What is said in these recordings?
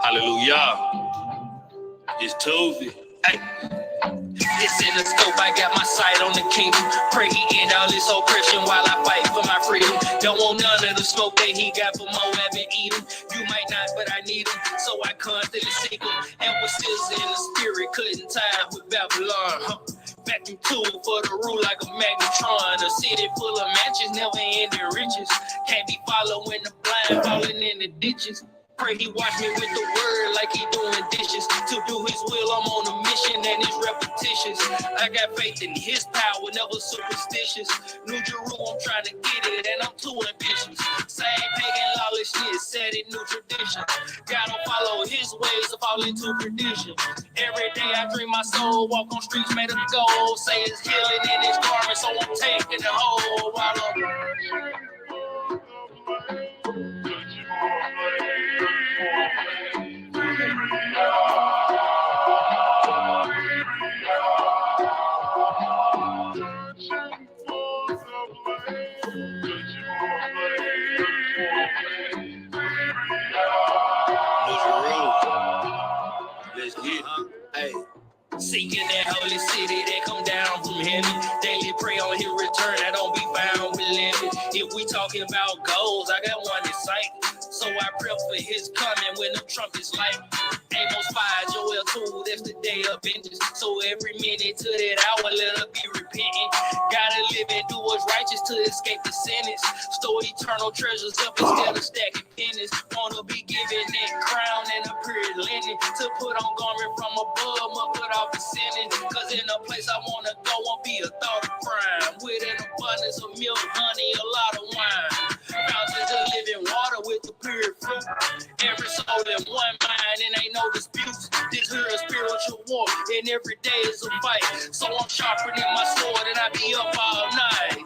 Hallelujah. It's Tuesday. Hey. It's in the scope, I got my sight on the kingdom. Pray he end all this oppression while I fight for my freedom. Don't want none of the smoke that he got for Moab and Edom. You might not, but I need him, so I constantly seek him. And we're still in the spirit, cutting time with Babylon. Vacuum tool for the rule like a magnetron. A city full of mansions, never ending riches. Can't be following the blind, falling in the ditches. Pray he watch me with the word like he doing dishes. To do his will, I'm on a mission and it's repetitious. I got faith in his power, never superstitious. New Jerusalem, I'm trying to get it and I'm too ambitious. Same pagan lawlessness, set in new tradition. Gotta follow his ways or fall into perdition. Every day I dream my soul, walk on streets made of gold. Say it's healing in his garment, so I'm taking the whole while I'm... Hey. Seeking that holy city that come down from heaven. Daily pray on his return, I don't be bound with limit. If we talking about goals, I got one in sight. So I pray for his coming when the trumpets light. Amos 5, Joel 2, that's the day of vengeance. So every minute to that hour, let her be repentant. Gotta live and do what's righteous to escape the sentence. Store eternal treasures up instead of stacking pennies. Wanna be given that crown and a period linen. To put on garment from above, but put off the sinning. Cause in a place I wanna go won't be a thought of crime. With an abundance of milk, honey, a lot of wine. Fountains of living water with the pure fruit. Every soul in one mind and ain't no disputes. This here a spiritual war and every day is a fight. So I'm sharpening my sword and I be up all night.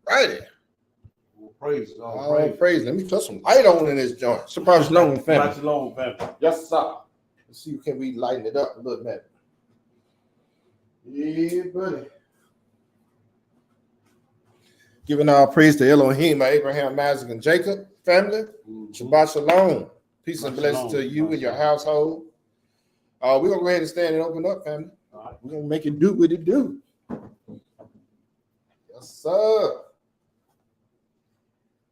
Alrighty. Praise God. Praise. Let me put some light on in this joint. Shabbat shalom, family. Shabbat shalom, family. Yes, sir. Let's see, can we lighten it up a little bit? Yeah, buddy. Giving our praise to Elohim, Abraham, Isaac, and Jacob, family. Shabbat shalom. Peace and blessings to you and your household. We're going to go ahead and stand and open up, family. We're going to make it do what it do. Yes, sir.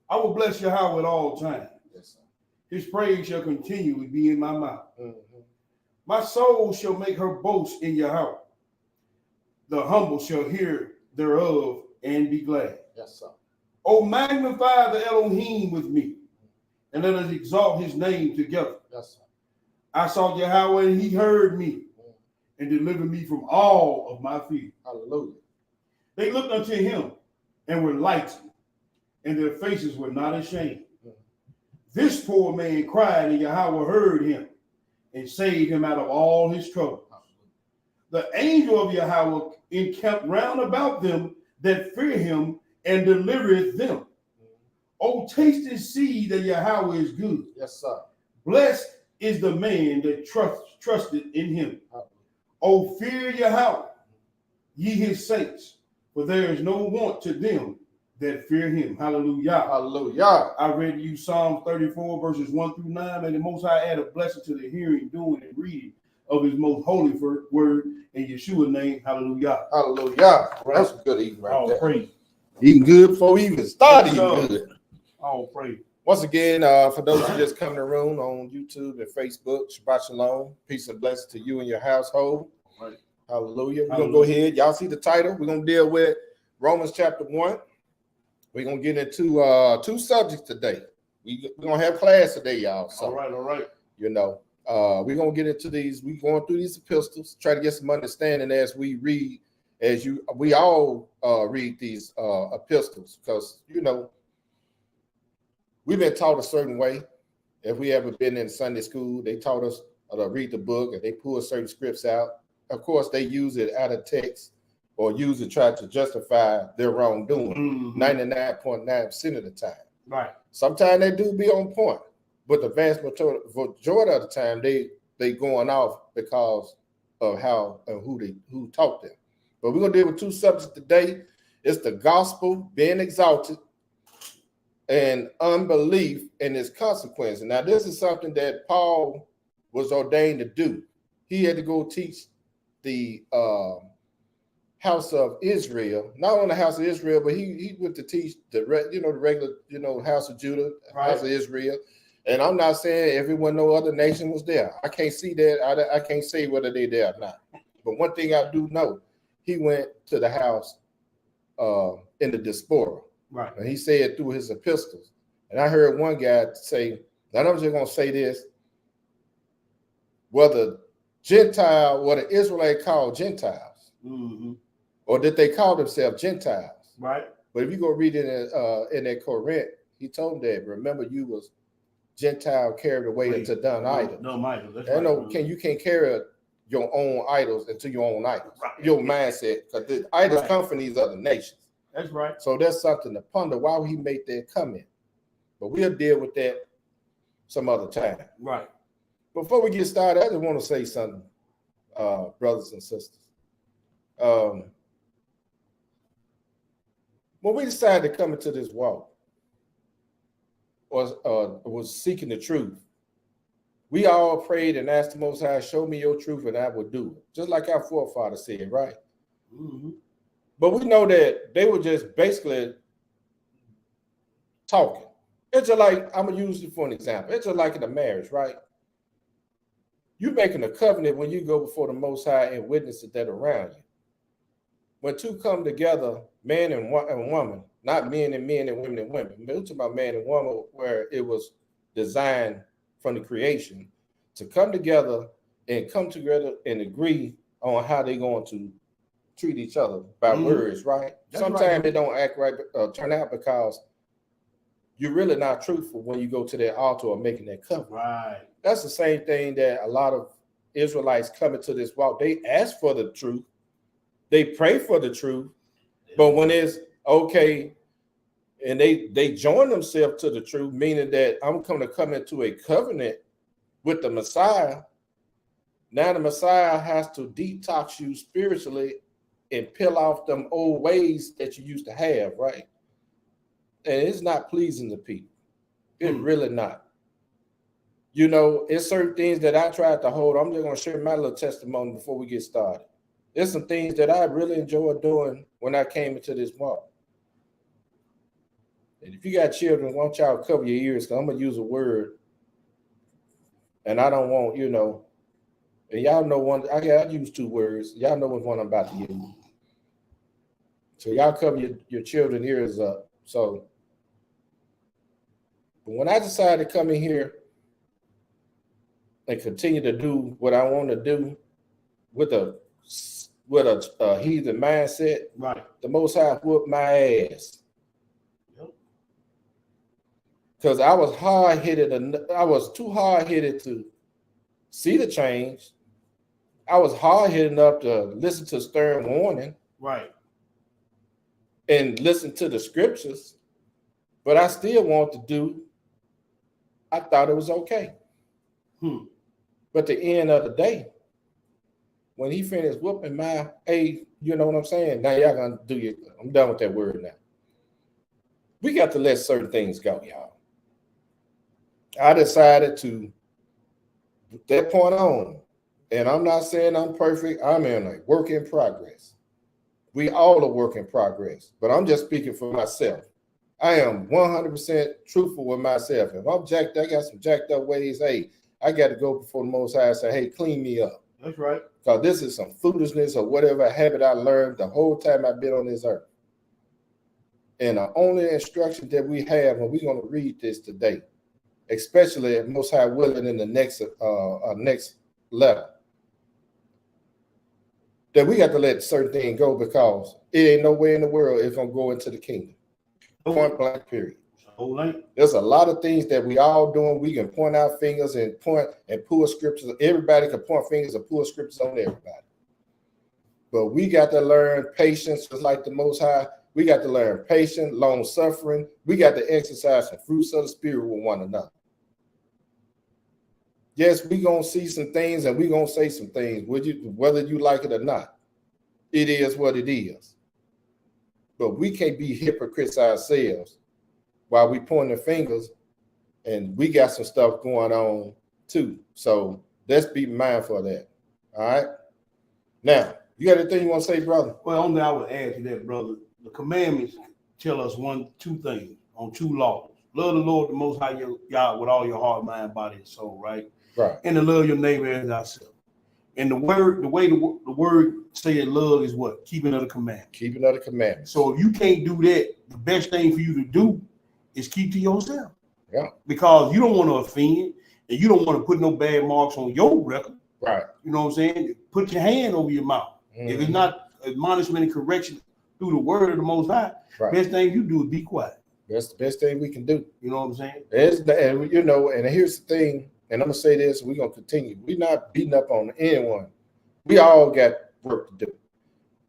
I will bless Yahweh at all times. Yes, sir. His praise shall continually be in my mouth. My soul shall make her boast in Yahweh. The humble shall hear thereof and be glad. Yes, sir. Oh, magnify the Elohim with me, and let us exalt his name together. Yes, sir. I sought Yahweh, and he heard me and delivered me from all of my fear. Hallelujah. They looked unto him and were lightened, and their faces were not ashamed. This poor man cried, and Yahweh heard him and saved him out of all his trouble. The angel of Yahweh encamped round about them that fear him and delivereth them. Oh, taste and see that Yahweh is good. Yes, sir. Blessed is the man that trusted in him. Oh, fear Yahweh, ye his saints, for there is no want to them that fear him. Hallelujah. Hallelujah. I read you Psalm 34, verses 1 through 9. May the Most High add a blessing to the hearing, doing, and reading of his most holy word in Yeshua's name. Hallelujah. Hallelujah. That's good eating right there. Praise. Eating good before we even started eating good. All praise. Once again, for those who just come in the room on YouTube and Facebook, Shabbat Shalom. Peace and blessings to you and your household. Right. Hallelujah. We're going to go ahead. Y'all see the title. We're going to deal with Romans chapter 1. We're going to get into two subjects today. We're going to have class today, y'all. So, all right. You know, we're going to get into these. We're going through these epistles, try to get some understanding as we read as we all read these epistles, because we've been taught a certain way. If we ever been in Sunday school, they taught us to read the book, and they pull certain scripts out. Of course, they use it out of text or use it try to justify their wrongdoing 99.9% of the time. Right. Sometimes they do be on point, but the vast majority of the time they going off because of how and who taught them. But we're gonna deal with two subjects today. It's the gospel being exalted and unbelief and its consequences. Now, this is something that Paul was ordained to do. He had to go teach the house of Israel, not only the house of Israel, but he went to teach the regular house of Judah, right. House of Israel. And I'm not saying everyone, no other nation was there. I can't see that. I can't say whether they're there or not. But one thing I do know, he went to the house in the diaspora. Right. And he said through his epistles. And I heard one guy say, and I'm just going to say this, whether Gentile, what the Israelite called Gentiles, or did they call themselves Gentiles? Right. But if you go read it in that Corinth, he told them that, remember, you was Gentile carried away into done idols. No idols. That's right. You can't carry your own idols into your own idols, right. Your mindset, because the idols come from these other nations. That's right. So that's something to ponder why he made that comment. But we'll deal with that some other time. Right. Before we get started, I just want to say something, brothers and sisters. When we decided to come into this walk, was seeking the truth, we all prayed and asked the Most High, show me your truth and I will do it. Just like our forefathers said, right? Mm-hmm. But we know that they were just basically talking. It's just like, I'm going to use it for an example. It's just like in a marriage, right? You're making a covenant when you go before the Most High and witnesses that around you. When two come together, man and woman, not men and men and women and women. We're talking about man and woman where it was designed from the creation to come together and agree on how they're going to treat each other by words, right? That's sometimes right. They don't act right, turn out because you're really not truthful when you go to that altar or making that covenant. Right. That's the same thing that a lot of Israelites coming to this walk, they ask for the truth, they pray for the truth, but when it's okay, and they join themselves to the truth, meaning that I'm going to come into a covenant with the Messiah. Now the Messiah has to detox you spiritually and peel off them old ways that you used to have, right? And it's not pleasing to people. It's really not. It's certain things that I tried to hold. I'm just going to share my little testimony before we get started. There's some things that I really enjoyed doing when I came into this walk. And if you got children, why don't y'all cover your ears, because I'm going to use a word. And I don't want, and y'all know one, I use two words. Y'all know which one I'm about to use. So y'all cover your children's ears up. So, but when I decided to come in here and continue to do what I want to do with a heathen mindset, right? The Most High whooped my ass. Because I was hard-headed. I was too hard-headed to see the change. I was hard-headed enough to listen to stern warning. Right. And listen to the scriptures. But I still want to do, I thought it was okay. But at the end of the day, when he finished whooping my, hey, you know what I'm saying? Now y'all gonna do your, I'm done with that word now. We got to let certain things go, y'all. I decided to, from that point on, and I'm not saying I'm perfect, I'm in a work in progress. We all are work in progress, but I'm just speaking for myself. I am 100% truthful with myself. If I'm jacked, I got some jacked up ways, hey, I got to go before the Most High and say, hey, clean me up. That's right. Because this is some foolishness or whatever habit I learned the whole time I've been on this earth. And the only instruction that we have, and we're going to read this today, especially Most High willing in the next letter. that we got to let certain things go because it ain't no way in the world it's gonna go into the kingdom. Point blank, period. There's a lot of things that we all doing. We can point our fingers and point and pull scriptures. Everybody can point fingers and pull scriptures on everybody. But we got to learn patience, just like the Most High. We got to learn patience, long suffering. We got to exercise the fruits of the Spirit with one another. Yes, we gonna see some things and we gonna say some things, whether you like it or not. It is what it is. But we can't be hypocrites ourselves while we pointing fingers, and we got some stuff going on too. So let's be mindful of that. All right. Now, you got anything you want to say, brother? Well, only I would add to that, brother. The commandments tell us two things on two laws. Love the Lord, the Most High God, with all your heart, mind, body, and soul, right? Right. And to love your neighbor as thyself. And the way the word say love is what? Keeping of the commandments. Keeping of the commandments. So if you can't do that, the best thing for you to do is keep to yourself. Yeah. Because you don't want to offend and you don't want to put no bad marks on your record. Right. You know what I'm saying? Put your hand over your mouth. Mm-hmm. If it's not admonishment and correction through the word of the Most High, right, best thing you do is be quiet. That's the best thing we can do. You know what I'm saying? And here's the thing, and I'm gonna say this, we're gonna continue. We're not beating up on anyone. We all got work to do.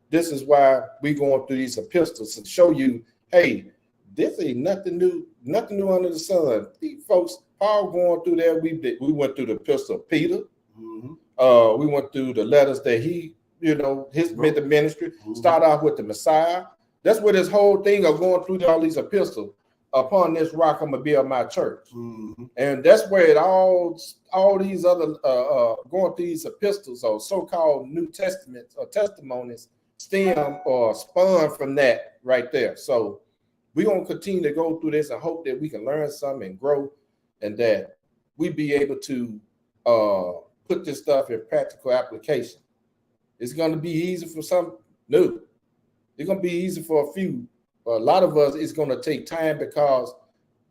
This is why we're going through these epistles to show you, hey, this ain't nothing new under the sun. These folks, Paul going through there. We went through the epistle of Peter. Mm-hmm. We went through the letters that he, his ministry. Mm-hmm. Start off with the Messiah. That's what this whole thing of going through all these epistles. Upon this rock, I'm gonna build my church. Mm-hmm. And that's where it all these other going through these epistles or so-called New Testaments or testimonies stem or spun from that right there. So we're gonna continue to go through this and hope that we can learn something and grow, and that we be able to put this stuff in practical application. It's gonna be easy for some. No, it's gonna be easy for a few. But a lot of us, it's going to take time because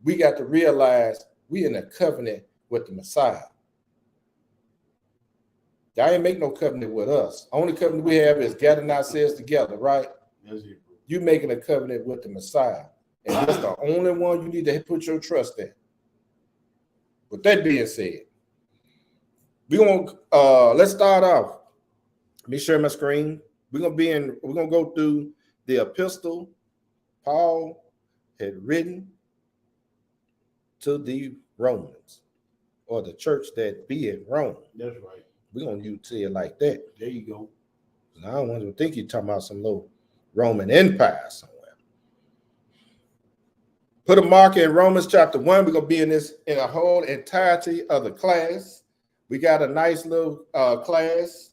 we got to realize we in a covenant with the Messiah. Y'all ain't make no covenant with us. Only covenant we have is gathering ourselves together, right? Yes, you making a covenant with the Messiah. And that's the only one you need to put your trust in. With that being said, let's start off. Let me share my screen. We're gonna go through the epistle Paul had written to the Romans, or the church that be in Rome. That's right. We're going to say it like that. There you go. I don't want to think you're talking about some little Roman Empire somewhere. Put a marker in Romans chapter 1. We're going to be in a whole entirety of the class. We got a nice little class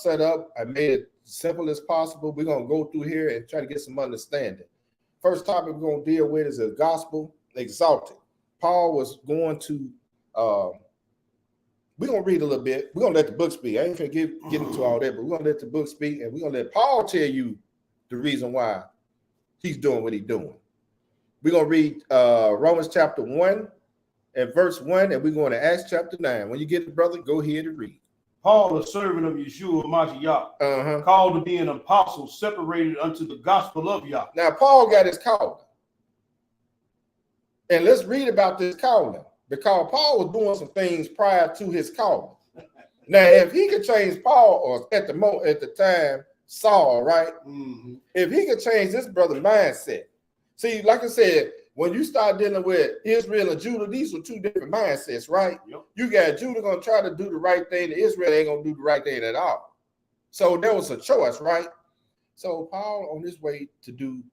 set up. I made it simple as possible. We're going to go through here and try to get some understanding. First topic we're going to deal with is the gospel exalted. Paul was going to, we're going to read a little bit. We're going to let the book speak. I ain't going to get into all that, but we're going to let the book speak, and we're going to let Paul tell you the reason why he's doing what he's doing. We're going to read Romans chapter 1 and verse 1, and we're going to Acts chapter 9. When you get it, brother, go ahead and read. Paul, a servant of Yeshua Mashiach, called to be an apostle, separated unto the gospel of Yah. Now, Paul got his calling. And let's read about this calling, because Paul was doing some things prior to his calling. Now, if he could change Paul, or at the time, Saul, right? Mm-hmm. If he could change this brother's mindset. See, like I said, when you start dealing with Israel and Judah, these were two different mindsets, right? Yep. You got Judah going to try to do the right thing, and Israel ain't going to do the right thing at all. So there was a choice, right? So Paul on his way to do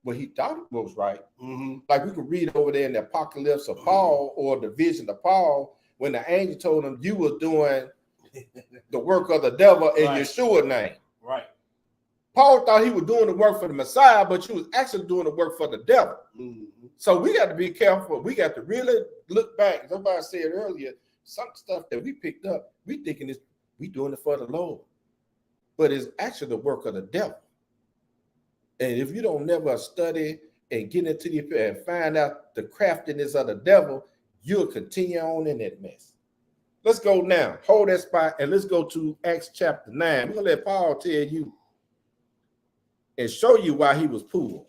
what he thought was right. Mm-hmm. Like we could read over there in the Apocalypse of Paul, or the vision of Paul, when the angel told him you were doing the work of the devil in Yeshua's name. Right. Paul thought he was doing the work for the Messiah, but he was actually doing the work for the devil. Mm-hmm. So we got to be careful. We got to really look back. Somebody said earlier, some stuff that we picked up, we thinking we doing it for the Lord, but it's actually the work of the devil. And if you don't never study and get into and find out the craftiness of the devil, you'll continue on in that mess. Let's go now. Hold that spot and let's go to Acts chapter 9. We're going to let Paul tell you and show you why he was poor.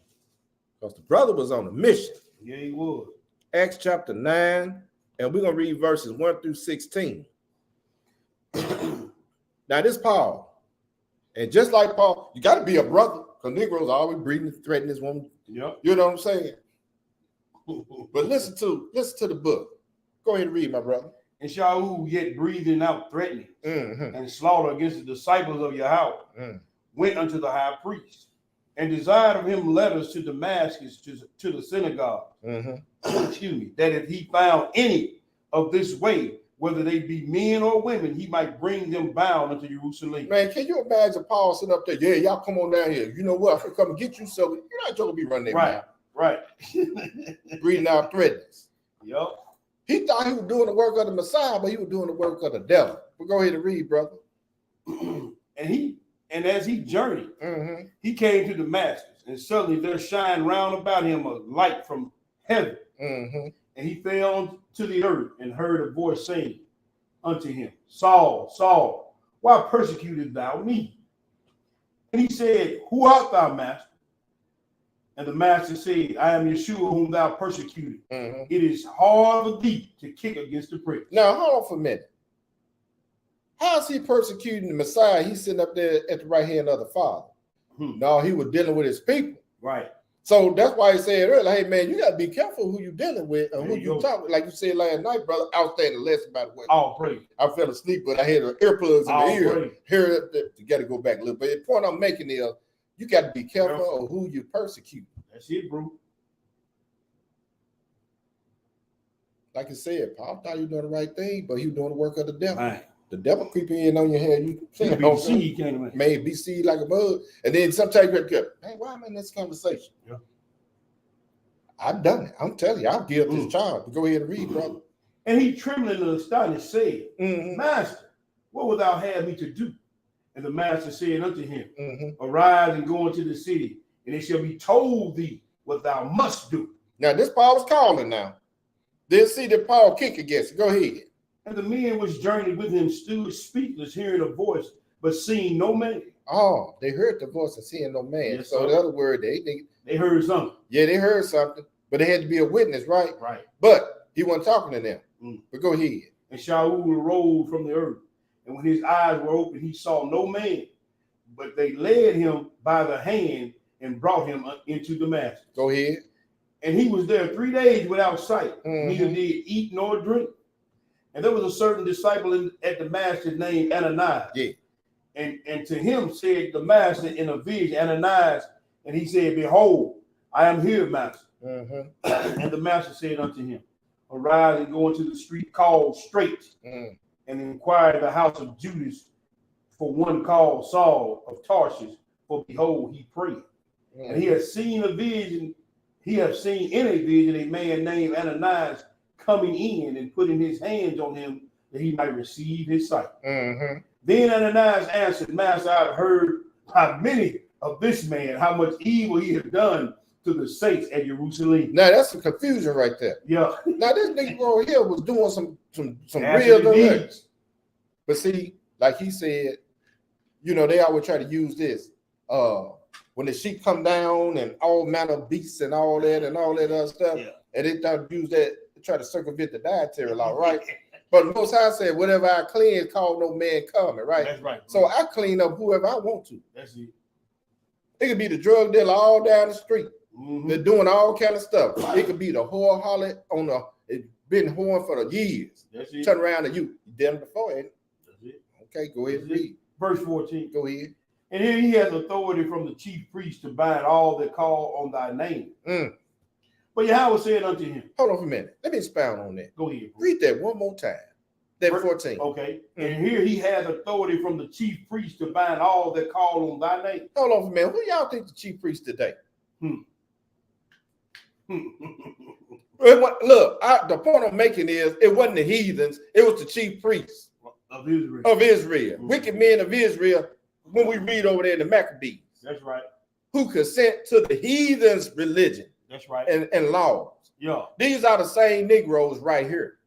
Because the brother was on a mission. Yeah, he was. Acts chapter 9, and we're going to read verses 1 through 16. Now, this Paul. And just like Paul, you got to be a brother. Because Negroes are always breathing and threatening this woman. Yep. You know what I'm saying? But listen to the book. Go ahead and read, my brother. And Shaul, yet breathing out threatening and slaughter against the disciples of Yahweh, went unto the high priest and desired of him letters to Damascus to the synagogue. Excuse me, that if he found any of this way, whether they be men or women, he might bring them bound unto Jerusalem. Man, can you imagine Paul sitting up there? Yeah, y'all come on down here. You know what? I'm come and get you. So you're not going to be running there. Right, right. Breathing out threats. Yep. He thought he was doing the work of the Messiah, but he was doing the work of the devil. But go ahead and read, brother. And as he journeyed, he came to Damascus, and suddenly there shined round about him a light from heaven. And he fell to the earth and heard a voice saying unto him, Saul, Saul, why persecutest thou me? And he said, Who art thou, master? And the master said, I am Yeshua whom thou persecutest. It is hard for thee to kick against the pricks. Now, hold on for a minute. How is he persecuting the Messiah? He's sitting up there at the right hand of the Father. No, he was dealing with his people. Right. So that's why he said earlier, hey, man, you got to be careful who you're dealing with and who you're talking. Like you said last night, brother, outstanding lesson, by the way. All praise. I fell asleep, but I had earplugs in my ear. Praise. Here, you got to go back a little bit. The point I'm making is, you got to be careful of who you persecute. That's it, bro. Like I said, Paul thought he was doing the right thing, but he was doing the work of the devil. Right. The devil creeping in on your head. You be seed, can't may be seed like a bug. And then sometimes you go, hey, why am I in this conversation? Yeah. I've done it. I'm telling you, I'll give this charge. Go ahead and read, brother. And he trembling and astonished said, Master, what wilt thou have me to do? And the master said unto him, Arise and go into the city, and it shall be told thee what thou must do. Now, this Paul was calling now. Then see that Paul kick against it. Go ahead. And the men which journeyed with him stood speechless, hearing a voice, but seeing no man. Oh, they heard the voice and seeing no man. Yes, so in other words, they heard something. Yeah, they heard something, but they had to be a witness, right? Right. But he wasn't talking to them. But go ahead. And Shaul arose from the earth, and when his eyes were open, he saw no man, but they led him by the hand and brought him into Damascus. Go ahead. And he was there 3 days without sight, neither did eat nor drink. And there was a certain disciple at Damascus named Ananias. Yeah. And to him said the master in a vision, Ananias, and he said, Behold, I am here, master. And the master said unto him, Arise and go into the street called Straight, and inquire the house of Judas for one called Saul of Tarshish, for behold, he prayed. And he has seen a vision. He has seen in a vision a man named Ananias coming in and putting his hands on him that he might receive his sight. Then Ananias answered, Master, I have heard how many of this man, how much evil he has done to the saints at Jerusalem. Now that's some confusion right there. Yeah. Now this nigga over here was doing some real deeds. But see, like he said, you know, they always try to use this. When the sheep come down and all manner of beasts and all that other stuff, and they try to use that to try to circumvent the dietary law, right? But Most High said, whatever I cleanse, call no man coming, right? That's right. So I clean up whoever I want to. That's it. It could be the drug dealer all down the street. They're doing all kind of stuff. It could be the whore harlot on it's been whoring for the years. That's it. Turn around to you. You done before, ain't it? That's it. Okay, go ahead and read. Verse 14. Go ahead. And here he has authority from the chief priest to bind all that call on thy name. But Yahweh said unto him. Hold on for a minute. Let me expound on that. Go ahead. Bro. Read that one more time. That 14. Okay. And here he has authority from the chief priest to bind all that call on thy name. Hold on for a minute. Who y'all think the chief priest today? Look, the point I'm making is it wasn't the heathens, it was the chief priests of Israel. Wicked men of Israel, when we read over there in the Maccabees. That's right. Who consent to the heathens' religion. That's right. And laws. Yeah. These are the same Negroes right here.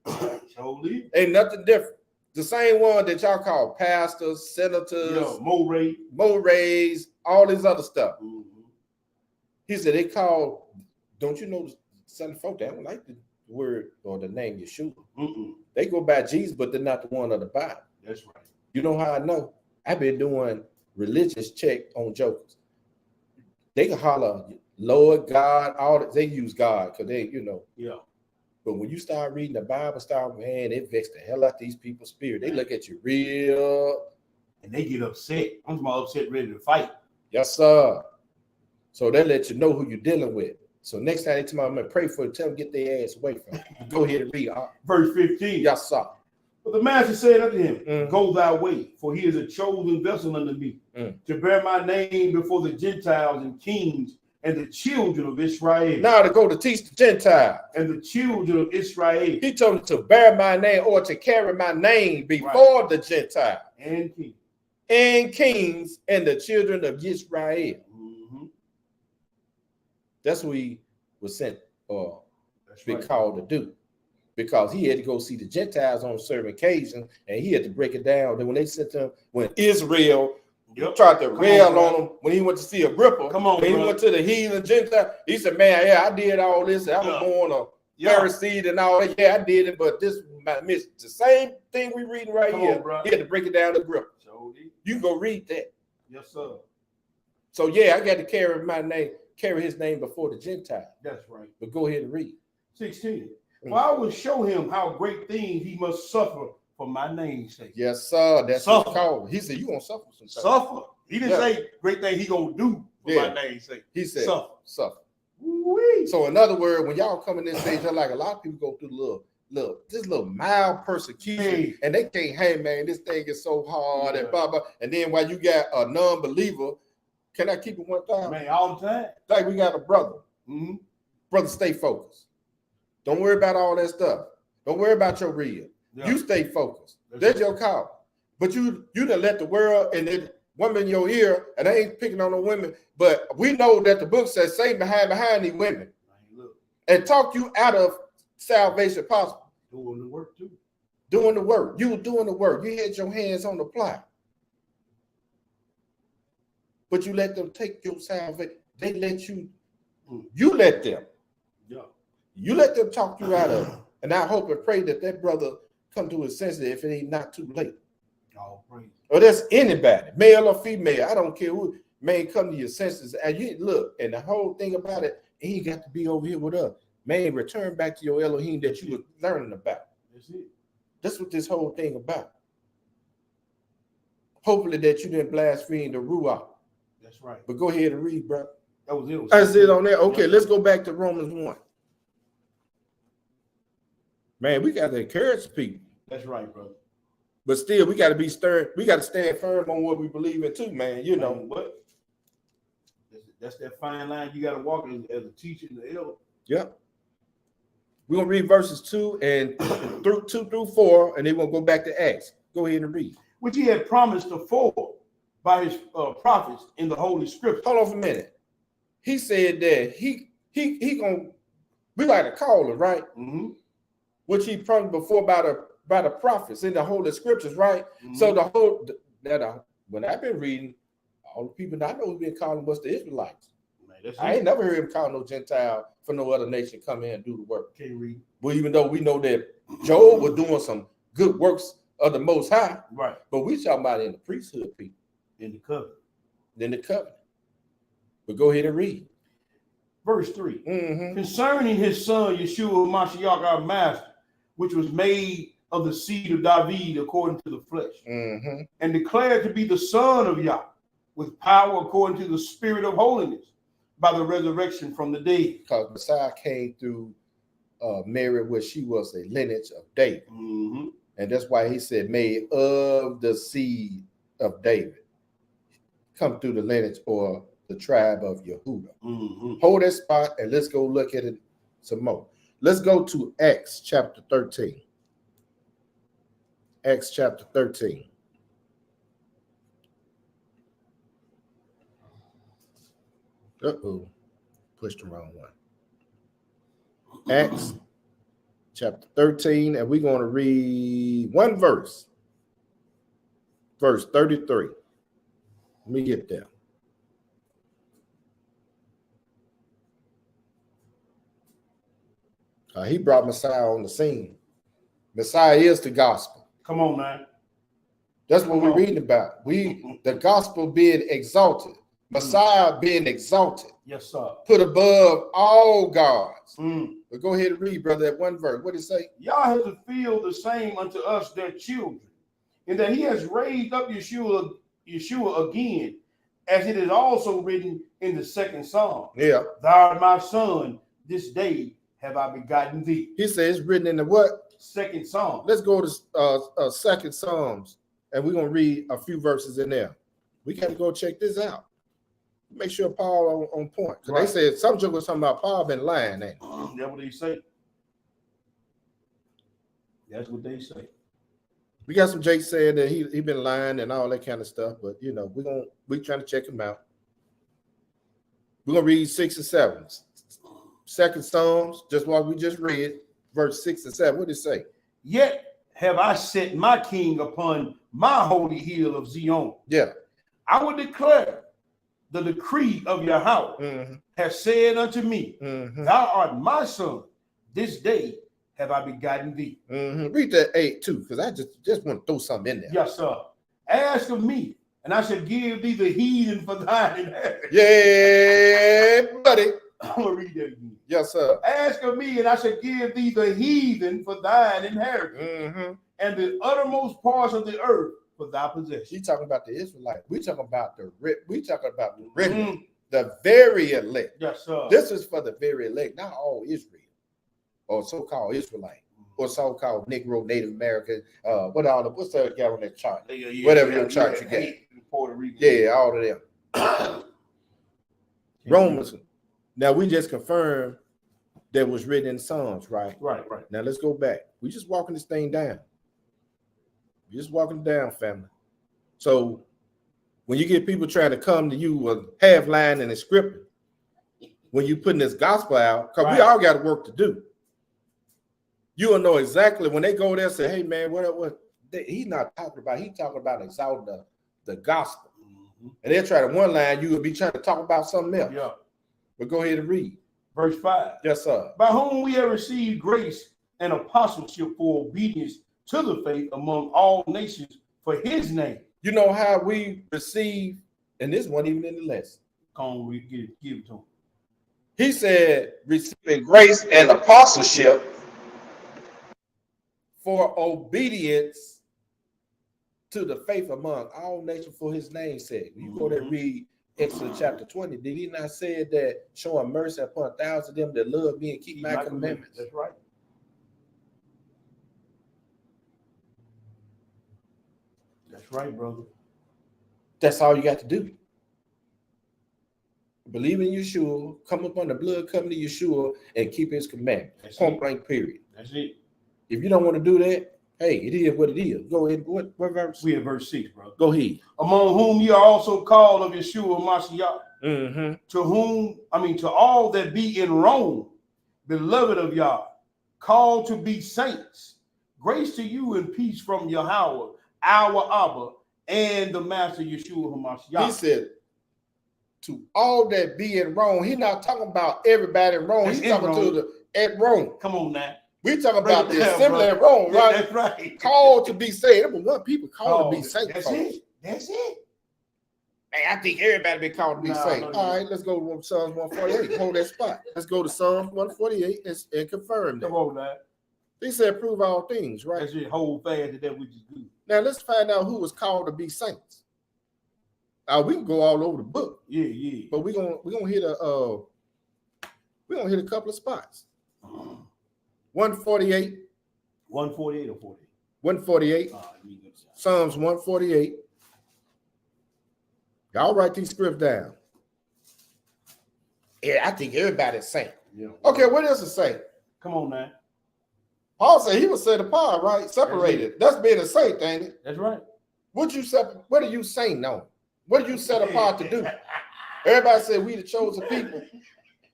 Totally. Ain't nothing different. The same one that y'all call pastors, senators, Morays, all this other stuff. He said they call, don't you know, some folk, they don't like the word or the name Yeshua. They go by Jesus, but they're not the one of the Bible. That's right. You know how I know? I've been doing religious check on jokers. They can holler, Lord, God, all that. They use God because they, you know. Yeah. But when you start reading the Bible, man, it vexed the hell out these people's spirit. They look at you real. And they get upset. I'm upset, ready to fight. Yes, sir. So they let you know who you're dealing with. So next time they tell me I'm going to pray for them, tell them get their ass away from you. Go ahead and read. Verse 15. Yes, sir. But the master said unto him, Go thy way, for he is a chosen vessel unto me, to bear my name before the Gentiles and kings and the children of Israel. Now to go to teach the Gentiles. And the children of Israel. He told him to bear my name or to carry my name before the Gentiles. And kings and the children of Israel. That's what he was sent or been called to do. Because he had to go see the Gentiles on certain occasions, and he had to break it down. Then when they sent him, when Israel tried to rail on him, when he went to see Agrippa, when he went to the heathen Gentile, he said, man, yeah, I did all this. I was born a Pharisee and all that. Yeah, I did it, but this missed the same thing we reading right here. He had to break it down to Agrippa. You can go read that. Yes, sir. So yeah, I got to carry my name, carry his name before the Gentile. That's right. But go ahead and read. 16. For I will show him how great things he must suffer for my name's sake. Yes, sir. That's what it's called. He said, you gonna suffer some stuff. Suffer. He didn't say great thing he gonna do for my name's sake. He said suffer. Woo-wee. So in other words, when y'all come in this stage, you're like a lot of people go through this little mild persecution, and they can't, hey man, this thing is so hard and blah blah. And then while you got a non-believer, can I keep it one time? Man, all the time. Like we got a brother. Brother, stay focused. Don't worry about all that stuff. Don't worry about your real. Yeah. You stay focused. That's your call. But you done let the world and the woman in your ear, and I ain't picking on the women, but we know that the book says Satan behind these women and talk you out of salvation possible. Doing the work too. Doing the work. You were doing the work. You had your hands on the plow. But you let them take your salvation. They let you, you let them. Yeah. You let them talk you out of it. And I hope and pray that brother come to his senses if it ain't not too late. Oh, praise. Or that's anybody, male or female. I don't care who may come to your senses. And you look, and the whole thing about it, he got to be over here with us. Man, return back to your Elohim that you were learning about. That's it. That's what this whole thing about. Hopefully that you didn't blaspheme the Ruach. That's right. But go ahead and read, bro. That was it. That's it on there. Okay, let's go back to Romans 1. Man, we got to encourage people. That's right, brother. But still, we got to be stern. We got to stand firm on what we believe in too, man. You know what? That's that fine line you got to walk as a teacher and the elder. Yep. We're going to read verses 2 through 4, and then we'll go back to Acts. Go ahead and read. Which he had promised afore by his prophets in the Holy Scripture. Hold on for a minute. He said that he gonna be like a caller, right? Mm-hmm. Which he promised before by the prophets in the Holy Scriptures, right? Mm-hmm. So the whole when I've been reading, all the people that I know have been calling us the Israelites. Man, I ain't never heard him call no Gentile for no other nation come in and do the work. Can't read. Well, even though we know that Job was doing some good works of the Most High, right? But we talking about in the priesthood people, in the covenant. In the covenant. But go ahead and read. Verse 3. Concerning his son Yeshua Mashiach, our master, which was made of the seed of David according to the flesh, and declared to be the Son of Yah, with power according to the Spirit of holiness, by the resurrection from the dead. Because Messiah came through Mary, where she was a lineage of David. And that's why he said, made of the seed of David. Come through the lineage or the tribe of Yehuda. Hold that spot and let's go look at it some more. Let's go to Acts chapter 13. Acts chapter 13. Uh-oh. Pushed the wrong one. Acts chapter 13, and we're going to read one verse. verse 33. Let me get there. He brought Messiah on the scene. Messiah is the gospel. Come on, man. That's what we're reading about. The gospel being exalted. Messiah being exalted. Yes, sir. Put above all gods. But go ahead and read, brother, that one verse. What did it say? Y'all have to feel the same unto us, their children, in that he has raised up Yeshua again, as it is also written in the second Psalm. Yeah. Thou art my son, this day have I begotten thee. He says it's written in the what? Second Psalm. Let's go to second Psalms, and we're going to read a few verses in there. We got to go check this out. Make sure Paul on point. Because Right. they said some joke was talking about Paul been lying, ain't That's what they say. That's what they say. we got some Jake saying that he been lying and all that kind of stuff, but you know, we're trying to check him out. We're gonna read 6 and 7. Second Psalms, just what we just read, verse 6 and 7. What did it say? Yet have I set my king upon my holy hill of Zion. Yeah. I will declare the decree of Yahweh has said unto me, thou art my son, this day have I begotten thee. Read that 8 too, because I just want to throw something in there. Yes, sir. Ask of me, and I shall give thee the heathen for thine inheritance. Yeah, buddy. I'm gonna read that again. Yes, sir. Ask of me, and I shall give thee the heathen for thine inheritance, and the uttermost parts of the earth for thy possession. He talking about the Israelite. We talking about the remnant, the very elect. Yes, sir. This is for the very elect, not all Israel, or so-called Israelite, or so-called Negro, Native American. What's that guy on that chart? Whatever your chart you get. Puerto Rico. Yeah, all of them. Romans. Now we just confirmed that was written in Psalms, right? Right. Now let's go back. We just walking this thing down. We're just walking down, family. So when you get people trying to come to you half lying and scripted, when you putting this gospel out, because we all got work to do. You will know exactly when they go there and say, hey man, what he's not talking about. He's talking about exalting the gospel. And they'll try to one line, you will be trying to talk about something else. Yeah. But go ahead and read. Verse 5. Yes, sir. By whom we have received grace and apostleship for obedience to the faith among all nations for his name. You know how we receive, and this one even in the lesson. Come on, we give it to him. He said, receiving grace and apostleship for obedience to the faith among all nations for his name's sake. You go there and read Exodus chapter 20. Did he not say that showing mercy upon thousands of them that love me and keep my commandments? That's right. That's right, brother. That's all you got to do. Believe in Yeshua, come up on the blood, come to Yeshua, and keep his commandments. Point blank, period. That's it. If you don't want to do that, hey, it is what it is. Go ahead. What verse? We at verse 6, bro. Go ahead. Among whom ye are also called of Yeshua Mashiach. To all that be in Rome, beloved of Yah, called to be saints. Grace to you and peace from Yahweh, our Abba, and the Master Yeshua HaMashiach. He said, to all that be in Rome. He's not talking about everybody in Rome. He's talking to at Rome. Come on now. We talking about the assembly at Rome, right? That's right. Called to be saved. Number one, people called to be saved. That's it. That's it. Man, I think everybody be called to be saved. All right, let's go to Psalms 148. Hold that spot. Let's go to Psalms 148 and confirm that. Come on now. He said, prove all things, right? That's it. Hold fast to that which is good. Now let's find out who was called to be saints. We can go all over the book. Yeah. But we're gonna hit a couple of spots. 148. 148 or 40? 148. Psalms 148. Y'all write these scripts down. Yeah, I think everybody's saint. Yeah. Okay, what else is saint? Come on now. Paul said he was set apart, right? Separated. That's being a saint, ain't it? That's right. What are you saint on? What are you set apart to do? Everybody said we the chosen people.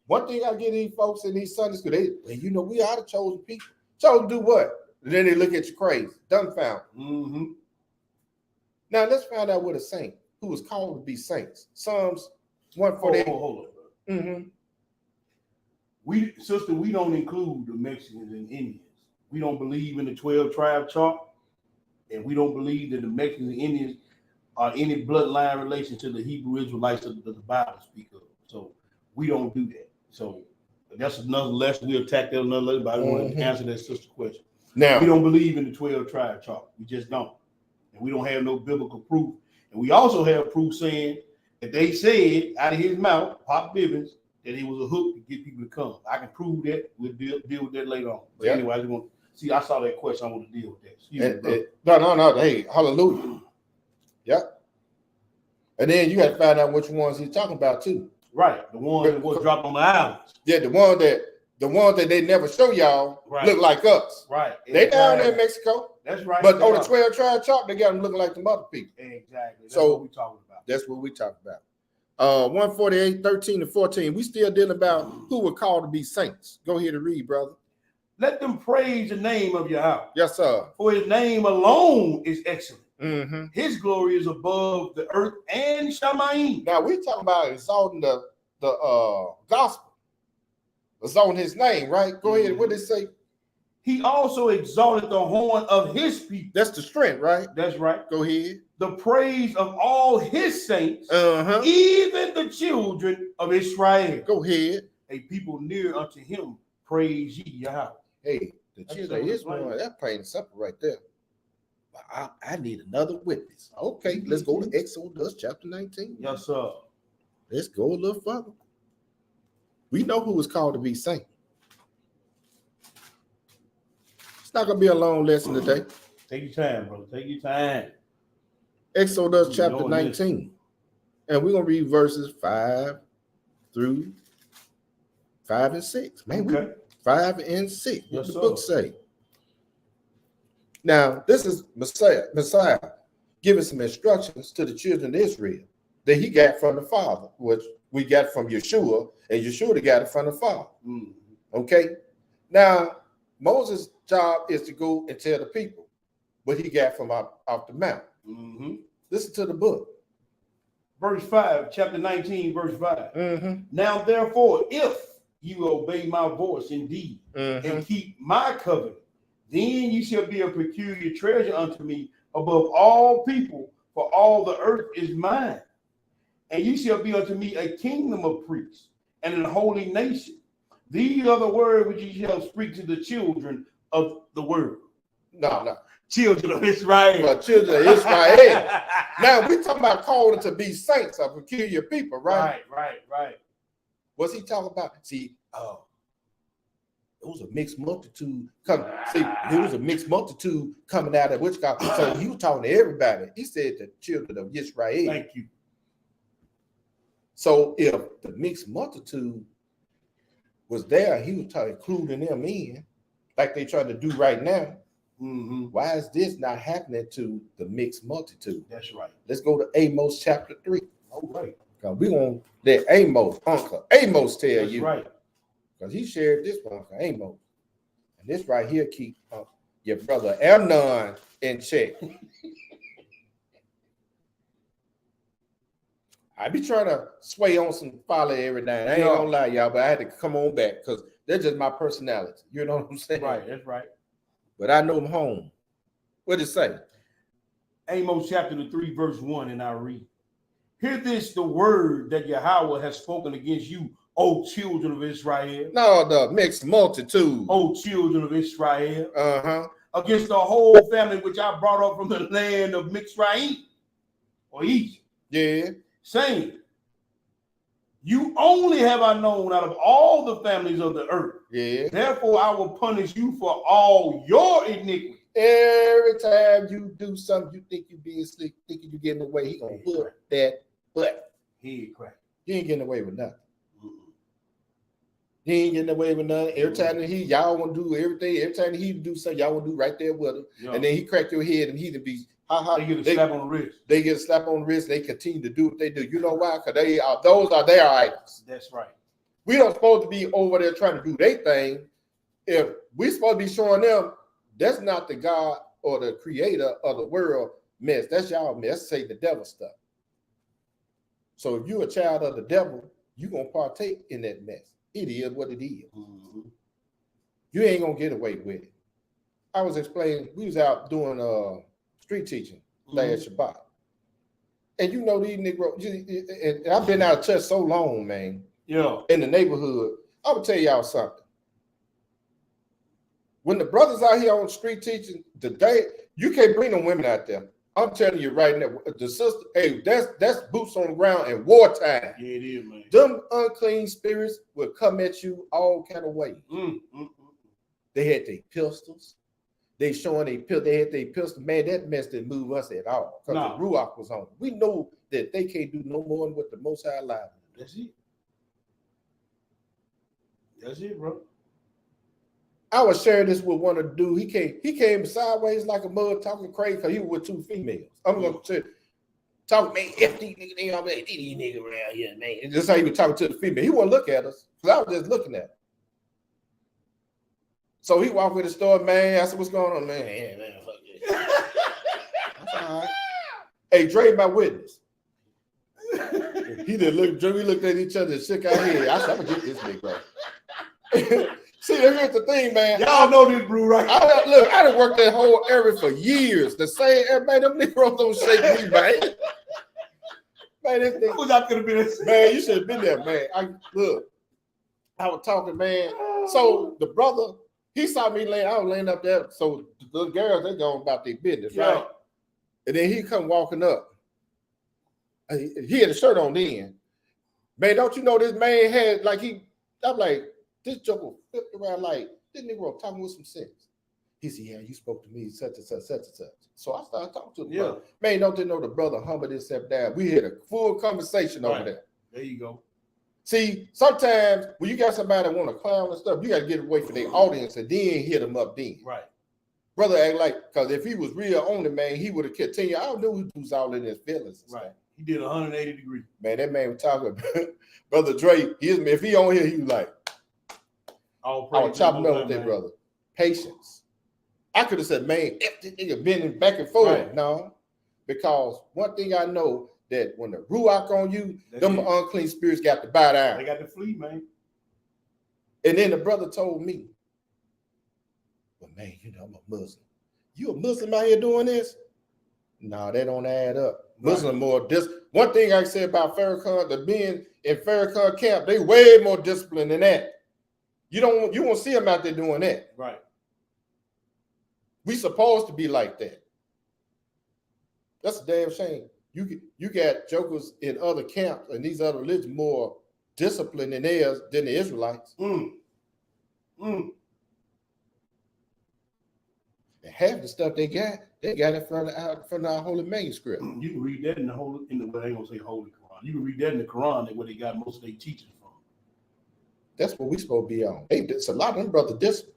One thing I get these folks in these Sunday school, we are the chosen people. Chosen to do what? And then they look at you crazy, dumbfounded. Now let's find out what a saint who was called to be saints. Psalms 148. Hold on. Mm-hmm. We don't include the Mexicans and Indians. We don't believe in the 12 tribe chart, and we don't believe that the Mexicans and Indians are any bloodline relation to the Hebrew Israelites that the Bible speak of. So we don't do that. So that's another lesson. We attack that another lesson, but I want to answer that sister question. Now we don't believe in the 12 tribe chart. We just don't. And we don't have no biblical proof. And we also have proof saying that they said out of his mouth, Pop Bibbins, that it was a hook to get people to come. I can prove that. We'll deal with that later on. But anyway, I just want to see. I saw that question. I want to deal with that. No. Hey, hallelujah. Yep. And then you got to find out which ones he's talking about too. Right, the ones that was dropped on the islands. Yeah, the one that they never show y'all look like us. Right. They down there in Mexico. That's right. But on the 12 tribe chart, they got them looking like the other people. Exactly. That's so what we talking about. That's what we talking about. 148, 13 and 14. We still dealing about who were called to be saints. Go ahead and read, brother. Let them praise the name of Yahweh. Yes, sir. For his name alone is excellent. Mm-hmm. His glory is above the earth and Shamayim. Now we talking about exalting the gospel. Exalting his name, right? Go ahead. What did it say? He also exalted the horn of his people. That's the strength, right? That's right. Go ahead. The praise of all his saints, even the children of Israel. Go ahead. A people near unto him, praise ye Yahweh. Hey, the children of Israel, that's plain and simple right there. I need another witness. Okay, let's go to Exodus chapter 19. Yes, sir. Let's go a little further. We know who was called to be saint. It's not going to be a long lesson today. Take your time, brother. Take your time. Exodus chapter 19. And we're going to read verses 5 through 5 and 6. Man, okay. 5 and 6. What yes, the book say? Now, this is Messiah giving some instructions to the children of Israel that he got from the Father, which we got from Yeshua, and Yeshua got it from the Father. Okay? Now, Moses' job is to go and tell the people what he got from off the mount. Listen to the book. Verse 5, chapter 19, verse 5. Now, therefore, if you obey my voice indeed and keep my covenant, then you shall be a peculiar treasure unto me above all people, for all the earth is mine. And you shall be unto me a kingdom of priests and a holy nation. These are the words which you shall speak to the children of the world. No. Children of Israel. But children of Israel. Now, we're talking about calling to be saints, a peculiar people, right? Right. What's he talking about? See, it was a mixed multitude coming. See, there was a mixed multitude coming out of which God. So he was talking to everybody. He said the children of Israel. Thank you. So if the mixed multitude was there, he was including them in, like they trying to do right now. Why is this not happening to the mixed multitude? That's right. Let's go to Amos chapter 3. All right. Because we're going to let Uncle Amos tell That's you. Right. Because he shared this one for Amos. And this right here keep your brother Amnon in check. I be trying to sway on some folly every now and I ain't gonna lie, y'all, but I had to come on back because that's just my personality. You know what I'm saying? Right, that's right. But I know I'm home. What did it say? Amos chapter 3, verse 1, and I read. Hear this, the word that Yahweh has spoken against you, O children of Israel. No, the mixed multitude. O children of Israel. Against the whole family which I brought up from the land of Mitzrayim or Egypt. Yeah. Saying, you only have I known out of all the families of the earth. Yeah. Therefore, I will punish you for all your iniquity. Every time you do something, you think you being slick, thinking you getting away, he gonna put that butt. He ain't crack. You ain't getting away with nothing. He ain't getting away with nothing. Every time that y'all want to do everything. Every time he do something, y'all want to do right there with him. Yeah. And then he crack your head and he to be They get a slap on the wrist. They get a slap on the wrist. They continue to do what they do. You know why? Because those are their idols. That's right. We don't supposed to be over there trying to do their thing. If we supposed to be showing them that's not the God or the creator of the world mess. That's y'all mess. That's say the devil stuff. So if you're a child of the devil, you're going to partake in that mess. It is what it is. Mm-hmm. You ain't going to get away with it. I was explaining, we was out doing street teaching last Shabbat. And you know these Negroes, and I've been out of church so long, man. Yeah. In the neighborhood. I would tell y'all something. When the brothers out here on street teaching, you can't bring them women out there. I'm telling you right now, the sister, hey, that's boots on the ground in wartime. Yeah, it is, man. Them unclean spirits will come at you all kind of ways. They had their pistols. They showing they had their pistol. Man, that mess didn't move us at all. Because the Ruach was on. We know that they can't do no more than what the Most High allowed. That's it. That's it, bro. I was sharing this with one of the dudes. He came sideways like a mug talking crazy because he was with two females. I'm going to talk, man, F these niggas, these niggas around here, man. And that's how he was talking to the female. He wouldn't look at us because I was just looking at him. So he walked in the store, man. I said, what's going on, man? Yeah, man, fuck it. That's all right. Hey, Dre, my witness. He didn't look, we looked at each other and shook our head. I said, I'm going to get this big, bro. See, here's the thing, man. Y'all know this, bro, right? I done worked that whole area for years. The same, man, them Negroes don't shake me, man. Man, this thing. Who's not gonna be this? Man, you should have been there, man. I was talking, man. So the brother, he saw me laying, I was laying up there. So the little girls, they going about their business, right? And then he come walking up. He had a shirt on then. Man, don't you know this man had, like, I'm like, this joker flipped around like, this nigga talking with some sense. He said, yeah, you spoke to me, such and such, such and such. So I started talking to the brother. Man, don't you know the brother humbled himself down? We had a full conversation over there. There you go. See, sometimes when you got somebody that want to clown and stuff, you got to get away from their audience and then hit them up then. Right. Brother act like, because if he was real on it, man, he would have continued. I don't know who was all in his feelings. Right. He did 180 degrees. Man, that man was talking. Brother Dre, if he on here, he was like, I was chopping up with that brother. Patience. I could have said, man, if this nigga bending back and forth. Right. No, because one thing I know that when the Ruach on you, them unclean spirits got to bow down. They got to flee, man. And then the brother told me, well, man, you know, I'm a Muslim. You a Muslim out here doing this? No, that don't add up. Right. Muslim more one thing I say about Farrakhan, the men in Farrakhan camp, they way more disciplined than that. You won't see them out there doing that. Right. We supposed to be like that. That's a damn shame. You got jokers in other camps and these other religions more disciplined than theirs than the Israelites. And half the stuff they got it from our holy manuscript. You can read that in the well, I ain't gonna say holy Quran. You can read that in the Quran where they got most of their teachings from. That's what we supposed to be on. It's a lot of them brother discipline.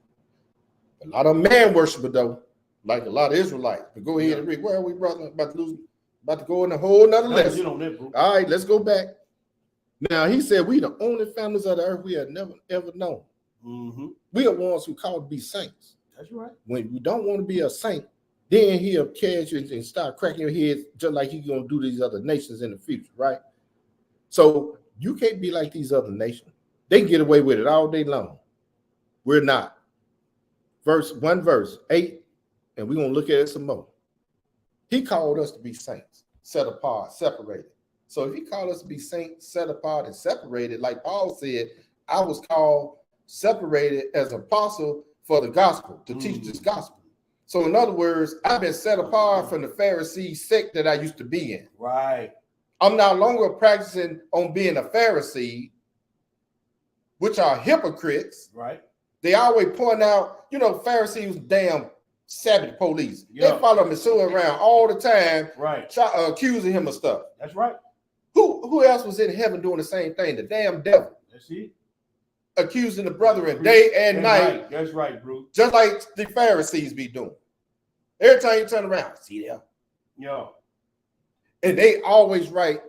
A lot of man worshipers though, like a lot of Israelites. But go ahead and read. Where are we, brother? About to go in a whole nother lesson. All right, let's go back. Now he said we the only families of the earth we have never ever known. We are ones who called to be saints. That's right. When you don't want to be a saint, then he'll catch you and start cracking your head just like he's gonna do these other nations in the future, right? So you can't be like these other nations. They get away with it all day long. We're not. Verse 8, and we're going to look at it some more. He called us to be saints, set apart, separated. So if he called us to be saints, set apart, and separated, like Paul said, I was called separated as an apostle for the gospel, to teach this gospel. So in other words, I've been set apart from the Pharisee sect that I used to be in. Right. I'm no longer practicing on being a Pharisee, which are hypocrites. Right. They always point out, Pharisees damn Sabbath police. They follow Messiah around all the time, right? Accusing him of stuff. That's right. Who else was in heaven doing the same thing? The damn devil. That's it. Accusing the brethren day and night. Right. That's right, bro. Just like the Pharisees be doing. Every time you turn around, see them. Yeah. And they always right,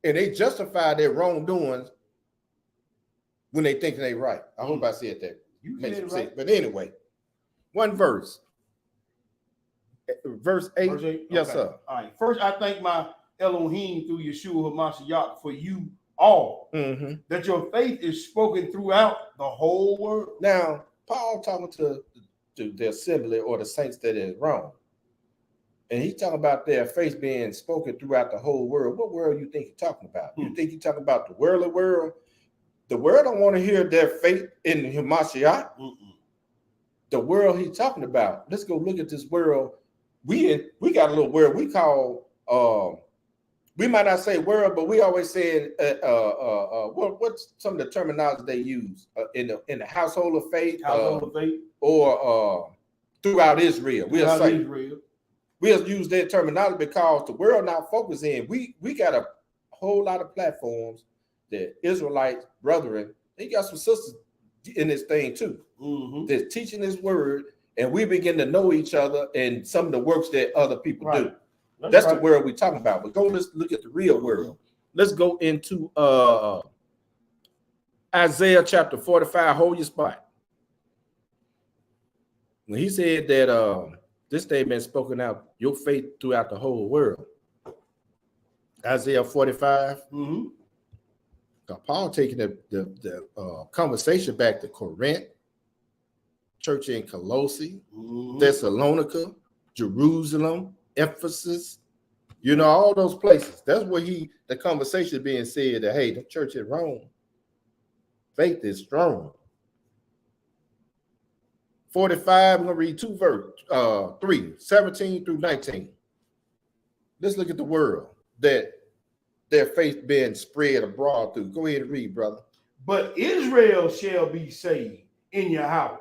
and they justify their wrongdoings when they think they right. I hope I said that. You said it right. But anyway, one verse. verse 8. Verse 8? Yes, Okay. sir. All right. First, I thank my Elohim through Yeshua HaMashiach for you all, that your faith is spoken throughout the whole world. Now, Paul talking to the assembly or the saints that is Rome. And he's talking about their faith being spoken throughout the whole world. What world you think he's talking about? You think he's talking about the worldly world? The world don't want to hear their faith in the Hamashiach. The world he's talking about. Let's go look at this world. We got a little world we call we might not say world, but we always say what's some of the terminology they use in the household of faith, or throughout Israel. We'll use that terminology because the world not focused in. We got a whole lot of platforms that Israelite brethren, they got some sisters in this thing too. They're teaching this word, and we begin to know each other and some of the works that other people do. That's the world we're talking about. But let's look at the real world. Let's go into Isaiah chapter 45. Hold your spot. When he said that this statement spoken out, your faith throughout the whole world. Isaiah 45. Paul taking the conversation back to Corinth, church in Colossae, Thessalonica, Jerusalem, Ephesus, all those places. That's where the conversation being said that, hey, the church in Rome, faith is strong. 45, I'm going to read 2 verse, 3, 17 through 19. Let's look at the world that their faith being spread abroad through. Go ahead and read, brother. But Israel shall be saved in Yahweh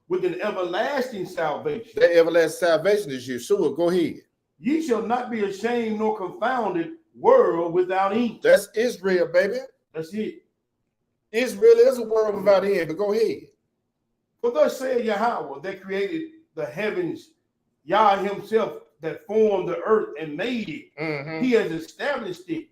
with an everlasting salvation. That everlasting salvation is Yeshua. Go ahead. Ye shall not be ashamed nor confounded, world without end. That's Israel, baby. That's it. Israel is a world without end, but go ahead. For thus said Yahweh that created the heavens, Yah himself that formed the earth and made it. He has established it.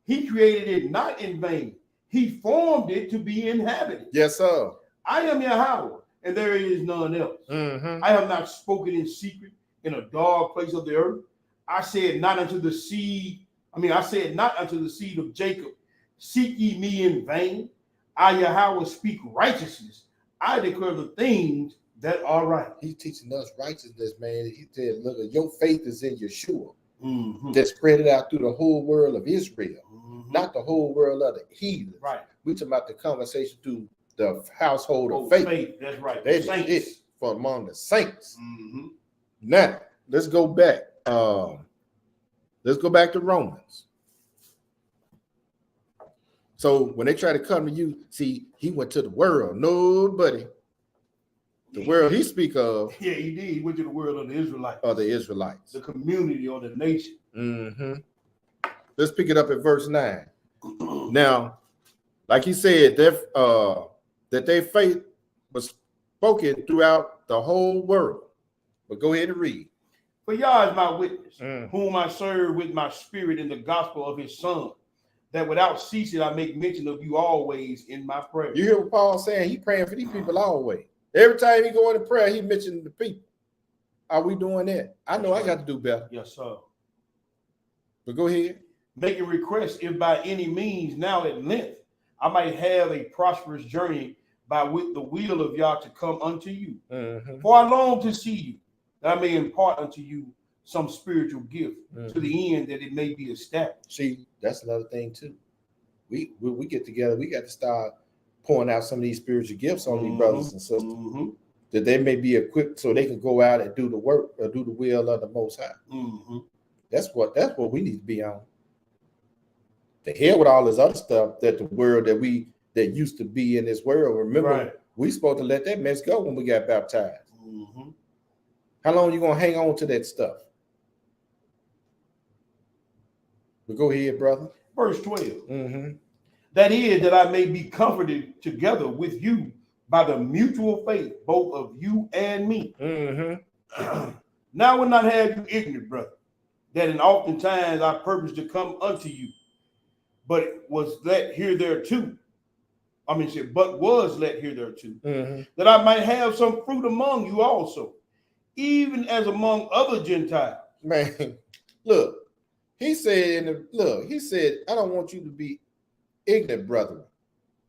He created it not in vain. He formed it to be inhabited. Yes, sir. I am Yahweh, and there is none else. I have not spoken in secret in a dark place of the earth. I said not unto the seed of Jacob, seek ye me in vain. I, Yahweh, speak righteousness. I declare the things that are right. He's teaching us righteousness, man. He said, look, your faith is in Yeshua. That spread it out through the whole world of Israel, not the whole world of the heathen. Right. We talking about the conversation through the household of faith. That's right. That is it for among the saints. Now, let's go back. Let's go back to Romans. So when they try to come to you, see, he went to the world. Nobody. The world he speak of. Yeah, he did. He went to the world of the Israelites. Of the Israelites. The community or the nation. Let's pick it up at verse 9. Now, like he said, that their faith was spoken throughout the whole world. But go ahead and read. For Yah is my witness, whom I serve with my spirit in the gospel of his son, that without ceasing I make mention of you always in my prayer. You hear what Paul's saying? He praying for these people always. Every time he go into prayer, he mentioned the people. Are we doing that? I know I got to do better. Yes, sir. But go ahead. Making requests, if by any means now at length I might have a prosperous journey by with the will of Yah to come unto you. For I long to see you, that I may impart unto you some spiritual gift to the end that it may be established. See, that's another thing too. We get together, we got to start pouring out some of these spiritual gifts on these brothers and sisters, that they may be equipped so they can go out and do the work or do the will of the Most High. That's what we need to be on. The hell with all this other stuff that the world that used to be in this world. Remember, we supposed to let that mess go when we got baptized. How long you gonna hang on to that stuff? But go ahead, brother. Verse 12. That is, that I may be comforted together with you by the mutual faith, both of you and me. Now I will not have you ignorant, brother, that in oftentimes I purpose to come unto you, but was let here thereto. But was let here thereto, that I might have some fruit among you also, even as among other Gentiles. Man, look, he said, I don't want you to be ignorant, brethren.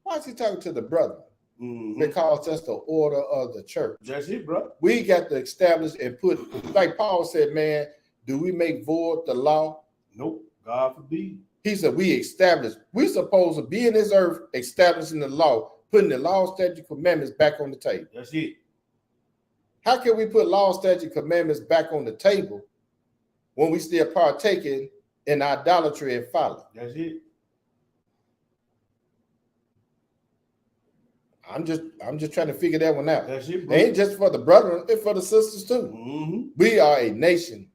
Why is he talking to the brethren? Mhm. Because that's the order of the church. That's it, bro. We got to establish and put, like Paul said, man, do we make void the law? Nope. God forbid. He said, we're supposed to be in this earth, establishing the law, putting the law, statute, commandments back on the table. That's it. How can we put law, statute, commandments back on the table when we still partaking in idolatry and folly? That's it. I'm just trying to figure that one out. That's it, bro. It ain't just for the brethren, it's for the sisters too. Mm-hmm. We are a nation.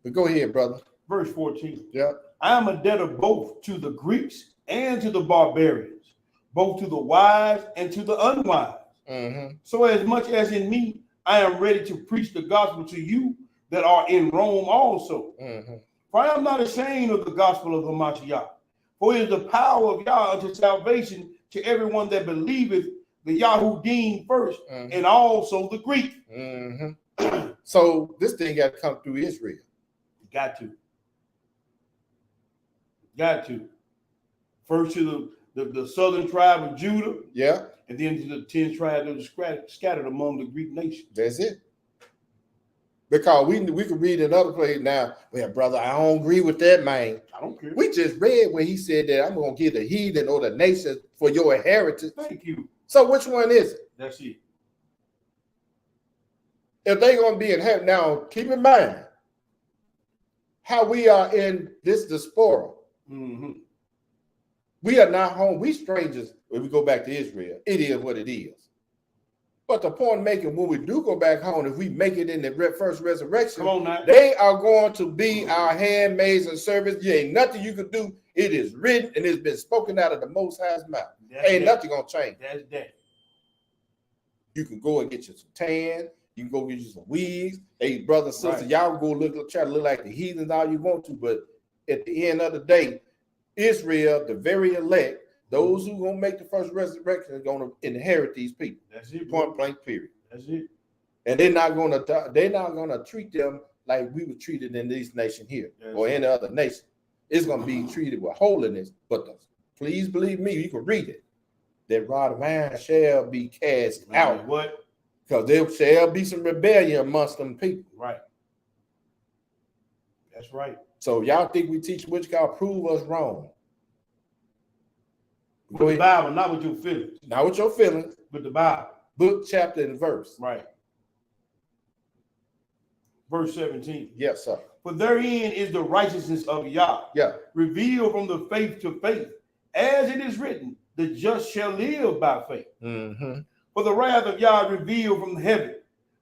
But go ahead, brother. Verse 14. Yeah. I am a debtor both to the Greeks and to the barbarians, both to the wise and to the unwise. Mm-hmm. So as much as in me, I am ready to preach the gospel to you that are in Rome also. Mm-hmm. For I am not ashamed of the gospel of the Mashiach, for it is the power of Yah unto salvation to everyone that believeth, the Yahudim first, Mm-hmm. and also the Greek. Mm-hmm. So this thing got to come through Israel. Got to. First to the southern tribe of Judah, Yeah, and then to the 10 tribes that are scattered among the Greek nations. that's it. Because we could read another place now. Well, brother, I don't agree with that, man. I don't care. We just read where he said that I'm going to give the heathen or the nation for your inheritance. Thank you. So which one is it? That's it. If they're going to be in heaven, now keep in mind how we are in this diaspora. Mm-hmm. We are not home. We strangers when we go back to Israel. It is what it is. But the point making, when we do go back home, if we make it in the first resurrection, Come on now. they are going to be our handmaids and servants. There ain't nothing you can do. It is written and it's been spoken out of the Most High's mouth. Ain't nothing going to change. That's that. You can go and get you some tan. You can go get you some wigs. Hey, brother, sister, Right. y'all go try to look like the heathens all you want to. But at the end of the day, Israel, the very elect, those who going to make the first resurrection are going to inherit these people. That's it. Bro. Point blank, period. That's it. And they're not going to treat them like we were treated in this nation here or any other nation. It's going to be treated with holiness. But please believe me, you can read it. That rod of iron shall be cast out. What? Because there shall be some rebellion amongst them people. Right. That's right. So y'all think we teach witchcraft, prove us wrong. With the Bible, not with your feelings. Not with your feelings. With the Bible. Book, chapter, and verse. Right. Verse 17. Yes, sir. For therein is the righteousness of Yah, Yeah. revealed from the faith to faith, as it is written, the just shall live by faith. Mm-hmm. For the wrath of Yah revealed from heaven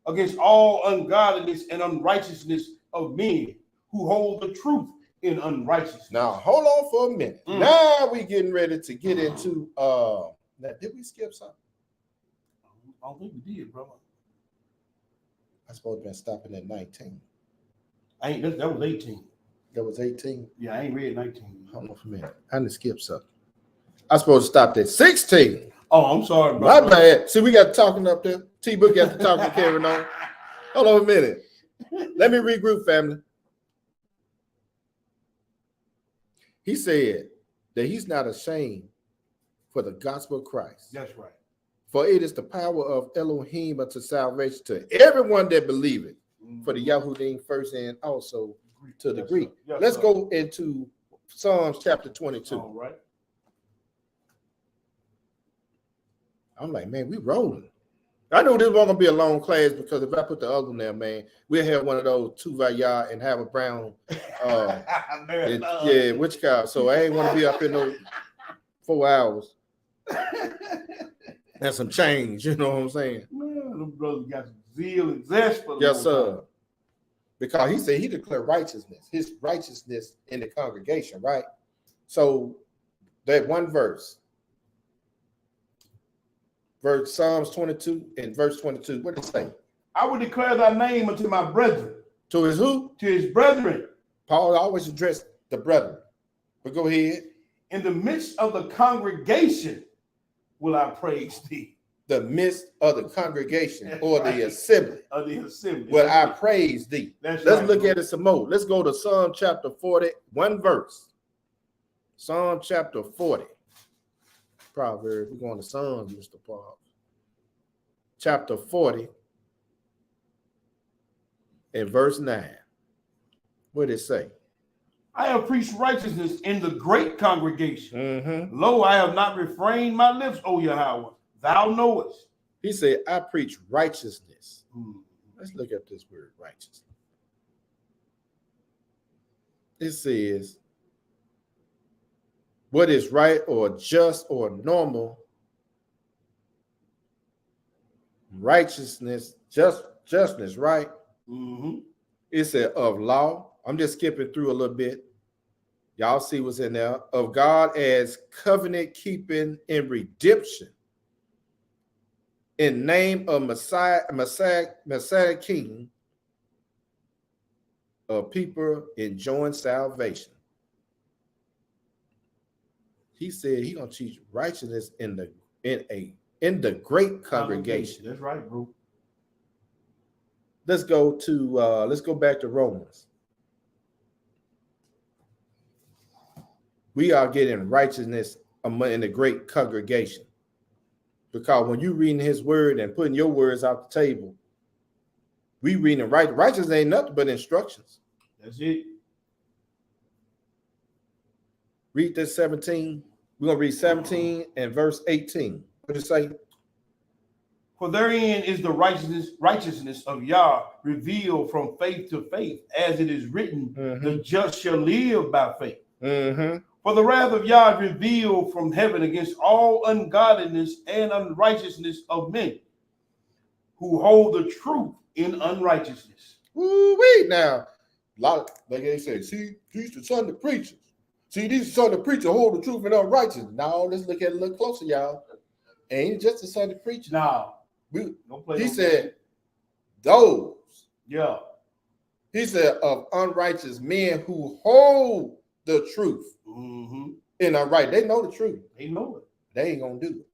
against all ungodliness and unrighteousness of men who hold the truth in unrighteousness. Now, hold on for a minute. Now we getting ready to get into, now, did we skip something? I don't think we did, brother. I supposed to have been stopping at 19. That was 18. That was 18. Yeah, I ain't read 19. Hold on for a minute. I didn't skip something. I supposed to stop at 16. Oh, I'm sorry, My brother. bad. See, we got talking up there. T-Book got the talking carrying on. Hold on a minute. Let me regroup, family. He said that he's not ashamed for the gospel of Christ. That's right. For it is the power of Elohim unto salvation to everyone that believeth, for the Yahudim first and also to the Greek. Yes, Let's sir. go into Psalms chapter 22. All right. I'm like, man, we rolling. I knew this wasn't gonna be a long class because if I put the other one there, man, we'll have one of those Tuvaya and have a brown witch cow. So I ain't want to be up in those 4 hours. And some change, you know what I'm saying? Man, them brothers got some zeal and zest for the Yes, Most sir. High. Because he said he declared righteousness, his righteousness in the congregation, right? So that one verse, Psalms 22 and verse 22, what does it say? I will declare thy name unto my brethren. To his who? To his brethren. Paul always addressed the brethren. But go ahead. In the midst of the congregation will I praise thee. the midst of the congregation or the assembly. Of the assembly. But I praise thee. Let's look at it some more. Let's go to Psalm chapter 40, one verse. Psalm chapter 40. Proverbs. We're going to Psalms, Mr. Paul. Chapter 40 and verse 9. What did it say? I have preached righteousness in the great congregation. Mm-hmm. Lo, I have not refrained my lips, O Yahweh. Thou knowest. He said, I preach righteousness. Let's look at this word, righteousness. It says, what is right or just or normal, righteousness, justness, right? Mm-hmm. It said of law. I'm just skipping through a little bit. Y'all see what's in there. Of God as covenant keeping and redemption. In name of Messiah King, of people enjoying salvation. He said he gonna teach righteousness in the great congregation. That's right, bro. Let's go back to Romans. We are getting righteousness in the great congregation. Because when you reading his word and putting your words out the table, we reading righteousness ain't nothing but instructions. That's it. Read this 17. We're gonna read 17 and verse 18. What does it say? For therein is the righteousness of Yah revealed from faith to faith, as it is written, the just shall live by faith. Mm-hmm. For the wrath of Yah revealed from heaven against all ungodliness and unrighteousness of men who hold the truth in unrighteousness. Woo-wee. Now, a lot of, like they say, see, these the son of preachers. See, these son of preachers hold the truth in unrighteousness. Now, let's look at it a little closer, y'all. Ain't just the son of preachers. Now, he said, those. Yeah. He said, of unrighteous men who hold the truth in unright. They know the truth. They know it. They ain't gonna do it.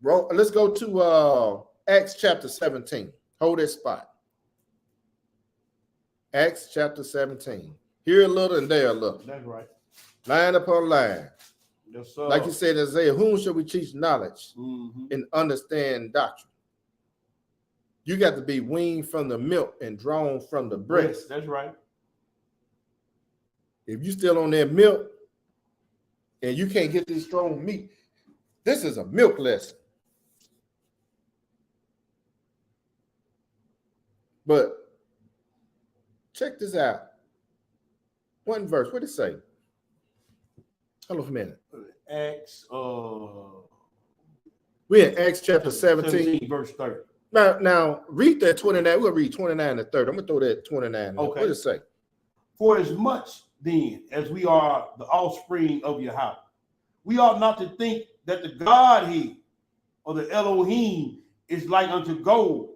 Bro, let's go to Acts chapter 17. Hold that spot. Acts chapter 17. Here a little and there a little. That's right. Line upon line. Yes, sir. Like you said, Isaiah, whom shall we teach knowledge and understand doctrine? You got to be weaned from the milk and drawn from the breast. That's right. If you still on that milk and you can't get this strong meat, this is a milk lesson. But check this out. One verse. What did it say? Hold on for a minute. Acts. We're in Acts chapter 17. Verse 30. Now read that 29. We're gonna read 29 to 30. I'm gonna throw that 29. Okay. What does it say? For as much then as we are the offspring of Yahweh, we ought not to think that the Godhead or the Elohim is like unto gold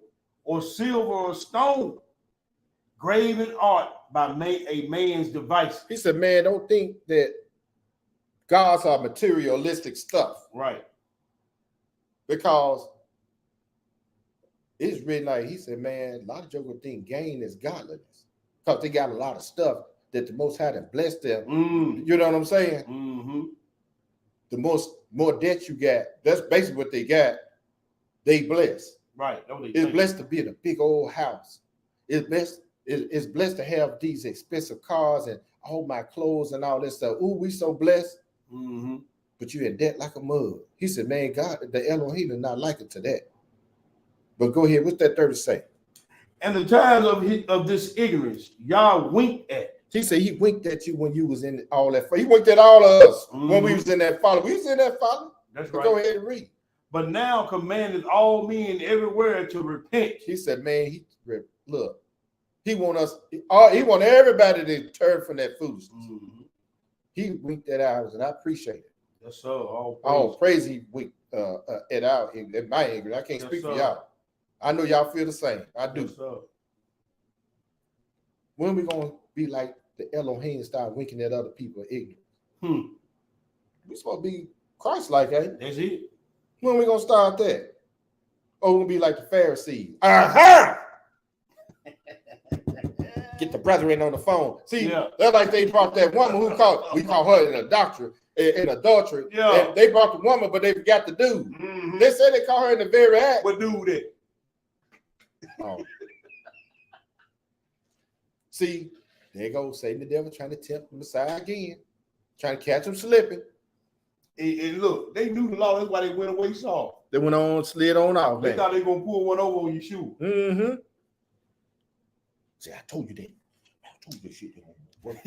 or silver or stone, graven art by a man's device. He said, man, don't think that gods are materialistic stuff. Right. Because it's written like, he said, man, a lot of jokers think gain is godliness. Because they got a lot of stuff that the Most High has blessed them. You know what I'm saying? The more debt you got, that's basically what they got. They blessed. Right. It's blessed to be in a big old house. It's blessed to have these expensive cars and all my clothes and all this stuff. Ooh, we so blessed. But you in debt like a mug. He said, man, God, the Elohim is not like it to that. But go ahead. What's that 30 say? And the times of this ignorance, y'all winked at. He said he winked at you when you was in all that. He winked at all of us when we was in that folly. We was in that folly. That's but right. Go ahead and read. But now commanded all men everywhere to repent. He said, man, he want us. He want everybody to turn from that foolishness. He winked at ours, and I appreciate it. Yes, sir. All praise he winked at my ignorance. I can't speak for y'all. I know y'all feel the same. I do. Yes, sir. When are we gonna be like the Elohim, start winking at other people ignorant? We supposed to be Christ-like, ain't it? That's it. When are we gonna start that? Oh, we'll be like the Pharisees. Uh-huh. Get the brethren on the phone. See, they're like they brought that woman who we call her in adultery. Yeah. And they brought the woman, but they forgot the dude. Mm-hmm. They said they call her in the very act. What dude it? Oh. See, there goes Satan the devil trying to tempt the Messiah again, trying to catch him slipping. And look, they knew the law. That's why they went away soft. They went on, slid on off. They thought they were gonna pull one over on your shoe. Mm-hmm. See, I told you that. I told you this shit. Why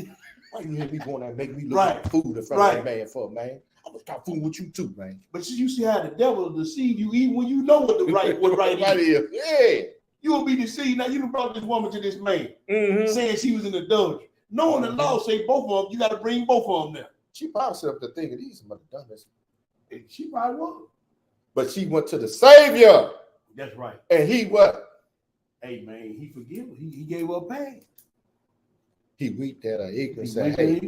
you hear me going out and make me look like food in front of that man for, man? I'm gonna start fooling with you too, man. But you see how the devil will deceive you even when you know what the right is. Yeah. You will be deceived. Now you done brought this woman to this man, saying she was in adultery. Knowing the law say both of them, you got to bring both of them there. She probably set up the thing of these mother dumbest. She probably was. But she went to the Savior. That's right. And he what? Hey man, he forgave her. He gave her a pass. He wept at her ignorance. Said, hey,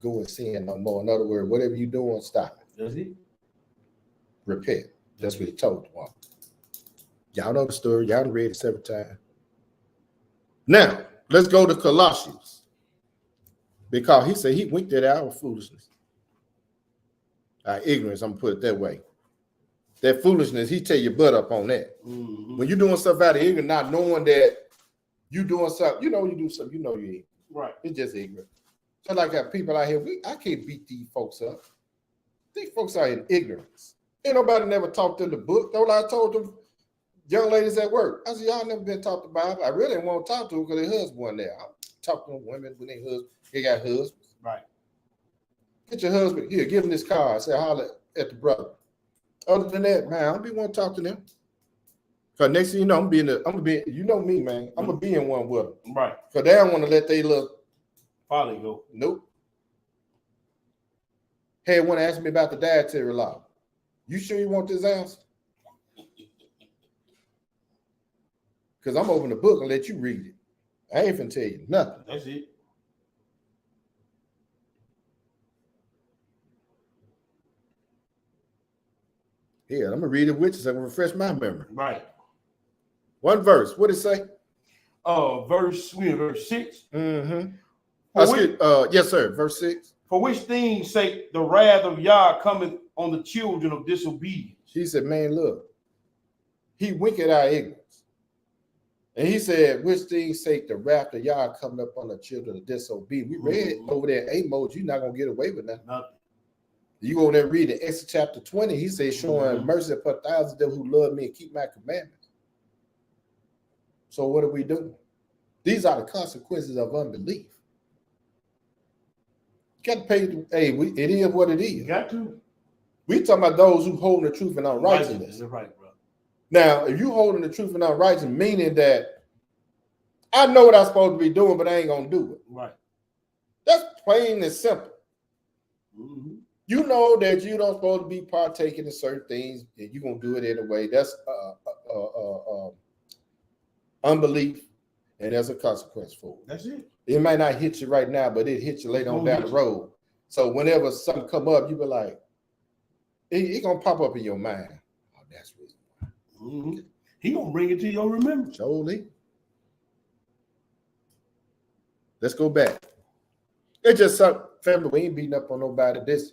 go and sin no more. In other words, whatever you doing, stop it. Does he? Repent. That's what he told the woman. Y'all know the story. Y'all done read it several times. Now, let's go to Colossians. Because he said he winked at our foolishness. Our ignorance, I'm going to put it that way. That foolishness, he tear your butt up on that. Mm-hmm. When you're doing stuff out of ignorance, not knowing that you doing something, you know you do something, you know you ain't. Right. It's just ignorant. So like got people out here, I can't beat these folks up. These folks are in ignorance. Ain't nobody never taught them the book. Though I told them, young ladies at work, I said, y'all never been taught the Bible. I really didn't want to talk to them because their husband wasn't there. I talk to them women when they got husbands. Right. Get your husband here, give him this card. Say, holler at the brother. Other than that, man, I don't be want to talk to them. Because next thing you know, I'm gonna be, you know me, man. I'm gonna be in one with them. Right. Because they don't want to let they little folly go. Nope. Hey, want to ask me about the dietary law. You sure you want this answer? Because I'm open the book and let you read it. I ain't finna tell you nothing. That's it. Yeah, I'm gonna read it with you so I can refresh my memory. Right. One verse. What did it say? Verse 6. Mm-hmm. Yes, sir. Verse 6. For which things sake the wrath of Yah cometh on the children of disobedience. He said, man, look, he winked at our ignorance. And he said, which things sake the wrath of Yah coming up on the children of disobedience. We read over there in Amos, you're not going to get away with that. Nothing. You go there and read in Exodus chapter 20, he says, showing mercy upon thousands of them who love me and keep my commandments. So what are we doing? These are the consequences of unbelief. You got to pay. It is what it is. You got to. We talking about those who hold the truth and unrighteousness. That's right, bro. Now, if you holding the truth and unrighteousness, meaning that I know what I'm supposed to be doing, but I ain't gonna do it. Right. That's plain and simple. Mm-hmm. You know that you don't supposed to be partaking in certain things, and you're gonna do it anyway. That's unbelief, and there's a consequence for it. That's it. It might not hit you right now, but it hits you later on down the road. So whenever something come up, you be like, it gonna pop up in your mind. Oh, that's reason why. Mm-hmm. He gonna bring it to your remembrance. Totally. Let's go back. It's just something, family. We ain't beating up on nobody. This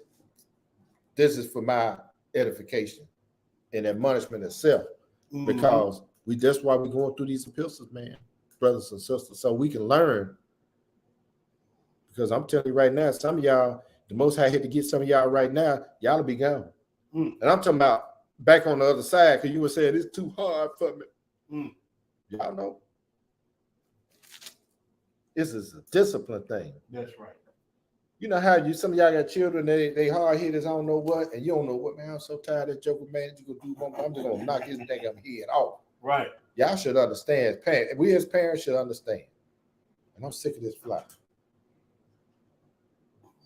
is for my edification and admonishment itself, because that's why we're going through these epistles, man, brothers and sisters, so we can learn. Because I'm telling you right now, some of y'all, the Most High had to get some of y'all right now, y'all will be gone. And I'm talking about back on the other side, because you were saying it's too hard for me. Y'all know. This is a discipline thing. That's right. You know how some of y'all got children, they hard hitters, I don't know what, and you don't know what, man, I'm so tired of that joker, man, you gonna do, I'm just gonna knock his damn head off. Right. Y'all should understand. We as parents should understand. And I'm sick of this fly.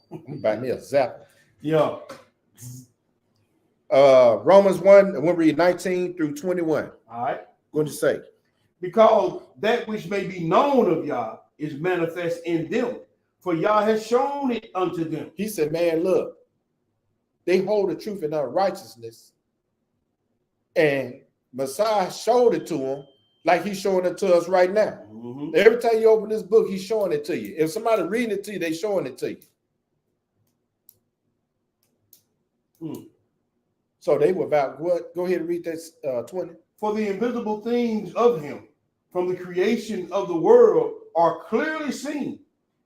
I'm gonna buy me a zapper. Yeah. Romans 1, we'll read 19 through 21. All right. What did you say? Because that which may be known of Yah is manifest in them, for Yah has shown it unto them. He said, man, look, they hold the truth in unrighteousness. And Messiah showed it to him like he's showing it to us right now. Mm-hmm. Every time you open this book, he's showing it to you. If somebody reading it to you, they showing it to you. So they were about what? Go ahead and read that 20. For the invisible things of him from the creation of the world are clearly seen,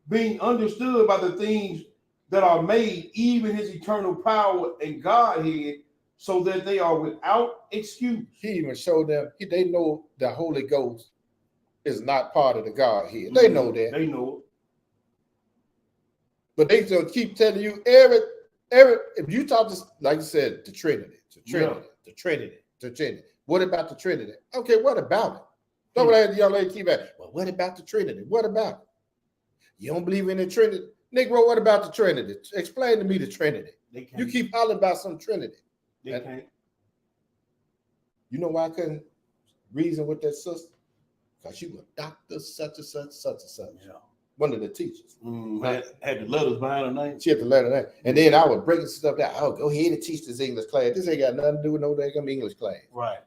being understood by the things that are made, even his eternal power and Godhead, so that they are without excuse. He even showed them, they know the Holy Ghost is not part of the Godhead. They know that. They know it. But they still keep telling you if you talk to, like you said, the Trinity, the Trinity. What about the Trinity? Okay, what about it? Don't let the young lady keep asking, well, what about the Trinity? What about it? You don't believe in the Trinity? Negro, what about the Trinity? Explain to me the Trinity. You keep hollering about some Trinity. They can't. You know why I couldn't reason with that sister? Because she was Dr. such and such, such and such. Yeah. One of the teachers. Had the letters behind her name. She had the letter name. And then I was breaking stuff down. Oh, go ahead and teach this English class. This ain't got nothing to do with no damn English class. Right.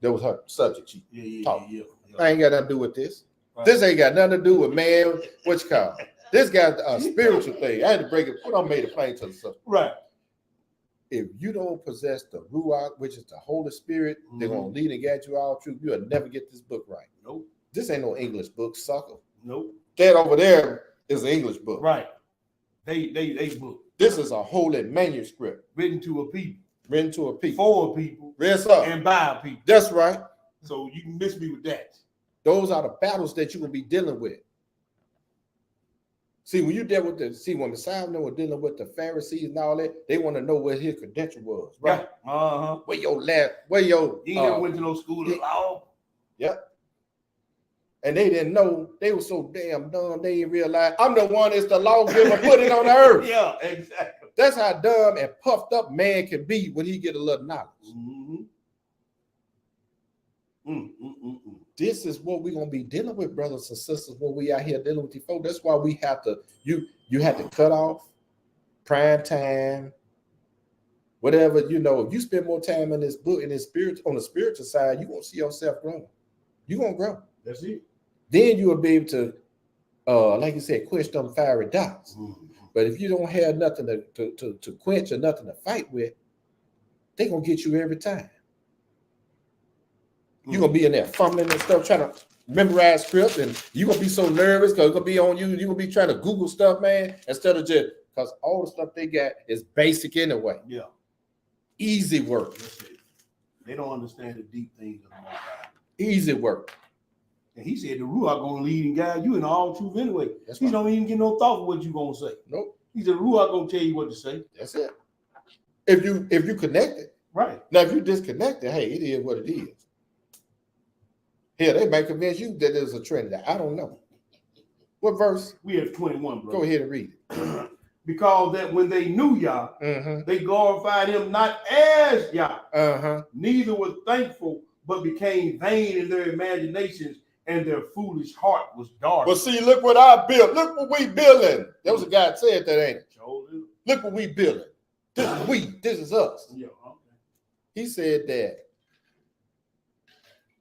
That was her subject. She taught. Yeah. I ain't got nothing to do with this. Right. This ain't got nothing to do with man. What you call it? This got a spiritual thing. I had to break it. Put on made it plain to the sister. Right. If you don't possess the Ruach, which is the Holy Spirit, they're gonna lead and guide you all truth. You'll never get this book right. Nope. This ain't no English book, sucker. Nope. That over there is an English book. Right. They book. This is a holy manuscript. Written to a people. Written to a people. For a people. Yes, sir. And by a people. That's right. So you can miss me with that. Those are the battles that you will be dealing with. See, when you deal with when the Messiah were dealing with the Pharisees and all that, they want to know what his credential was, right? Yeah. Where you ain't never went to no school of law. Yep. And they didn't know. They were so damn dumb. They didn't realize I'm the one that's the lawgiver put it on the earth. Yeah, exactly. That's how dumb and puffed up man can be when he get a little knowledge. This is what we're gonna be dealing with, brothers and sisters, when we out here dealing with you folks. That's why we have to, you have to cut off prime time, whatever, if you spend more time in this book, in this spirit, on the spiritual side, you're gonna see yourself growing. You're gonna grow. That's it. Then you will be able to, like you said, quench them fiery dots. But if you don't have nothing to quench or nothing to fight with, they're gonna get you every time. You're gonna be in there fumbling and stuff, trying to memorize script, and you're gonna be so nervous because it's gonna be on you. You're gonna be trying to Google stuff, man, instead of just because all the stuff they got is basic anyway. Yeah. Easy work. That's it. They don't understand the deep things of the Most High. Easy work. And he said the Ruach gonna lead and guide you in all truth anyway. He don't even get no thought of what you gonna say. Nope. He said the Ruach gonna tell you what to say. That's it. If you connected. Right. Now if you disconnected, hey, it is what it is. Here, they might convince you that there's a Trinity. I don't know. What verse? We have 21, bro. Go ahead and read it. Because that when they knew Yah, they glorified him not as Yah, neither was thankful, but became vain in their imaginations, and their foolish heart was dark. But see, look what I built. Look what we building. That was a guy that said that, ain't it? Look what we building. This is we. This is us. Yeah, He said that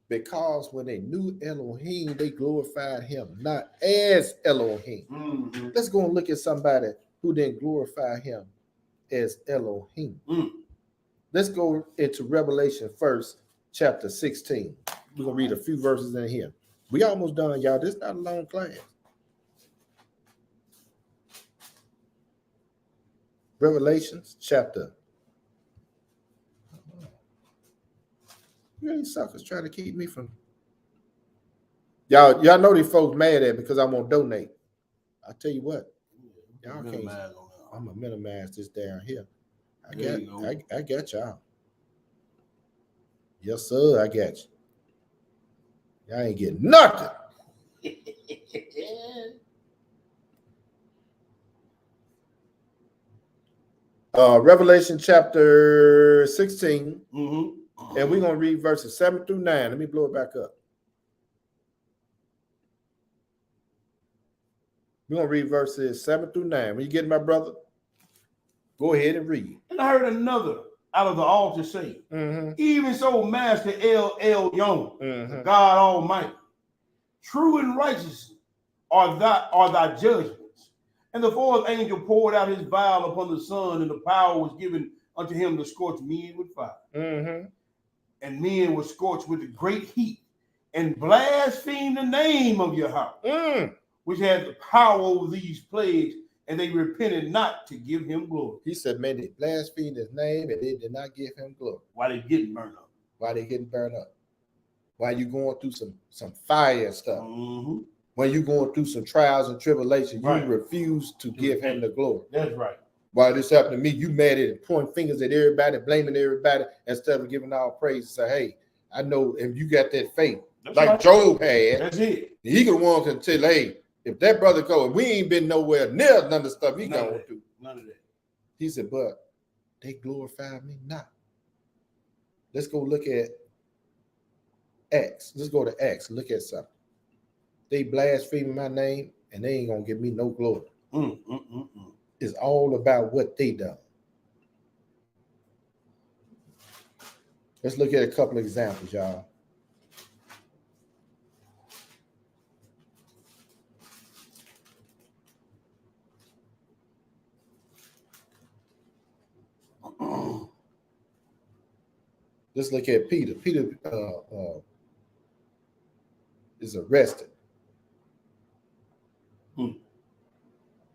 because when they knew Elohim, they glorified him not as Elohim. Let's go and look at somebody who didn't glorify him as Elohim. Let's go into Revelation first, chapter 16. We're going to read a few verses in here. We almost done, y'all. This is not a long class. Revelations chapter. These suckers trying to keep me from. Y'all know these folks mad at me because I won't donate. I tell you what, y'all can't. I'm gonna minimize this down here. I got y'all. Yes, sir, I got you. Y'all ain't getting nothing. Revelation chapter 16. And we're going to read verses 7 through 9. Let me blow it back up. We're going to read verses 7 through 9. When you get it, my brother, go ahead and read. And I heard another out of the altar say, even so, Master El Elyon, God Almighty, true and righteous are thy judgments. And the fourth angel poured out his vial upon the sun, and the power was given unto him to scorch men with fire. And men were scorched with a great heat, and blasphemed the name of Yahweh, which had the power over these plagues, and they repented not to give him glory. He said, man, they blasphemed his name and they did not give him glory. Why they getting burned up? Why they getting burned up? Why you going through some fire and stuff? When you going through some trials and tribulations, you refuse to give him the glory. That's right. Why this happened to me, you mad at it and pointing fingers at everybody, blaming everybody, instead of giving all praise and say, hey, I know if you got that faith, That's like right. Job had, That's it. he could want to tell, hey, if that brother go, we ain't been nowhere near none of the stuff he going through. None of that. He said, but they glorified me not. Let's go look at Acts. Let's go to Acts. Look at something. They blaspheme my name and they ain't gonna give me no glory. It's all about what they done. Let's look at a couple of examples, y'all. Let's look at Peter. Peter is arrested.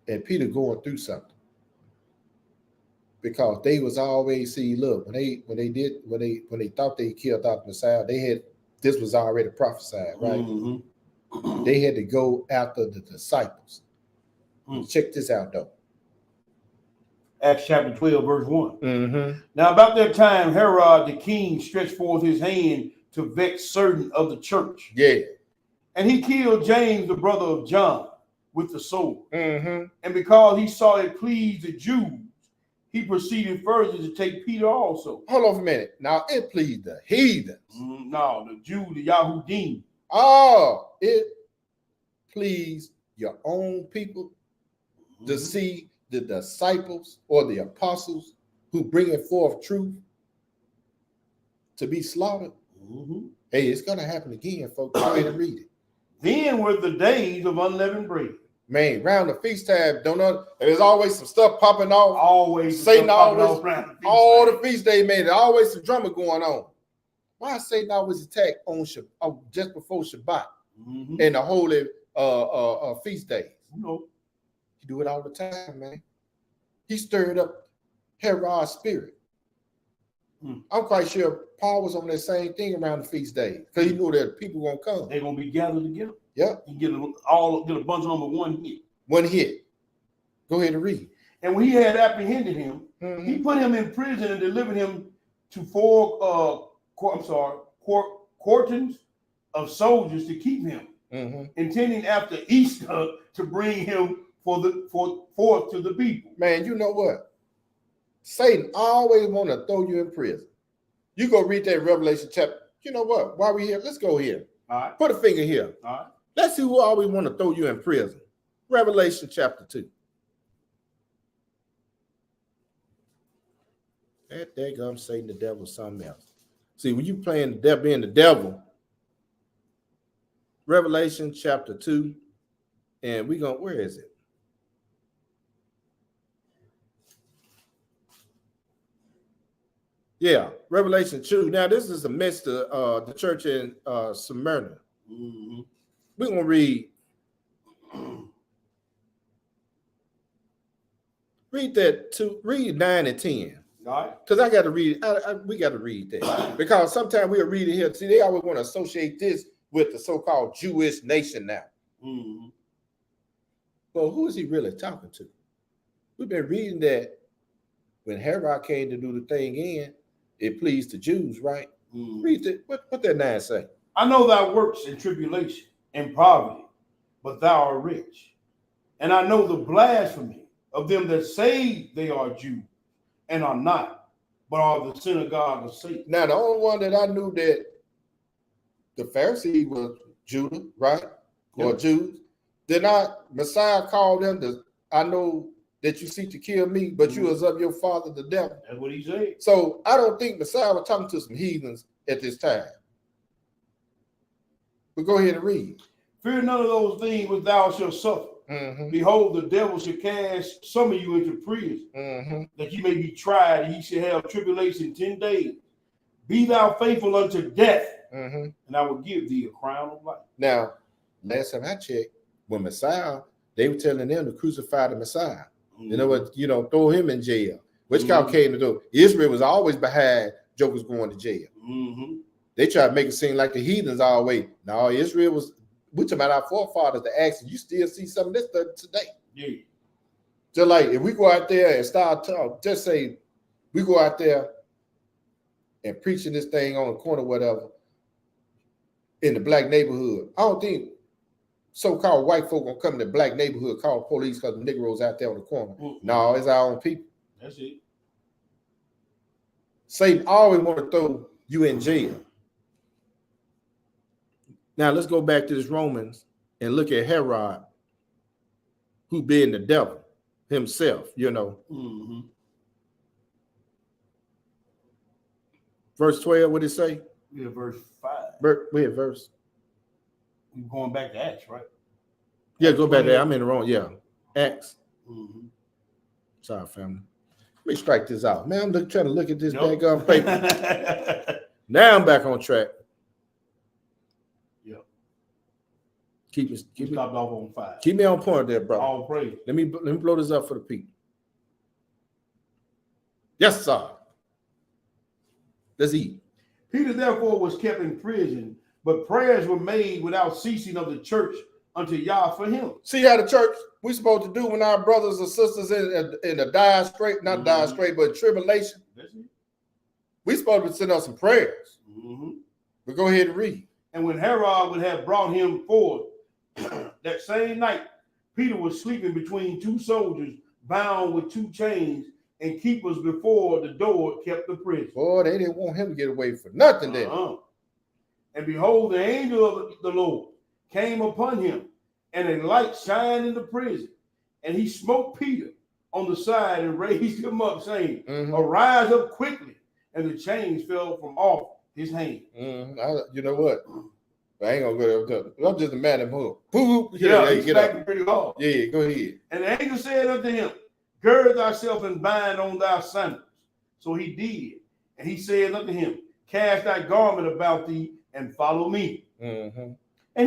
And Peter going through something. Because they was always, see, look, when they thought they killed out the Messiah, this was already prophesied, right? They had to go after the disciples. Check this out though. Acts chapter 12, verse 1. Now, about that time, Herod the king stretched forth his hand to vex certain of the church. Yeah. And he killed James, the brother of John, with the sword. And because he saw it pleased the Jews, he proceeded further to take Peter also. Hold on a minute. Now, it pleased the heathens. No, the Jew, the Yahudim. Oh, it pleased your own people to see the disciples or the apostles who bringing forth truth to be slaughtered. Hey, it's going to happen again, folks. Go ahead and read it. Then were the days of unleavened bread. Man, round the feast time, there's always some stuff popping off. Always Satan always, all the feast day, man, there's always some drama going on. Why is Satan always attack on just before Shabbat and the holy feast days? He do it all the time, man. He stirred up Herod's spirit. I'm quite sure Paul was on that same thing around the feast days because he knew that people gonna come. They're gonna be gathered together. Yeah. You get a bunch of them with one hit. One hit. Go ahead and read. And when he had apprehended him, he put him in prison and delivered him to four quarters of soldiers to keep him, intending after Easter to bring him forth to the people. Man, you know what? Satan always want to throw you in prison. You go read that Revelation chapter. You know what? While we here, let's go here. All right. Put a finger here. All right. Let's see who always want to throw you in prison. Revelation chapter 2. There comes Satan, the devil, something else. See, when you playing the devil, being the devil, Revelation chapter 2, and we going, where is it? Yeah, Revelation 2. Now, this is amidst the church in Smyrna. We're going to read read 9 and 10. All right. Because I got to read, we got to read that. Because sometimes we'll read it here. See, they always want to associate this with the so-called Jewish nation now. Well, who is he really talking to? We've been reading that when Herod came to do the thing in, it pleased the Jews, right? Read it. What that 9 say? I know thy works in tribulation and poverty, but thou art rich. And I know the blasphemy of them that say they are Jews and are not, but are the synagogue of Satan. Now, the only one that I knew that the Pharisee was Judah, right? Or Jews. Did not Messiah call them I know that you seek to kill me, but you was of your father the devil. That's what he said. So I don't think Messiah was talking to some heathens at this time. But go ahead and read. Fear none of those things which thou shalt suffer. Behold, the devil shall cast some of you into prison, that you may be tried, and ye shall have tribulation 10 days. Be thou faithful unto death, and I will give thee a crown of life. Now, last time I checked, when Messiah, they were telling them to crucify the Messiah. You know what? Throw him in jail. Which God came to do? Israel was always behind jokers going to jail. They tried to make it seem like the heathens always. No, Israel was. Which about our forefathers to ask, you still see some of this stuff today. Yeah. Just like if we go out there and start talking, just say we go out there and preaching this thing on the corner, whatever, in the black neighborhood. I don't think so-called white folk gonna come in the black neighborhood, call police because the Negroes out there on the corner. No, it's our own people. That's it. Satan always want to throw you in jail. Now let's go back to this Romans and look at Herod, who being the devil himself, Verse 12, what did it say? Yeah, verse 5. Where verse? You're going back to Acts, right? Yeah, go back there. I'm in the wrong. Yeah, Acts. Sorry, family. Let me strike this out. Man, I'm trying to look at this daggone paper. Now I'm back on track. Keep stopped off on 5. Keep me on point there, bro. All praise. Let me blow this up for the people. Yes, sir. Let's eat. Peter therefore was kept in prison, but prayers were made without ceasing of the church unto Yah for him. See how the church we supposed to do when our brothers and sisters in a dire strait, not dire strait, but tribulation. We supposed to send out some prayers. But go ahead and read. And when Herod would have brought him forth, that same night, Peter was sleeping between 2 soldiers, bound with 2 chains, and keepers before the door kept the prison. Boy, they didn't want him to get away for nothing then. And behold, the angel of the Lord came upon him, and a light shined in the prison. And he smote Peter on the side and raised him up, saying, Arise up quickly. And the chains fell from off his hand. You know what? I ain't gonna go there. I'm just a man of who. Yeah, he's smacking pretty hard. Yeah, go ahead. And the angel said unto him, Gird thyself and bind on thy sandals. So he did. And he said unto him, Cast thy garment about thee and follow me. And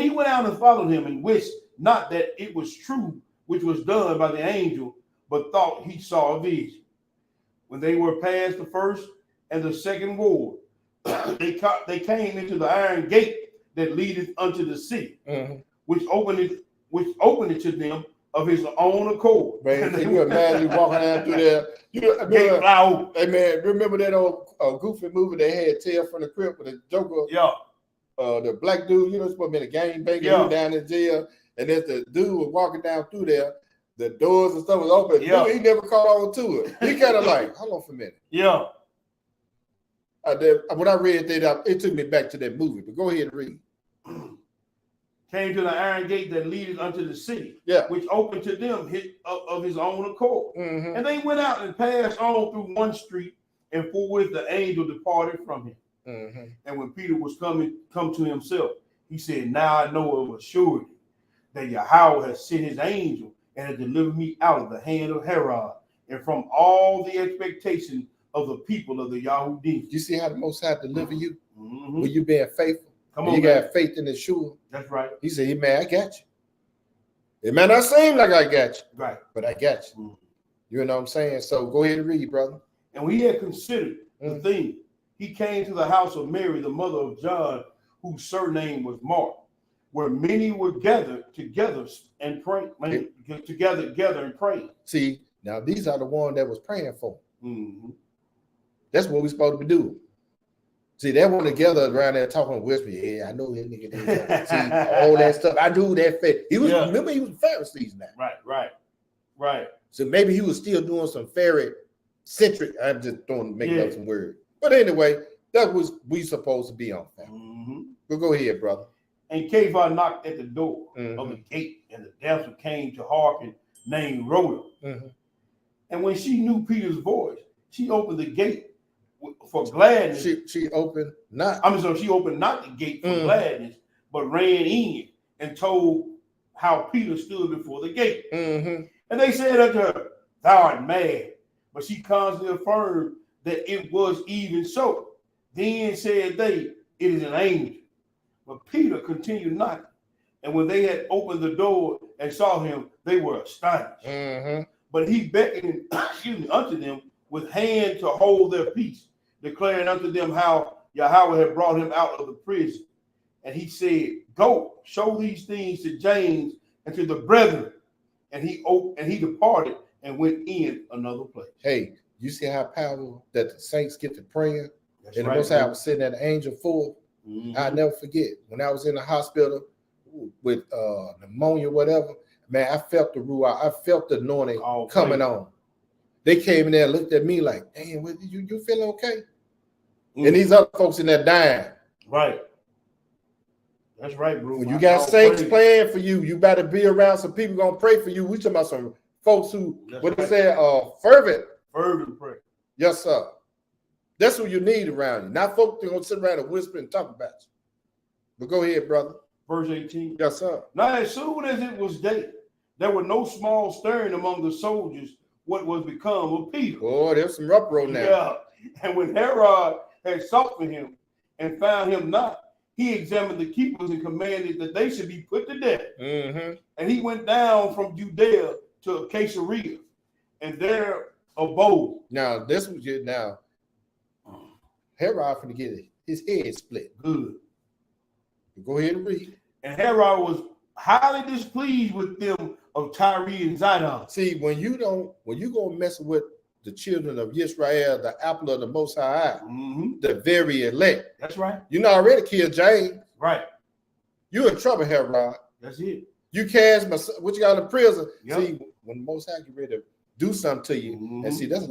he went out and followed him, and wished not that it was true which was done by the angel, but thought he saw a vision. When they were past the first and the second ward, they came into the iron gate that leadeth unto the city, which opened it to them of his own accord. Man, can you imagine walking down through there? Hey man, remember that old goofy movie they had, Tale from the Crypt with the Joker? Yeah. The black dude, supposed to be in a gang banger down in jail, and as the dude was walking down through there, the doors and stuff was open. Yeah. Dude, he never caught on to it. He kind of like, hold on for a minute. Yeah. When I read that, it took me back to that movie. But go ahead and read. Came to the iron gate that leadeth unto the city, which opened to them of his own accord. And they went out and passed on through one street, and forthwith the angel departed from him. And when Peter was come to himself, he said, Now I know of a surety that Yahweh has sent his angel and has delivered me out of the hand of Herod and from all the expectation of the people of the Yahudim. You see how the Most High deliver you? When you being faithful? Come on, you got faith in the Yeshua. That's right. He said, hey, man, I got you. It may not seem like I got you. Right. But I got you. You know what I'm saying? So go ahead and read, brother. And when he had considered the thing, he came to the house of Mary, the mother of John, whose surname was Mark, where many were gathered together and praying. Together and praying. See, now these are the ones that was praying for. That's what we're supposed to be doing. See, they were together around there talking with me. Yeah, I know that nigga. See, all that stuff. I knew that. Remember, he was Pharisees now. Right. So maybe he was still doing some Pharisee-centric. I'm just making up some words. But anyway, that was we supposed to be on. But go ahead, brother. And Kepha knocked at the door of the gate, and the damsel came to hearken, named Rhoda. And when she knew Peter's voice, she opened the gate for gladness. She opened not. She opened not the gate for gladness, but ran in and told how Peter stood before the gate. And they said unto her, thou art mad. But she constantly affirmed that it was even so. Then said they, it is an angel. But Peter continued knocking. And when they had opened the door and saw him, they were astonished. But he beckoned unto them with hand to hold their peace, declaring unto them how Yahweh had brought him out of the prison. And he said, go, show these things to James and to the brethren. And he departed and went in another place. Hey, you see how powerful that the saints get to praying? That's and right, the Most High was sitting at the angel full. I'll never forget when I was in the hospital with pneumonia, whatever. Man, I felt the ruah. I felt the anointing coming on. They came in there and looked at me like, damn, you feeling okay? And these other folks in there dying. Right. That's right, bro. When you got saints praying for you, you better be around some people gonna pray for you. We talking about some folks who, they say, fervent. Fervent prayer. Yes, sir. That's who you need around you. Not folks that gonna sit around and whisper and talk about you. But go ahead, brother. Verse 18. Yes, sir. Now, as soon as it was day, there were no small stirring among the soldiers what was become of Peter. Oh, there's some uproar now. Yeah. And when Herod had sought for him and found him not, he examined the keepers and commanded that they should be put to death. And he went down from Judea to Caesarea and there abode. Now, this was it. Now, Herod finna get his head split. Good. Go ahead and read. And Herod was highly displeased with them of Tyre and Zidon. See, when you gonna mess with the children of Israel, the apple of the Most High, the very elect. That's right. You know already killed James. Right. You in trouble, Herod. That's it. You cast what you got in prison. Yep. See, when the Most High get ready to do something to you, and see, that's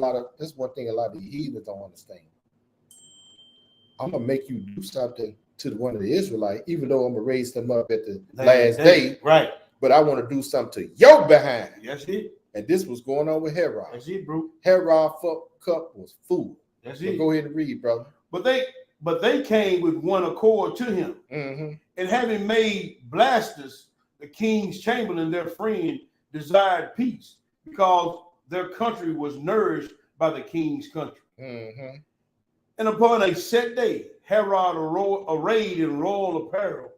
one thing a lot of the heathens don't understand. I'm gonna make you do something to one of the Israelites, even though I'm gonna raise them up at the last day. Right. But I want to do something to your behind. That's it. And this was going on with Herod. That's it, bro. Herod's cup was full. That's So it. go ahead and read, brother. But they came with one accord to him. And having made Blastus, the king's chamberlain, their friend, desired peace, because their country was nourished by the king's country. And upon a set day, Herod, arrayed in royal apparel,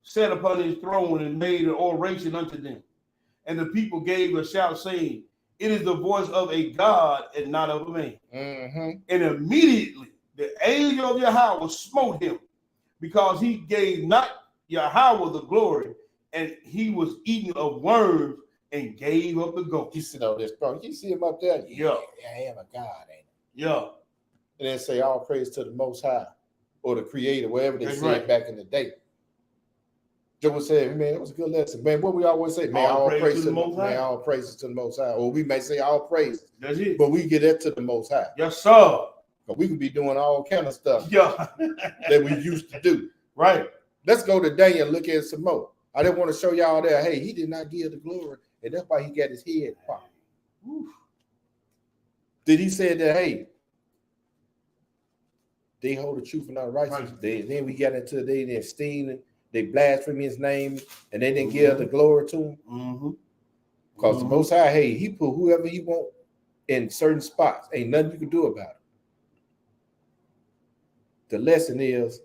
sat upon his throne and made an oration unto them. And the people gave a shout, saying, it is the voice of a God and not of a man. And immediately the angel of Yahweh smote him, because he gave not Yahweh the glory, and he was eating of worms and gave up the ghost. You sit on this, bro. You see him up there? Yeah. I am a God, ain't it? Yeah. And then say all praise to the Most High or the Creator, whatever they That's said right. back in the day. Joe would say, man, it was a good lesson. Man, what we always say, man, all praise to the Most High. Man, all praises to the Most High. Or we may say all praise. That's it. But we get that to the Most High. Yes, sir. But we could be doing all kind of stuff Yeah. that we used to do. Right. Let's go to Daniel and look at some more. I didn't want to show y'all there, hey, he did not give the glory, and that's why he got his head popped. Did he say that, hey, they hold the truth and not righteousness? Right. Then we got into they didn't steal, they blaspheme his name, and they didn't give the glory to him. Because the Most High, hey, he put whoever he want in certain spots. Ain't nothing you can do about it. The lesson is,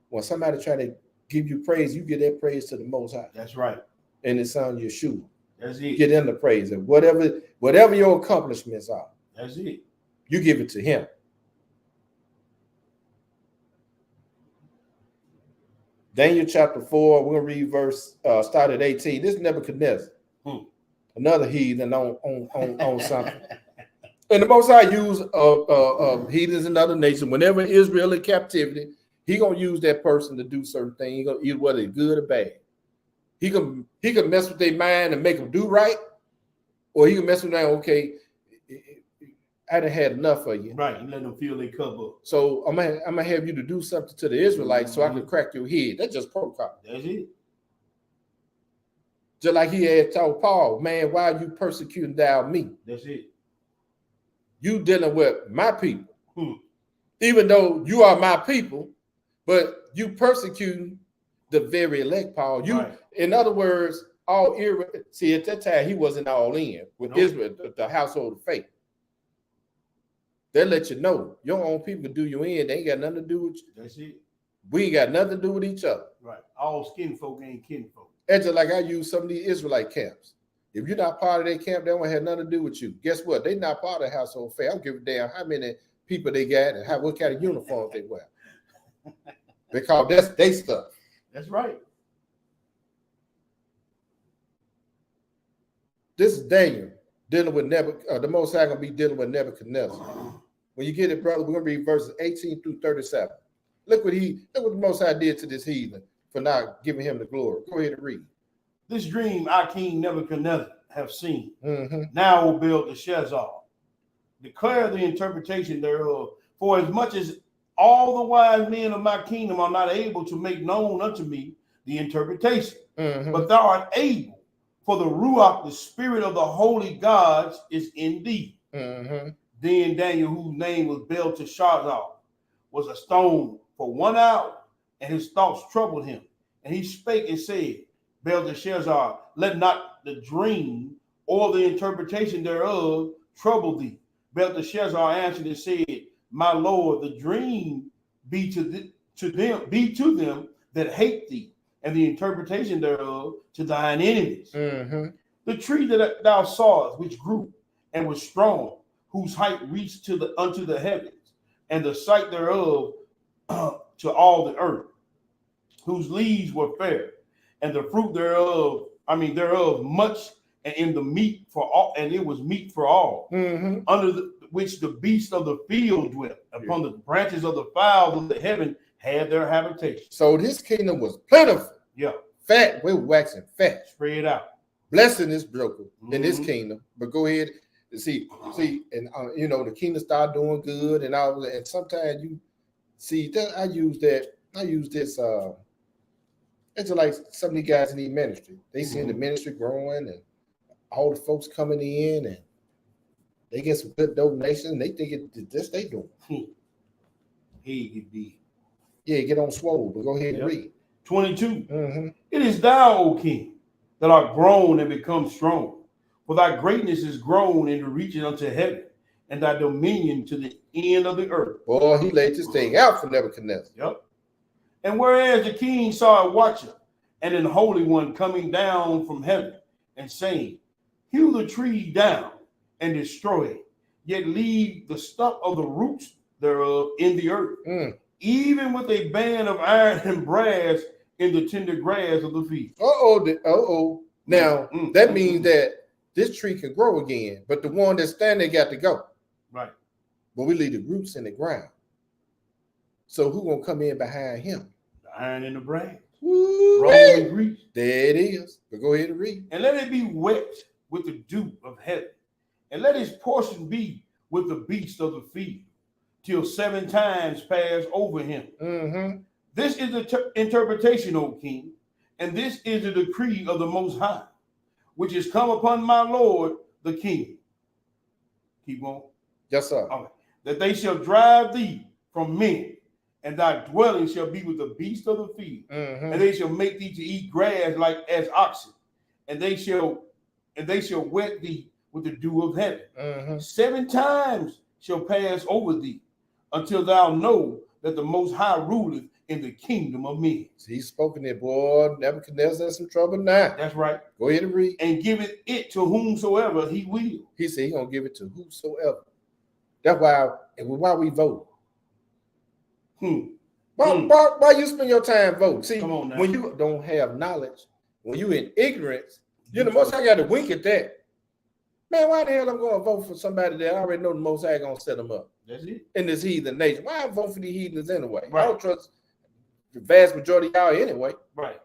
when somebody try to give you praise, you give that praise to the Most High. That's right. And it's on your shoe. That's it. Get in the praise. And whatever your accomplishments are, that's it. You give it to him. Daniel chapter 4, we're going to read verse, start at 18. This is Nebuchadnezzar. Another heathen on something. And the Most High use heathens in other nations. Whenever Israel in captivity, he gonna use that person to do certain things. He gonna either whether it's good or bad. He can mess with their mind and make them do right, or he can mess with them. Okay, I done had enough of you. Right, and let them feel they cup up. So I'm gonna have you to do something to the Israelites so I can crack your head. That's just protocol. That's it. Just like he had told Paul, man, why are you persecuting thou me? That's it. You dealing with my people. Even though you are my people, but you persecuting the very elect, Paul. You, right. In other words, see, at that time, he wasn't all in with Israel, the household of faith. They'll let you know your own people can do you in. They ain't got nothing to do with you. That's it. We ain't got nothing to do with each other. Right. All skin folk ain't kin folk. That's just like I use some of these Israelite camps. If you're not part of their camp, they don't have nothing to do with you. Guess what? They're not part of the household of faith. I don't give a damn how many people they got and what kind of uniforms they wear. Because that's their stuff. That's right. This is Daniel dealing with the Most High gonna be dealing with Nebuchadnezzar. When you get it, brother, we're gonna read verses 18 through 37. Look what the Most High did to this heathen for not giving him the glory. Go ahead and read. This dream our king Nebuchadnezzar have seen. Now, O Belteshazzar, declare the interpretation thereof. For as much as all the wise men of my kingdom are not able to make known unto me the interpretation, but thou art able, for the Ruach, the spirit of the holy gods, is in thee. Then Daniel, whose name was Belteshazzar, was a stone for 1 hour, and his thoughts troubled him. And he spake and said, Belteshazzar, let not the dream or the interpretation thereof trouble thee. Belteshazzar answered and said, my lord, the dream be to them that hate thee, and the interpretation thereof to thine enemies. The tree that thou sawest, which grew and was strong, whose height reached unto the heavens, and the sight thereof to all the earth, whose leaves were fair, and the fruit thereof much, and in the meat for all, and it was meat for all, under which the beasts of the field dwelt, upon the branches of the fowls of the heaven had their habitation. So this kingdom was plentiful. Yeah. Fat, we're waxing fat. Spread out. Blessing is broken in this kingdom. But go ahead and see, and the kingdom start doing good and all that. And sometimes you see that I use this it's like some of the guys in the ministry. They see the ministry growing and all the folks coming in and they get some good donations and they think this they doing. Get on swole, but go ahead and read. 22. It is thou, O king, that art grown and become strong. For thy greatness is grown and reaching unto heaven, and thy dominion to the end of the earth. Boy, he laid this thing out for Nebuchadnezzar. Yep. And whereas the king saw a watcher and an holy one coming down from heaven and saying, hew the tree down and destroy it, yet leave the stump of the roots thereof in the earth, even with a band of iron and brass in the tender grass of the field. Now, that means that this tree can grow again, but the one that's standing got to go. Right. But we leave the roots in the ground. So who gonna come in behind him? The iron and the brass. Rolling grease. There it is. But go ahead and read. And let it be wet with the dew of heaven, and let his portion be with the beasts of the field, till 7 times pass over him. This is the interpretation, O king, and this is the decree of the Most High, which is come upon my lord the king. Keep on. Yes, sir. Okay. That they shall drive thee from men, and thy dwelling shall be with the beasts of the field, and they shall make thee to eat grass like as oxen, and they shall wet thee with the dew of heaven. 7 times shall pass over thee, until thou know that the Most High ruleth in the kingdom of men. See, he's spoken there, boy. Nebuchadnezzar in some trouble now. That's right. Go ahead and read. And giveth it to whomsoever he will. He said he's gonna give it to whosoever. That's why we vote. Why you spend your time voting? See, when you don't have knowledge, when you in ignorance, the Most High got to wink at that. Man, why the hell I'm going to vote for somebody that I already know the Most High going to set them up? That's it. In this heathen nation. Why I vote for these heathens anyway? Right. I don't trust the vast majority of y'all anyway. Right.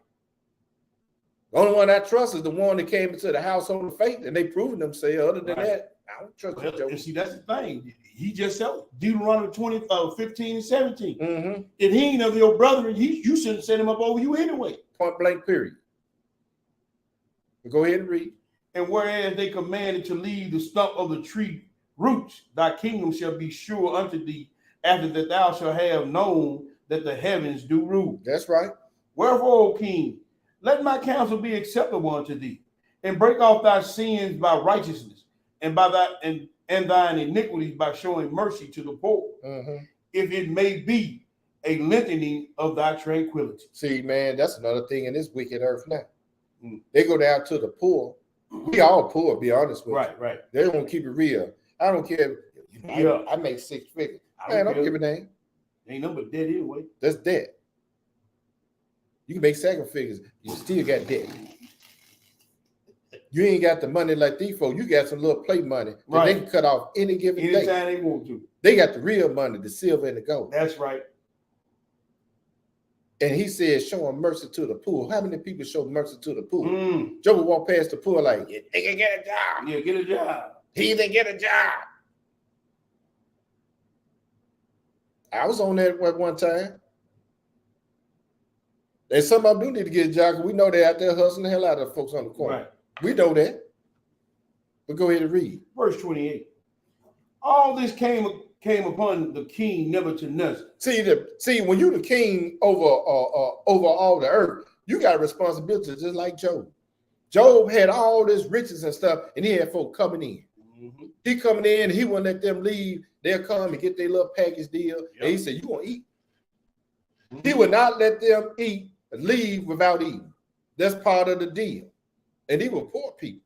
The only one I trust is the one that came into the household of faith, and they proven themselves. Other than that, I don't trust them. And see, that's the thing. He just said Deuteronomy 15 and 17. If he ain't of your brother, you shouldn't set him up over you anyway. Point blank, period. But go ahead and read. And whereas they commanded to leave the stump of the tree roots, thy kingdom shall be sure unto thee, after that thou shalt have known that the heavens do rule. That's right. Wherefore, O king, let my counsel be acceptable unto thee, and break off thy sins by righteousness, and by thy and thine iniquities by showing mercy to the poor, if it may be a lengthening of thy tranquility. See, man, that's another thing in this wicked earth now. They go down to the poor. We all poor, be honest with you. Right. They don't keep it real. I don't care. I make 6 figures. Man, I don't give a damn. Ain't no but debt anyway. That's debt. You can make 7 figures. You still got debt. You ain't got the money like these folks. You got some little play money that they can cut off any given day. Anytime they want to. They got the real money, the silver and the gold. That's right. And he said, showing mercy to the poor. How many people show mercy to the poor? Joe would walk past the poor like, they can get a job. Yeah, get a job. He even get a job. I was on that one time. And some of them do need to get a job because we know they're out there hustling the hell out of the folks on the corner. Right. We know that. But go ahead and read. Verse 28. All this came upon the king Nebuchadnezzar. See, when you're the king over all the earth, you got responsibility just like Job. Job had all this riches and stuff, and he had folk coming in. He coming in, he wouldn't let them leave. They'll come and get their little package deal. And he said, you gonna eat? He would not let them leave without eating. That's part of the deal. And they were poor people.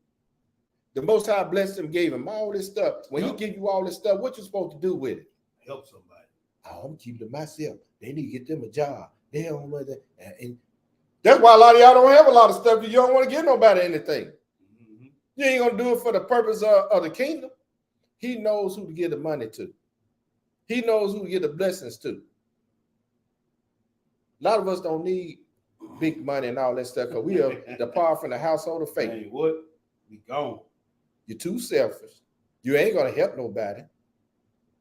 The Most High blessed them, gave him all this stuff. When he give you all this stuff, what you supposed to do with it? Help somebody. Oh, I'm keeping it to myself. They need to get them a job. They don't want that. And that's why a lot of y'all don't have a lot of stuff because you don't want to give nobody anything. You ain't gonna do it for the purpose of the kingdom. He knows who to give the money to. He knows who to give the blessings to. A lot of us don't need big money and all that stuff because we are depart from the household of faith. Hey, what? We gone. You're too selfish. You ain't gonna help nobody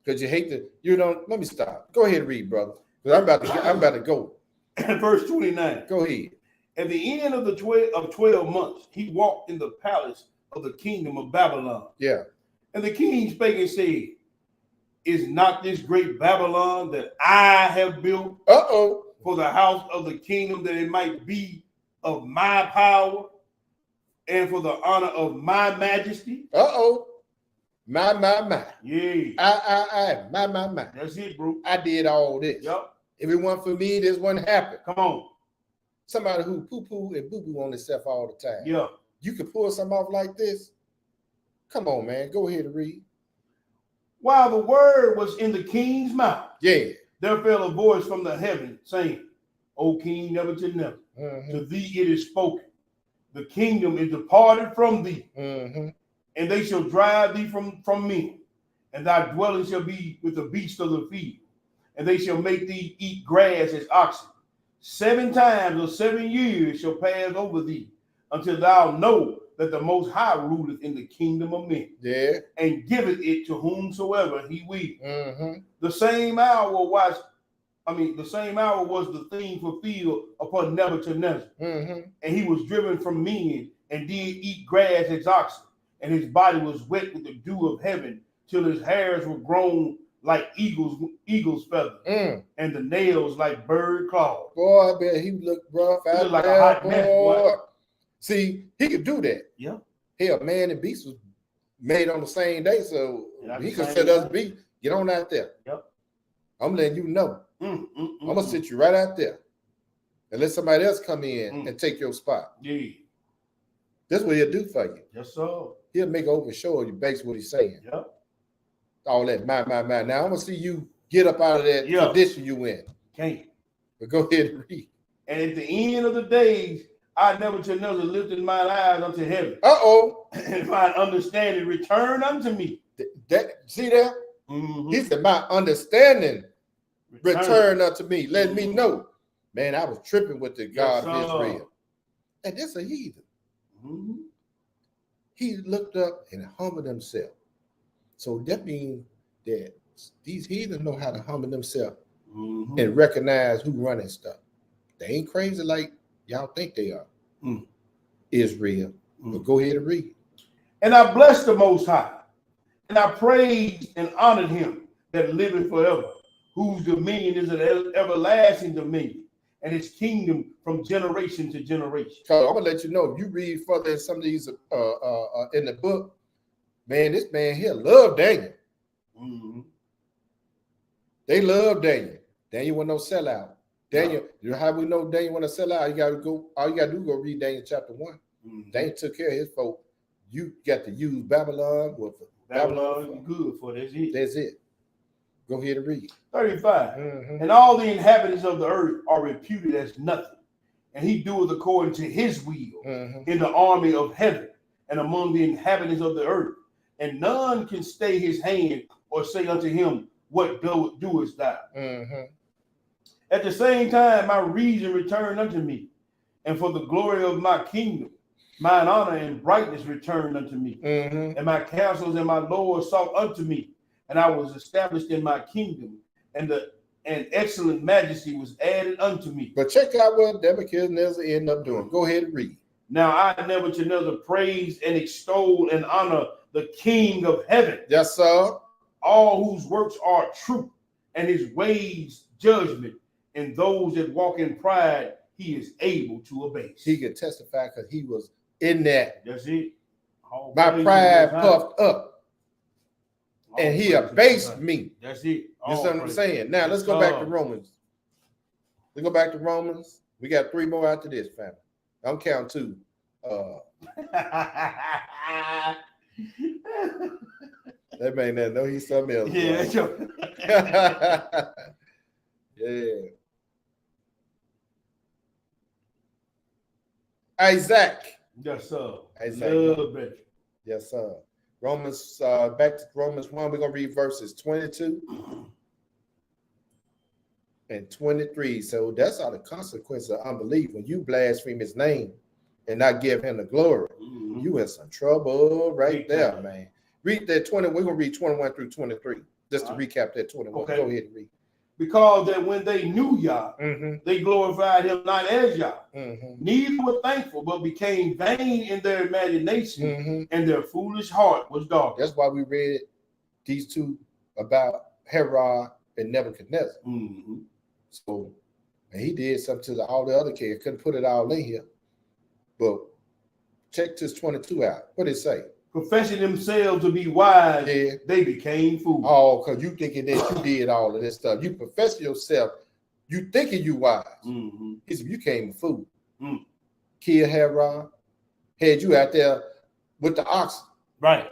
because you hate to. You don't. Let me stop. Go ahead and read, brother. Because I'm about to go. Verse 29. Go ahead. At the end of the 12 months, he walked in the palace of the kingdom of Babylon. Yeah. And the king spake and said, is not this great Babylon that I have built for the house of the kingdom, that it might be of my power and for the honor of my majesty? My. Yeah. My. That's it, bro. I did all this. Yep. If it wasn't for me, this wouldn't happen. Come on. Somebody who poo-poo and boo-boo on himself all the time. Yeah. You can pull something off like this. Come on, man. Go ahead and read. While the word was in the king's mouth, there fell a voice from the heaven saying, O King Nebuchadnezzar, to thee it is spoken, the kingdom is departed from thee, and they shall drive thee from men, and thy dwelling shall be with the beasts of the field, and they shall make thee eat grass as oxen. 7 times or 7 years shall pass over thee, until thou know that the Most High ruleth in the kingdom of men, and giveth it to whomsoever he will. The same hour was the thing fulfilled upon Nebuchadnezzar, and he was driven from men, and did eat grass as oxen, and his body was wet with the dew of heaven, till his hairs were grown like eagle's feathers, and the nails like bird claws. Boy, I bet he looked rough out there, like a hot mess, boy. See, he could do that. Yeah. Hell, man and beast was made on the same day, so he could set us beat. Get on out there. Yep. I'm letting you know. I'm gonna sit you right out there and let somebody else come in and take your spot. Yeah. That's what he'll do for you. Yes, sir. He'll make over show you basically what he's saying. Yep. All that, my. Now I'm gonna see you get up out of that condition you in. Can't. But go ahead and read. And at the end of the days, I Nebuchadnezzar lifted mine eyes unto heaven. And my understanding returned unto me. See that? He said, my understanding returned unto me. Let me know. Man, I was tripping with the God of Israel. And this a heathen. He looked up and humbled himself. So that means that these heathens know how to humble themselves and recognize who running stuff. They ain't crazy like y'all think they are. Israel. But go ahead and read. And I blessed the Most High, And I praised and honored him that liveth forever, whose dominion is an everlasting dominion, and his kingdom from generation to generation. So I'm gonna let you know, if you read further in some of these in the book, man, this man here loved Daniel. Mm-hmm. They love Daniel. Daniel was no sellout. Daniel, you know how we know Daniel want to sell out? All you gotta do is go read Daniel chapter 1. Mm-hmm. Daniel took care of his folk. You got to use Babylon with Babylon good for that's it. That's it. Go ahead and read. 35. Mm-hmm. And all the inhabitants of the earth are reputed as nothing, and he doeth according to his will in the army of heaven and among the inhabitants of the earth. And none can stay his hand or say unto him, what doest thou? Mm-hmm. At the same time, my reason returned unto me, and for the glory of my kingdom, mine honor and brightness returned unto me. Mm-hmm. And my counsels and my lords sought unto me, and I was established in my kingdom, and excellent majesty was added unto me. But check out what Nebuchadnezzar ended up doing. Go ahead and read. Now I, Nebuchadnezzar, praise and extol and honor the King of heaven. Yes, sir. All whose works are true, and his ways judgment, and those that walk in pride, he is able to abase. He could testify because he was in that. That's it. My pride puffed up, and he abased me. That's it. You see what I'm saying? Now let's go back to Romans. Let's go back to Romans. We got 3 more after this, family. I'm counting 2. That man that know he's something else. Yeah. Yeah. Isaac. Yes, sir. Isaac. Yes, sir. Romans, back to Romans 1, we're going to read verses 22 and 23. So that's all the consequences of unbelief. When you blaspheme his name and not give him the glory, you in some trouble right there, man. Read that 20. We're going to read 21 through 23. Just to recap that 21. Okay. Go ahead and read. Because that when they knew Yah, they glorified him not as Yah. Neither were thankful, but became vain in their imagination, and their foolish heart was dark. That's why we read these 2 about Herod and Nebuchadnezzar. So, and he did something to all the other kids. Couldn't put it all in here. But check this 22 out. What did it say? Professing themselves to be wise, they became fools. Oh, because you thinking that you did all of this stuff. You profess yourself, you thinking you wise. He said, you became a fool. Killed Herod, had you out there with the oxen. Right.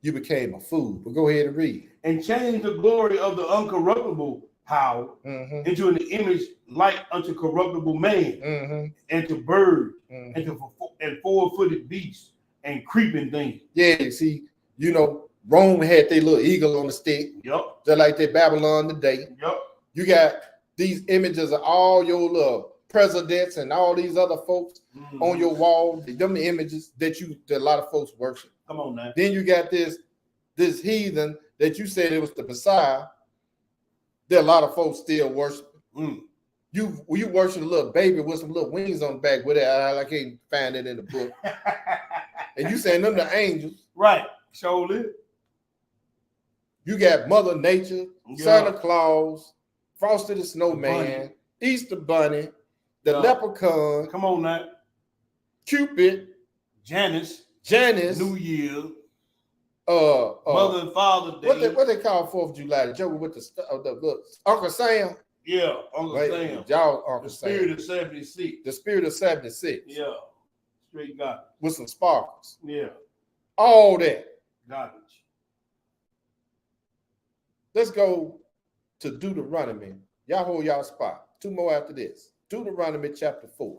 You became a fool. But go ahead and read. And changed the glory of the uncorruptible power into an image like unto corruptible man, and to birds, and 4-footed beasts, and creeping things. Yeah, see, you know, Rome had their little eagle on the stick. Yep. Just like that Babylon today. Yep. You got these images of all your little presidents and all these other folks on your wall. Them images that a lot of folks worship. Come on now. Then you got this heathen that you said it was the Messiah. There are a lot of folks still worship. You worship a little baby with some little wings on the back with it. I can't find it in the book. And you saying them the angels. Right. Surely. You got Mother Nature, Santa Claus, Frosty the Snowman, Easter Bunny, the Leprechaun. Come on now. Cupid. Janice. New Year. Mother and Father Day. What they call 4th of July? The Joker with the Uncle Sam. Yeah, Uncle Sam. Y'all Uncle Sam. The Spirit of 76. The Spirit of 76. Yeah. Straight garbage. With some sparkles. Yeah. All that. Garbage. Let's go to Deuteronomy. Y'all hold y'all spot. 2 more after this. Deuteronomy chapter 4.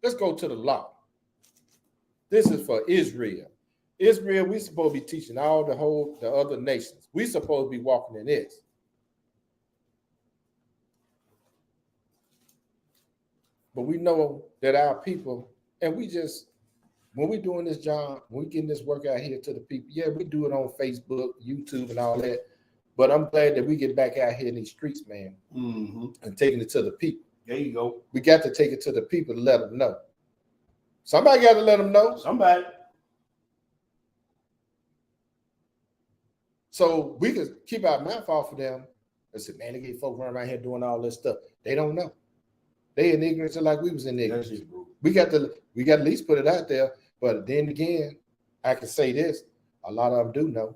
Let's go to the law. This is for Israel. Israel, we supposed to be teaching all the other nations. We supposed to be walking in this. But we know that our people, and we just, when we're doing this job, when we're getting this work out here to the people, yeah, we do it on Facebook, YouTube, and all that. But I'm glad that we get back out here in these streets, man, and taking it to the people. There you go. We got to take it to the people to let them know. Somebody got to let them know. Somebody. So we could keep our mouth off of them and say, man, they get folk running around here doing all this stuff. They don't know. They in ignorance like we was in ignorance. We got to at least put it out there. But then again, I can say this: a lot of them do know.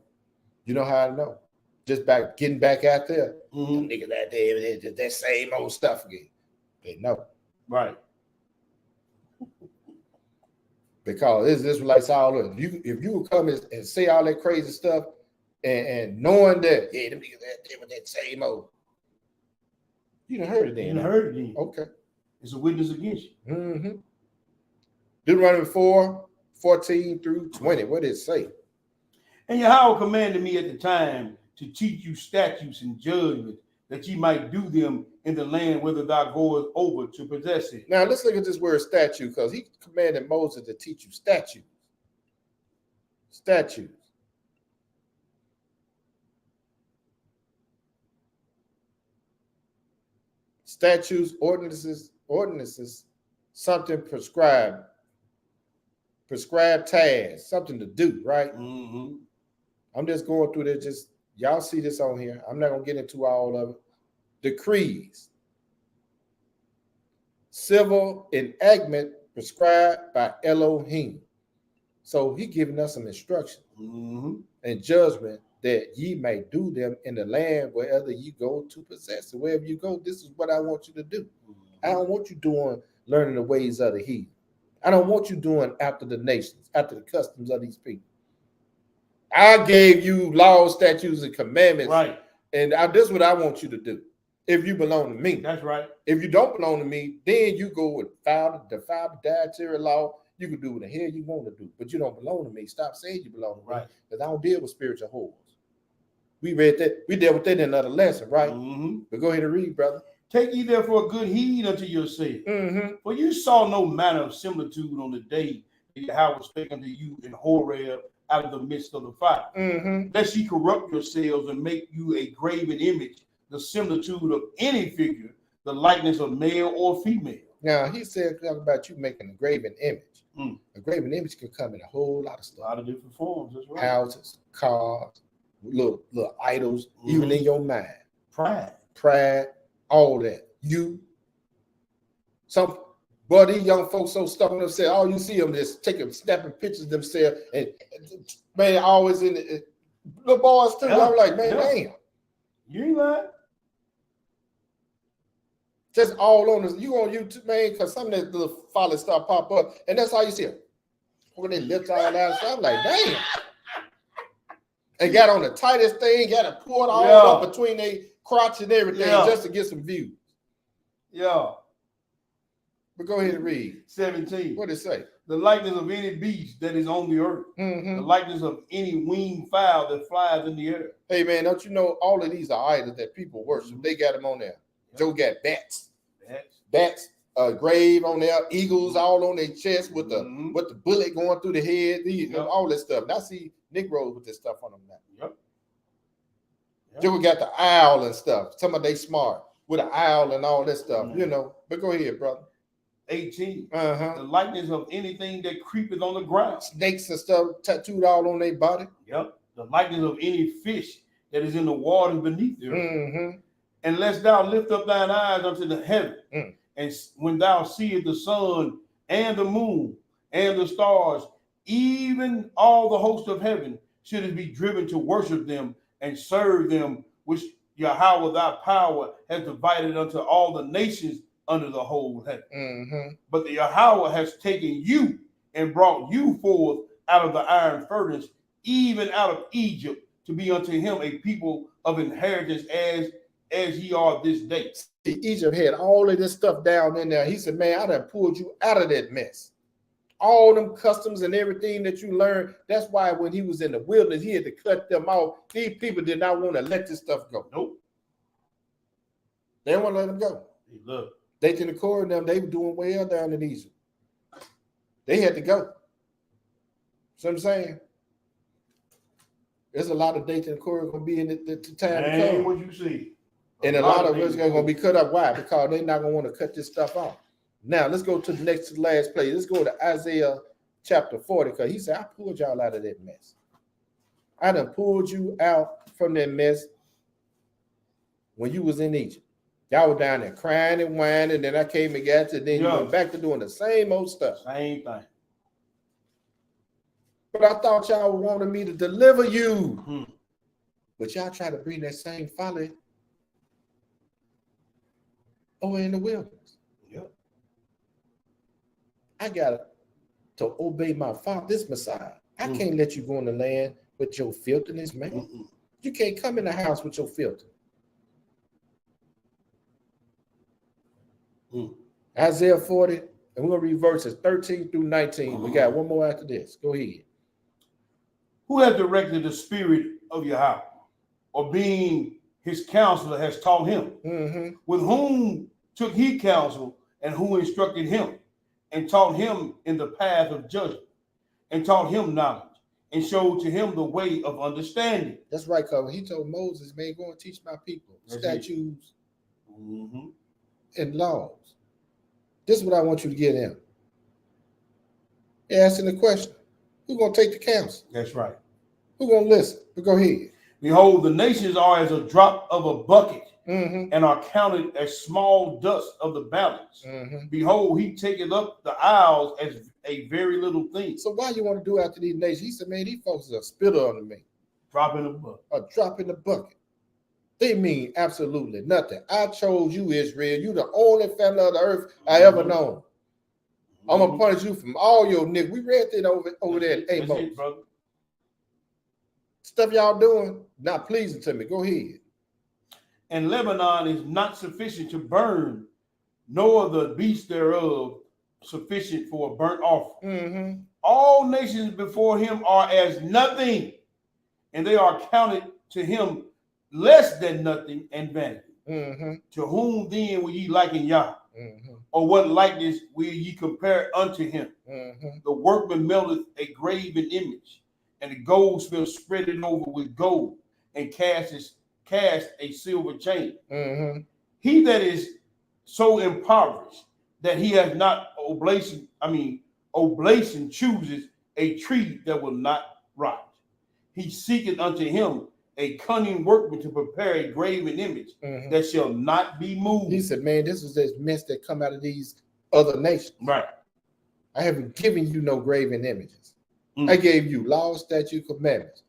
You know how I know? Just by getting back out there, them niggas out there, that same old stuff again. They know, right? Because it's Israelites all over. If you would come and say all that crazy stuff, and knowing that, yeah, them niggas out there with that same old, you done heard it then. You done heard it then. Okay. It's a witness against you. Mm-hmm. Deuteronomy 4:14-20. What did it say? And Yahweh commanded me at the time to teach you statutes and judgments, that ye might do them in the land whither thou goest over to possess it. Now let's look at this word statute, because he commanded Moses to teach you statutes. Statutes. Statutes, ordinances, something prescribed tasks, something to do, right? Mm-hmm. I'm just going through this. Just y'all see this on here. I'm not gonna get into all of it. Decrees, civil enactment prescribed by Elohim. So he giving us some instruction and judgment that ye may do them in the land wherever you go to possess it. Wherever you go, this is what I want you to do. I don't want you learning the ways of the heathen. I don't want you doing after the nations, after the customs of these people. I gave you laws, statutes, and commandments. Right. And this is what I want you to do. If you belong to me. That's right. If you don't belong to me, then you go and defile the dietary law. You can do what the hell you want to do, but you don't belong to me. Stop saying you belong to me. Because I don't deal with spiritual whores. We read that. We dealt with that in another lesson, right? But go ahead and read, brother. Take ye therefore good heed unto yourselves. For you saw no manner of similitude on the day that Yahweh spake unto you in Horeb out of the midst of the fire. Lest ye corrupt yourselves and make you a graven image, the similitude of any figure, the likeness of male or female. Now, he said about you making a graven image. A graven image can come in a whole lot of stuff. A lot of different forms. That's right. Houses, cars, little idols, even in your mind. Pride, all that. You. These young folks so stuck on themselves, all you see them just snapping pictures of themselves, and man, always in the little boys too. I'm like, man, damn. You ain't lying. Just all on this. You on YouTube, man, because some of that little follow stuff pop up, and that's how you see them. When they lift all out, so I'm like, damn. And got on the tightest thing, got to pour it all up between their crotch and everything just to get some views. Yeah. But go ahead and read. 17. What did it say? The likeness of any beast that is on the earth. The likeness of any winged fowl that flies in the air. Hey, man, don't you know all of these are idols that people worship? They got them on there. Joe got bats, grave on there, eagles all on their chest with the bullet going through the head, all this stuff. Now I see Negroes with this stuff on them now. Joe got the owl and stuff. Some of they smart with an owl and all that stuff, But go ahead, brother. 18. The likeness of anything that creepeth on the ground. Snakes and stuff tattooed all on their body. The likeness of any fish that is in the water beneath the earth. And lest thou lift up thine eyes unto the heaven, and when thou seest the sun and the moon and the stars, even all the host of heaven, should it be driven to worship them and serve them, which Yahweh thy power has divided unto all the nations under the whole heaven. But the Yahweh has taken you and brought you forth out of the iron furnace, even out of Egypt, to be unto him a people of inheritance as ye are this day. See, Egypt had all of this stuff down in there. He said, man, I done pulled you out of that mess. All them customs and everything that you learned. That's why when he was in the wilderness, he had to cut them off. These people did not want to let this stuff go. Nope. They didn't want to let them go. Hey, look. They to the core of them, they were doing well down in Egypt. They had to go. See what I'm saying? There's a lot of Dayton and Corey going to be in the time to come. What you see. And a lot of us are going to be cut up. Why? Because they're not going to want to cut this stuff off. Now, let's go to the last place. Let's go to Isaiah chapter 40, because he said, I pulled y'all out of that mess. I done pulled you out from that mess when you was in Egypt. Y'all were down there crying and whining, and then I came and got you, then you went back to doing the same old stuff. Same thing. But I thought y'all wanted me to deliver you. But y'all try to bring that same folly over in the wilderness. Yep. I got to obey my father, this Messiah. I can't let you go in the land with your filthiness, man. You can't come in the house with your filth. Isaiah 40, and we're going to read verses 13 through 19. We got one more after this. Go ahead. Who has directed the spirit of Yahweh, or being his counselor has taught him? With whom took he counsel, and who instructed him, and taught him in the path of judgment, and taught him knowledge, and showed to him the way of understanding. That's right, because he told Moses, man, go and teach my people statutes and laws. This is what I want you to get in. They're asking the question, who's going to take the counsel? That's right. Who's going to listen? But go ahead. Behold, the nations are as a drop of a bucket, and are counted as small dust of the balance. Behold, he taketh up the isles as a very little thing. So why you want to do after these nations? He said, man, these folks are a spitter under me. Drop in the bucket. A drop in the bucket. They mean absolutely nothing. I chose you, Israel. You the only family of the earth I ever known. I'm going to punish you from all your niggas. We read that over there in Amos. Stuff y'all doing, not pleasing to me. Go ahead. And Lebanon is not sufficient to burn, nor the beasts thereof sufficient for a burnt offering. All nations before him are as nothing, and they are counted to him less than nothing and vanity. To whom then will ye liken Yah? Or what likeness will ye compare unto him? The workman melteth a graven image, and the goldsmith spread it over with gold, and cast a silver chain. He that is so impoverished that he has not oblation chooses a tree that will not rot. He seeketh unto him a cunning workman to prepare a graven image that shall not be moved. He said, man, this is this mess that come out of these other nations. Right. I haven't given you no graven images. I gave you laws, statutes, commandments.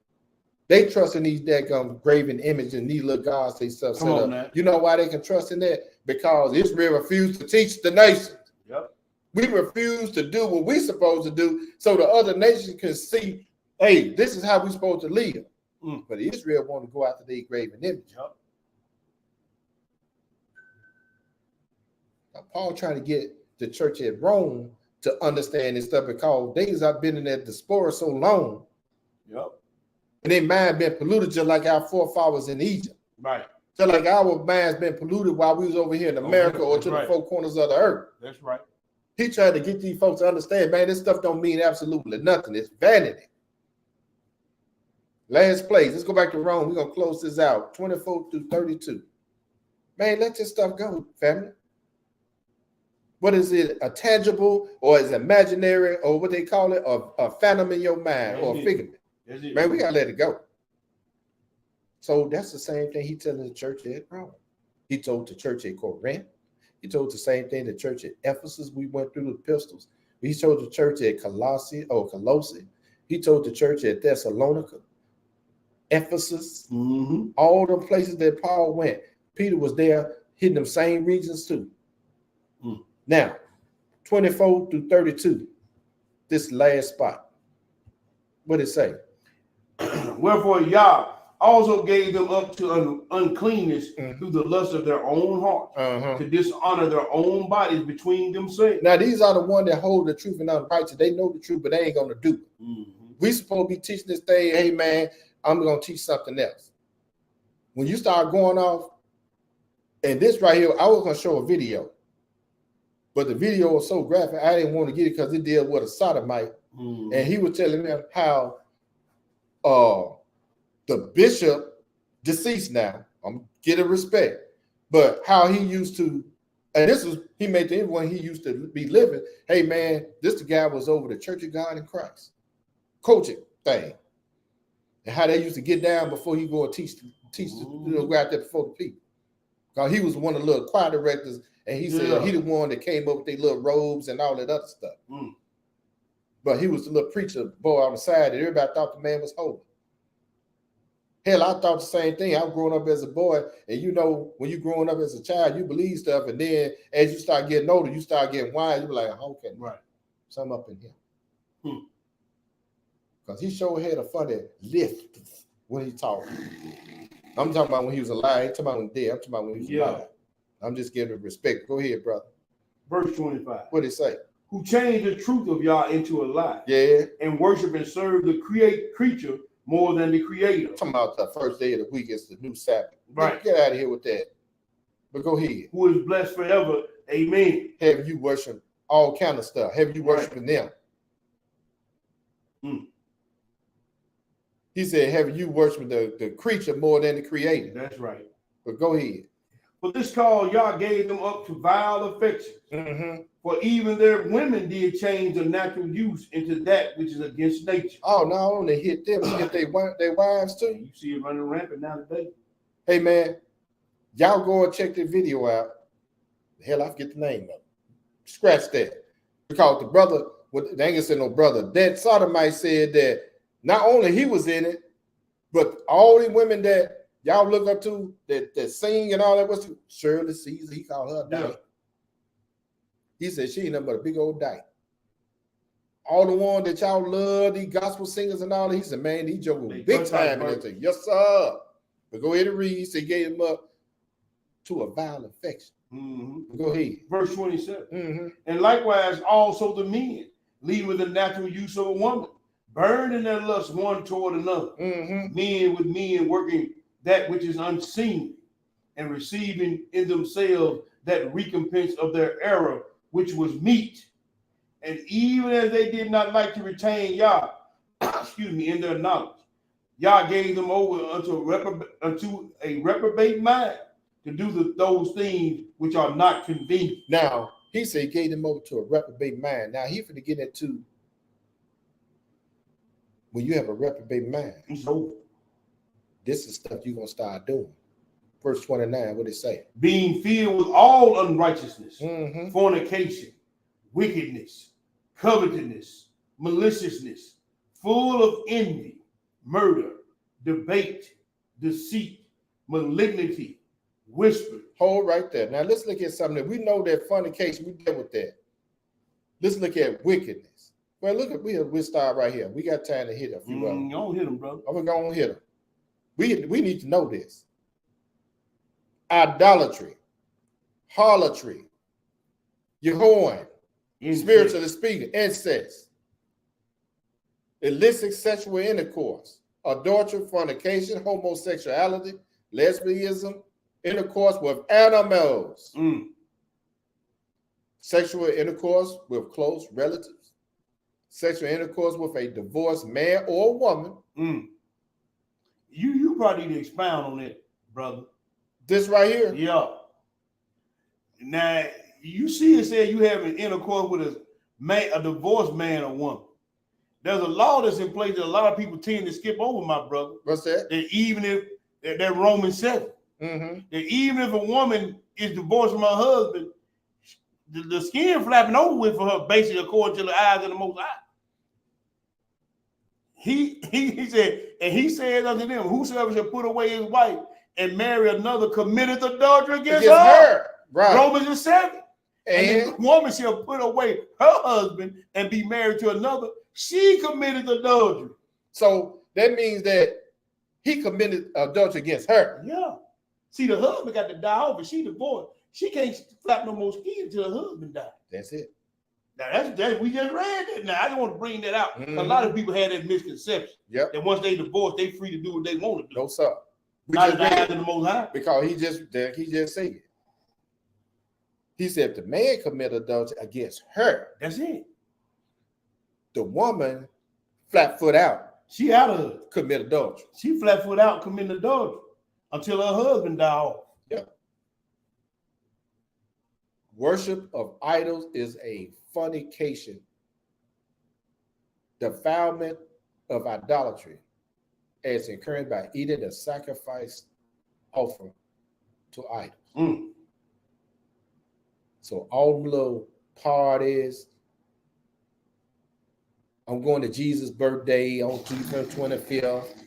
They trust in these daggum graven images and these little gods they set up. Now. You know why they can trust in that? Because Israel refused to teach the nations. We refuse to do what we're supposed to do so the other nations can see, hey, this is how we're supposed to live. But Israel want to go after the graven image. Now, Paul trying to get the church at Rome to understand this stuff because things have been in that diaspora so long. And their mind been polluted just like our forefathers in Egypt. Right. Just like our mind's been polluted while we was over here in America or to the four corners of the earth. That's right. He tried to get these folks to understand, man, this stuff don't mean absolutely nothing. It's vanity. Last place. Let's go back to Rome. We're going to close this out. 24 through 32. Man, let this stuff go, family. What is it? A tangible or is it imaginary or what they call it? A phantom in your mind or a figment. Man, we got to let it go. So that's the same thing he telling the church at Rome. He told the church at Corinth. He told the same thing the church at Ephesus. We went through the epistles. He told the church at Colossae. He told the church at Thessalonica, Ephesus, all the places that Paul went. Peter was there hitting them same regions too. Now, 24 through 32, this last spot. What did it say? Wherefore Yah also gave them up to uncleanness through the lust of their own heart, to dishonor their own bodies between themselves. Now, these are the ones that hold the truth and unrighteous. They know the truth, but they ain't going to do it. We supposed to be teaching this thing, hey, man, I'm going to teach something else. When you start going off, and this right here, I was going to show a video, but the video was so graphic, I didn't want to get it because it dealt with a sodomite. And he was telling them how the bishop, deceased now, I'm getting respect, but how he used to, and this was, he made the when he used to be living, hey man, this the guy was over the Church of God in Christ, coaching thing. and how they used to get down before he go and teach go out there before the people. Because he was one of the little choir directors, and he said he the one that came up with their little robes and all that other stuff. But he was the little preacher boy on the side that everybody thought the man was holy. Hell, I thought the same thing. I was growing up as a boy, and you know, when you're growing up as a child, you believe stuff, and then as you start getting older, you start getting wise. You're like, okay, right, something up in here. Because he sure had a funny lift when he talked. I'm talking about when he was alive. I'm talking about when he dead. I'm talking about when he was alive. I'm just giving him respect. Go ahead, brother. Verse 25. What did it say? Who changed the truth of Yah into a lie. Yeah. And worship and serve the creature more than the creator. I'm talking about the first day of the week is the new Sabbath. Right. Get out of here with that. But go ahead. Who is blessed forever. Amen. Have you worship all kind of stuff? Have you worshiping them? He said, have you worshiping the creature more than the creator? That's right. But go ahead. For this cause, Yah gave them up to vile affections. For even their women did change the natural use into that which is against nature. Oh, not only hit them, hit their wives too. You see it running rampant now today. Hey, man, y'all go and check the video out. Hell, I forget the name of it. Scratch that. Because the brother, they ain't gonna say no brother, that sodomite said that not only he was in it, but all the women that y'all look up to that sing and all that, was Shirley Caesar, he called her a dyke. He said she ain't nothing but a big old dyke. All the ones that y'all love, these gospel singers and all that, he said, man, these jokers big time. And they said, yes, sir. But go ahead and read. He said, gave him up to a vile affection. Go ahead. Verse 27. And likewise also the men, lead with the natural use of a woman, burning their lust one toward another. Men with men working that which is unseen, and receiving in themselves that recompense of their error, which was meat. And even as they did not like to retain Yah, in their knowledge, Yah gave them over unto a reprobate mind to do those things which are not convenient. Now, he said he gave them over to a reprobate mind. Now, he's going to get into when you have a reprobate mind. This is stuff you're going to start doing. Verse 29, what did it say? Being filled with all unrighteousness, fornication, wickedness, covetousness, maliciousness, full of envy, murder, debate, deceit, malignity, whisper. Hold right there. Now let's look at something that we know that fornication, we deal with that. Let's look at wickedness. Well, look at we'll start right here. We got time to hit a few of them. Don't hit them, brother. I'm gonna hit them. We need to know this. Idolatry, harlotry, Yehoan, spiritually speaking, incest, illicit sexual intercourse, adultery, fornication, homosexuality, lesbianism, intercourse with animals, sexual intercourse with close relatives, sexual intercourse with a divorced man or woman. You probably need to expound on that, brother. This right here? Yeah. Now, you see it said you have an intercourse with a divorced man or woman. There's a law that's in place that a lot of people tend to skip over, my brother. What's that? That even if that Romans 7, that even if a woman is divorced from her husband, the skin flapping over with for her, basically according to the eyes of the Most High. He said, and he said unto them, whosoever shall put away his wife and marry another committeth adultery against her. Right. Romans 7. And the woman shall put away her husband and be married to another. She committed adultery. So that means that he committed adultery against her. Yeah. See, the husband got to die off, and she divorced. She can't flap no more skin until her husband died. That's it. Now that's we just read that. Now I just want to bring that out. A lot of people had that misconception. Yep. That once they divorce, they free to do what they want to do. No, sir. Not in the eyes of the Most High. Because he just said it. He said if the man commit adultery against her, that's it. The woman flat foot out. She out of it. Commit adultery. She flat foot out committing adultery until her husband die off. Yep. Worship of idols is a fornication, defilement of idolatry. as encouraged by eating the sacrifice offered to idols. Mm. So all the little parties. I'm going to Jesus' birthday on December 25th.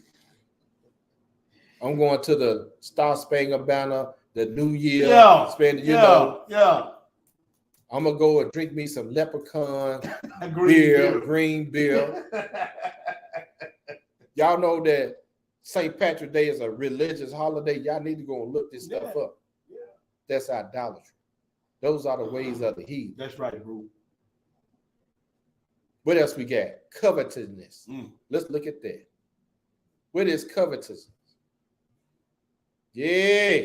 I'm going to the Star Spangled Banner, the New Year. Yeah. know. Yeah. I'm gonna go and drink me some Leprechaun Green green beer. Y'all know that St. Patrick's Day is a religious holiday. Y'all need to go and look this stuff up. Yeah. That's idolatry. Those are the ways of the heathen. That's right, bro. What else we got? Covetousness. Let's look at that. What is covetousness? Yeah.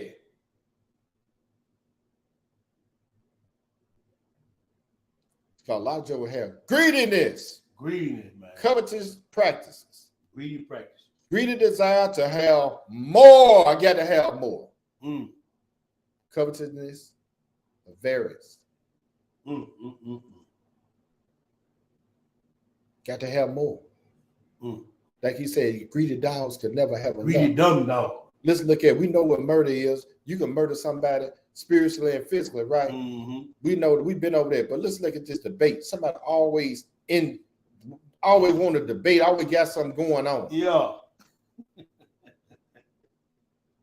A lot of people have greediness. Greediness, man. Covetous practices. Greedy practice. Greedy desire to have more. I got to have more. Covetousness, avarice. Got to have more. Like he said, greedy dogs could never have enough. Greedy dumb dog. Let's look at, we know what murder is. You can murder somebody spiritually and physically, right? We know that we've been over there, but let's look at this debate. Somebody always want to debate, always got something going on. Yeah.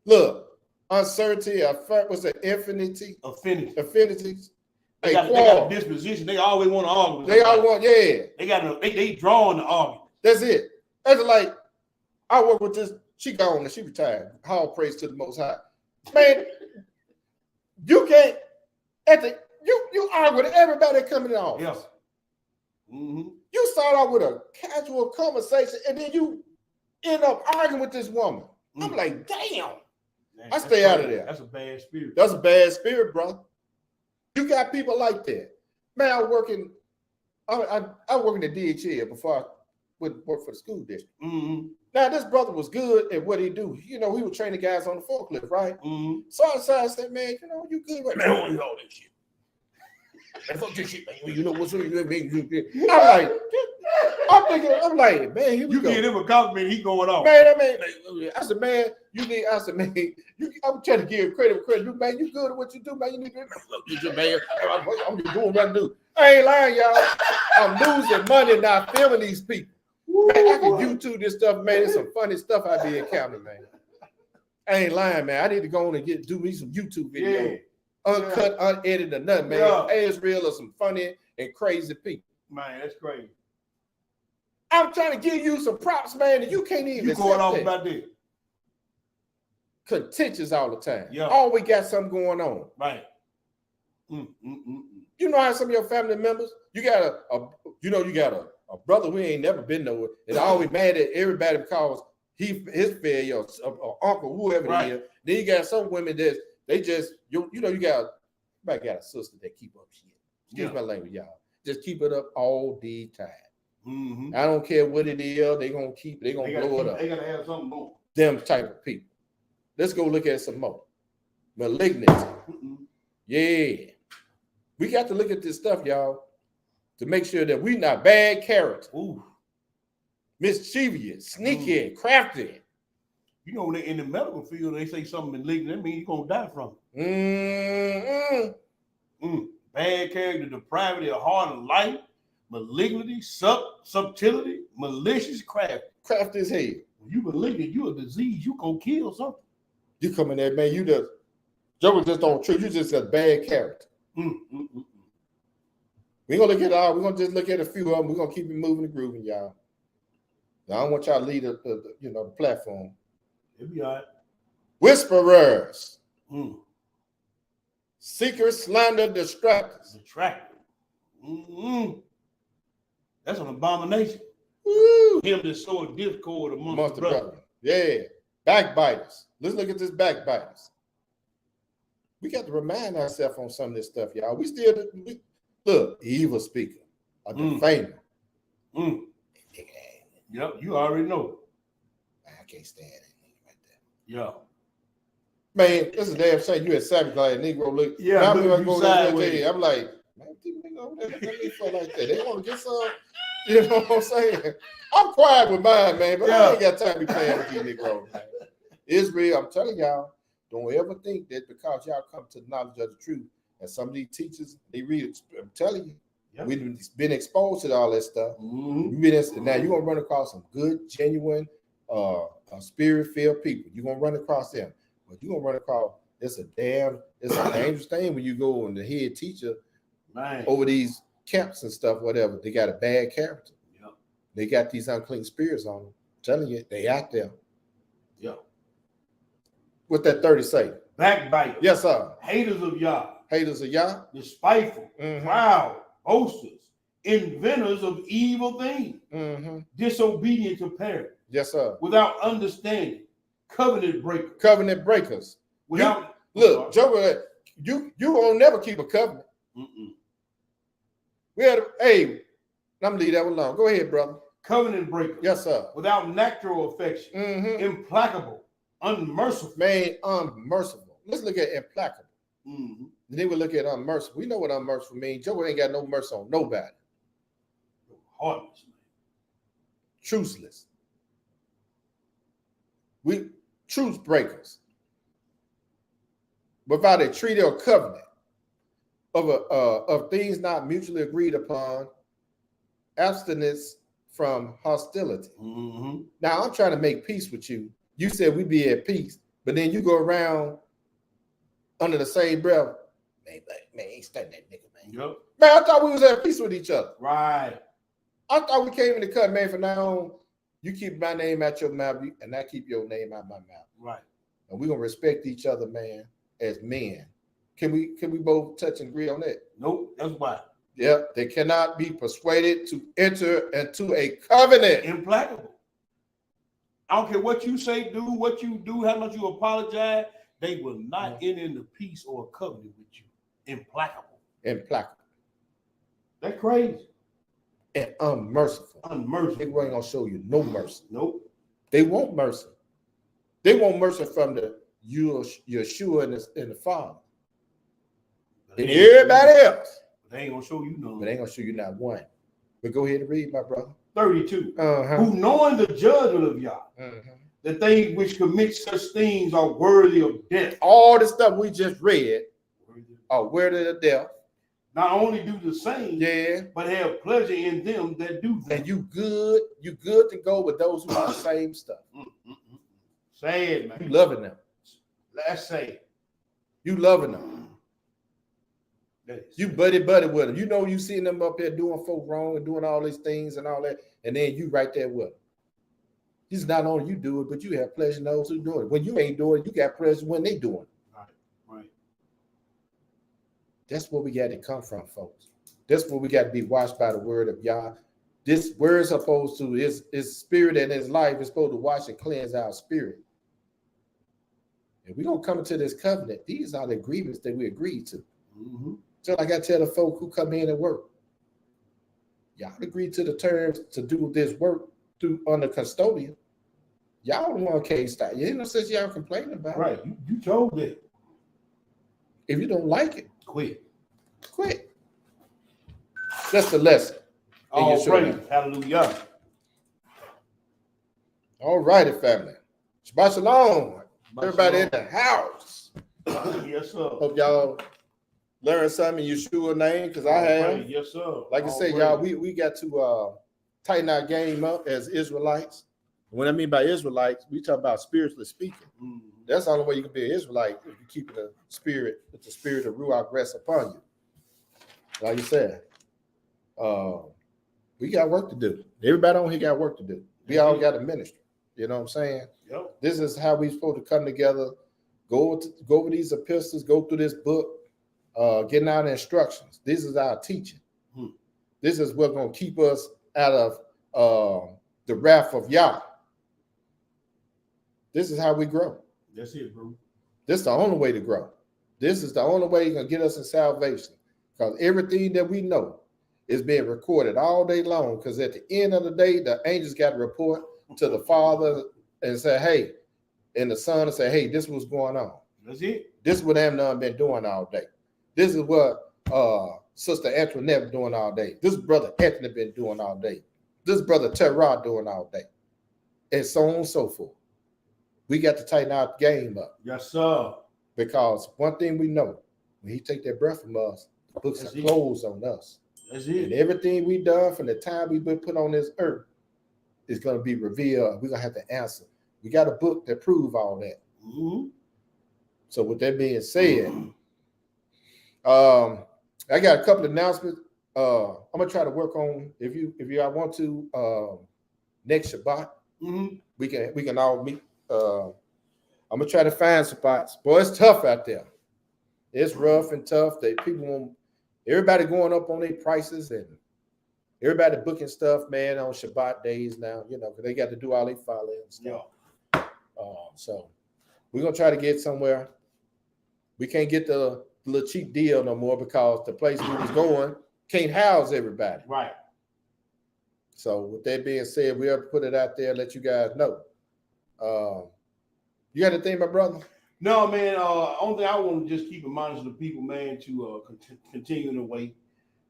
Look, uncertainty, what's it, affinities. They got a disposition. They always want to argue. They all want, yeah. They drawing the argument. That's it. That's like, I work with this, she gone and she retired. All praise to the Most High. Man, you can't, you argue with everybody coming in office. Yes. You start out with a casual conversation and then you end up arguing with this woman. I'm like, damn. Man, I stay out of there. That's a bad spirit. That's a bad spirit, bro. You got people like that. Man, I work in the DHL before I would work for the school district. Now, this brother was good at what he do. You know, he would train the guys on the forklift, right? So I said, man, you know, you good. Man, I want all this shit. Man, fuck this shit, man. You know what's I'm like, man, here we go. You give him a compliment, he going off. Man, I said, man, I'm trying to give credit. Man, you good at what you do, man. You need to, man. I'm just doing what I do. I ain't lying, y'all. I'm losing money now filming these people. Man, I can YouTube this stuff, man. There's some funny stuff I be encountering, man. I ain't lying, man. I need to go on and do me some YouTube videos. Yeah. Uncut, unedited, or nothing, man. Yeah. Israel or some funny and crazy people. Man, that's crazy. I'm trying to give you some props, man, and you can't even. You going off about this? Contentious all the time. Yeah. Always got something going on. Right. You know how some of your family members, you got a brother who ain't never been nowhere, and always mad at everybody because his failure or uncle, whoever it is. Then you got some women that they just you got a sister that keep up shit. Excuse my language, y'all. Just keep it up all the time. I don't care what it is, they gonna blow it up. They gotta have something more. Them type of people. Let's go look at some more. Malignity. Yeah. We got to look at this stuff, y'all, to make sure that we not bad character. Mischievous, sneaky, crafty. You know, when they're in the medical field, they say something malignant, that means you're gonna die from it. Bad character, depravity of heart and life, malignity, subtlety, malicious, craft. Craft is hell. When you malignant, you a disease, you gonna kill something. You come in there, man, you just Joker just don't treat you, just a bad character. We're gonna just look at a few of them. We're gonna keep it moving and grooving, y'all. Now, I don't want y'all to lead the platform. It'll be all right. Whisperers. Seekers, slander, distractors. That's an abomination. Woo. Him that sowed discord amongst the brethren. Yeah. Backbiters. Let's look at this backbiters. We got to remind ourselves on some of this stuff, y'all. Look, evil speaker, a defamer. Yep, you already know. I can't stand anything like that. Yeah. Man, this is a damn shame. You at Sabbath like a Negro look. Yeah, I'm like, man, people nigga over there let me feel like that. They want to get some. You know what I'm saying? I'm quiet with mine, man, but I ain't got time to be playing with these Negroes, man. Israel, I'm telling y'all, don't ever think that because y'all come to the knowledge of the truth, and some of these teachers, they read it. I'm telling you, we've been exposed to all that stuff. Now you're gonna run across some good, genuine, spirit-filled people. You're gonna run across them, but you're gonna run across it's a dangerous thing when you go and the head teacher over these camps and stuff, whatever. They got a bad character. They got these unclean spirits on them. I'm telling you, they out there. What that 30 say? Backbiters. Yes, sir. Haters of Yah. Haters of Yah. Despiteful, proud, boasters, inventors of evil things, disobedient to parents. Yes, sir. Without understanding, covenant breakers. Covenant breakers. Without look, Joe, you won't never keep a covenant. Hey, I'm gonna leave that one alone. Go ahead, brother. Covenant breakers. Yes, sir. Without natural affection, implacable, unmerciful. Man, unmerciful. Let's look at implacable. Then we look at unmerciful. We know what unmerciful means. Joe ain't got no mercy on nobody. Heartless, man. Truceless. We truce breakers. Without a treaty or covenant of things not mutually agreed upon, abstinence from hostility. Now I'm trying to make peace with you. You said we be at peace, but then you go around under the same breath. Man, ain't studying that nigga, man. Man, I thought we was at peace with each other. Right. I thought we came in the cut, man. From now on, you keep my name out your mouth, and I keep your name out my mouth. Right. And we're gonna respect each other, man, as men. Can we both touch and agree on that? Nope, that's why. Yeah, they cannot be persuaded to enter into a covenant. Implacable. I don't care what you say, do what you do, how much you apologize. They will not enter into peace or a covenant with you. Implacable. Implacable. That's crazy. And unmerciful. Unmerciful. They ain't gonna show you no mercy. Nope. They want mercy. They want mercy from the Yeshua and the Father. And everybody else. They ain't gonna show you none. But they ain't gonna show you not one. But go ahead and read, my brother. 32. Who knowing the judgment of Yah, that they which commit such things are worthy of death. All the stuff we just read are worthy of death. Not only do the same, but have pleasure in them that do them. And you good to go with those who do the same stuff. Say it, man. You loving them. Let's say it. You loving them. You buddy with them. You know you seeing them up there doing folk wrong and doing all these things and all that, and then you right there with them. It's not only you do it, but you have pleasure in those who do it. When you ain't doing it, you got pleasure when they doing it. Right. That's where we got to come from, folks. That's where we got to be washed by the word of Yah. This word is supposed to, his spirit and his life is supposed to wash and cleanse our spirit. If we don't come into this covenant, these are the agreements that we agreed to. So like I tell the folk who come in and work, y'all agree to the terms to do this work under custodian. Y'all the one can't stop. You ain't no sense y'all complaining about it. Right. You told it. If you don't like it, quit. That's the lesson. All praise. Hallelujah. All righty, family. Shabbat shalom. Everybody in the house. Yes, sir. Hope y'all learn something in Yeshua's name, because I have. Yes, sir. Like I said, y'all, we got to tighten our game up as Israelites. What I mean by Israelites, we talk about spiritually speaking. That's the only way you can be an Israelite, if you keep the spirit of Ruach rest upon you. Like you said, we got work to do. Everybody on here got work to do. We all got a ministry. You know what I'm saying? Yep. This is how we supposed to come together, go over these epistles, go through this book, getting out instructions. This is our teaching. This is what's going to keep us out of the wrath of Yah. This is how we grow. That's it, bro. This is the only way to grow. This is the only way you're going to get us in salvation, because everything that we know is being recorded all day long, because at the end of the day, the angels got to report to the Father and say, hey, and the Son and say, hey, this is what's going on. That's it. This is what Amnon been doing all day. This is what Sister Antoinette been doing all day. This is Brother Anthony been doing all day. this brother Terrah doing all day? And so on and so forth. We got to tighten our game up. Yes, sir. Because one thing we know, when he take that breath from us, the books That's are it. closed on us. That's And it. everything we done from the time we've been put on this earth is going to be revealed. We're going to have to answer. We got a book that prove all that. Mm-hmm. So with that being said, I got a couple of announcements. I'm gonna try to work on if you I want to next Shabbat. Mm-hmm. We can all meet. I'm gonna try to find spots. Boy, it's tough out there. It's rough and tough. Everybody going up on their prices and everybody booking stuff, man, on Shabbat days now. You know, because they got to do all their filing and stuff. Yeah. So we're gonna try to get somewhere. We can't get the little cheap deal no more because the place we was going can't house everybody. Right. So with that being said, we'll put it out there, let you guys know. You got anything, my brother? No, man. Only thing I want to just keep in mind is the people, man, to continue to wait.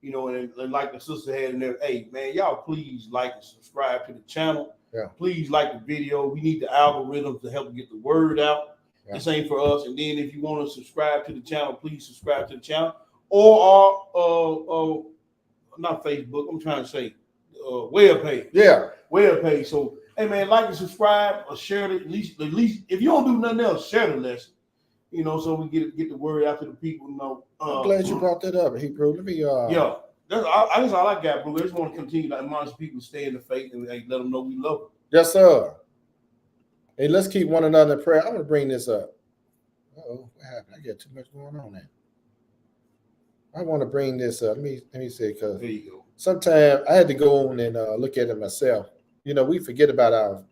You know, and like the sister had in there, hey, man, y'all please like and subscribe to the channel. Yeah. Please like the video. We need the algorithm to help get the word out. Yeah. This ain't for us. And then if you want to subscribe to the channel, please subscribe to the channel. Or not Facebook, I'm trying to say web page. Yeah. Web page. So hey man, like and subscribe or share it at least if you don't do nothing else, share the lesson. You know, so we get the word out to the people. You know, I'm glad you brought that up, Hebrew. Let me yeah, that's all I got, bro. I just want to continue to admonish people to stay in the faith and let them know we love them. Yes, sir. Hey, let's keep one another in prayer. I'm gonna bring this up. Oh, what happened? I got too much going on there. I want to bring this up. Let me say, because There you go. sometimes I had to go on and look at it myself. You know, we forget about our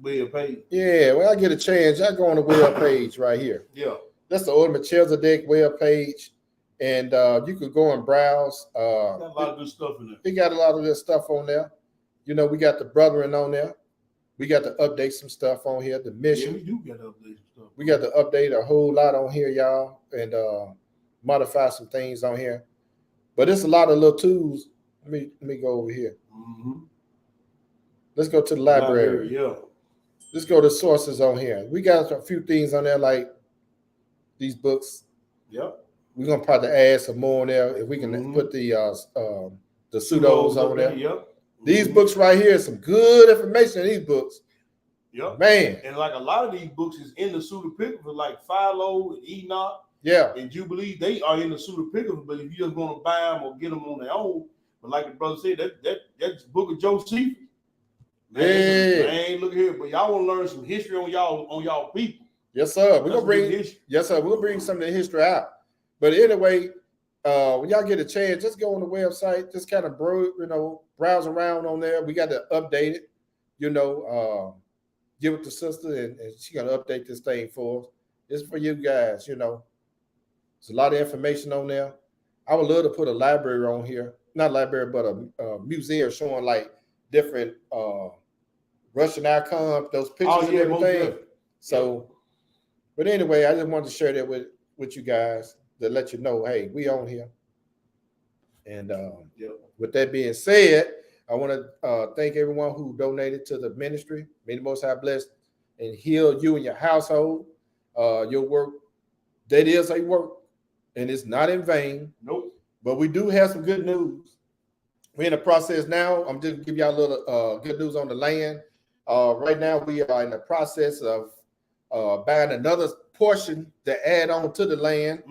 Web page. Yeah, when I get a chance, I go on the web page right here. Yeah. That's the Order Melchizedek web page. And you could go and browse. Got a lot of good stuff in there. We got a lot of good stuff on there. You know, we got the brethren on there. We got to update some stuff on here. The mission. Yeah, we do got to update some stuff. We got to update a whole lot on here, y'all, and modify some things on here. But it's a lot of little tools. Let me go over here. Mm-hmm. Let's go to the library. Yeah. Let's go to sources on here. We got a few things on there like these books. Yep. We're gonna probably add some more on there if we can put the pseudos on there. Yep. These books right here, some good information in these books. Yep. Man. And like a lot of these books is in the pseudepigrapha, like Philo and Enoch. Yeah. And Jubilee, they are in the pseudepigrapha, but if you just want to buy them or get them on their own, but like the brother said, that's Book of Josephus. Man, look here, but y'all want to learn some history on y'all people. Yes, sir. We're gonna bring some of the history out. But anyway, when y'all get a chance, just go on the website, just kind of browse around on there. We got to update it, give it to sister, and she's gonna update this thing for us. It's for you guys, There's a lot of information on there. I would love to put a library on here, not library, but a museum showing like different Russian icons, those pictures and everything. So, but anyway, I just wanted to share that with you guys to let you know, hey, we on here. And with that being said, I want to thank everyone who donated to the ministry. May the Most High bless and heal you and your household. Your work, that is a work, and it's not in vain. Nope. But we do have some good news. We're in the process now. I'm just gonna give y'all a little good news on the land. Right now, we are in the process of buying another portion to add on to the land,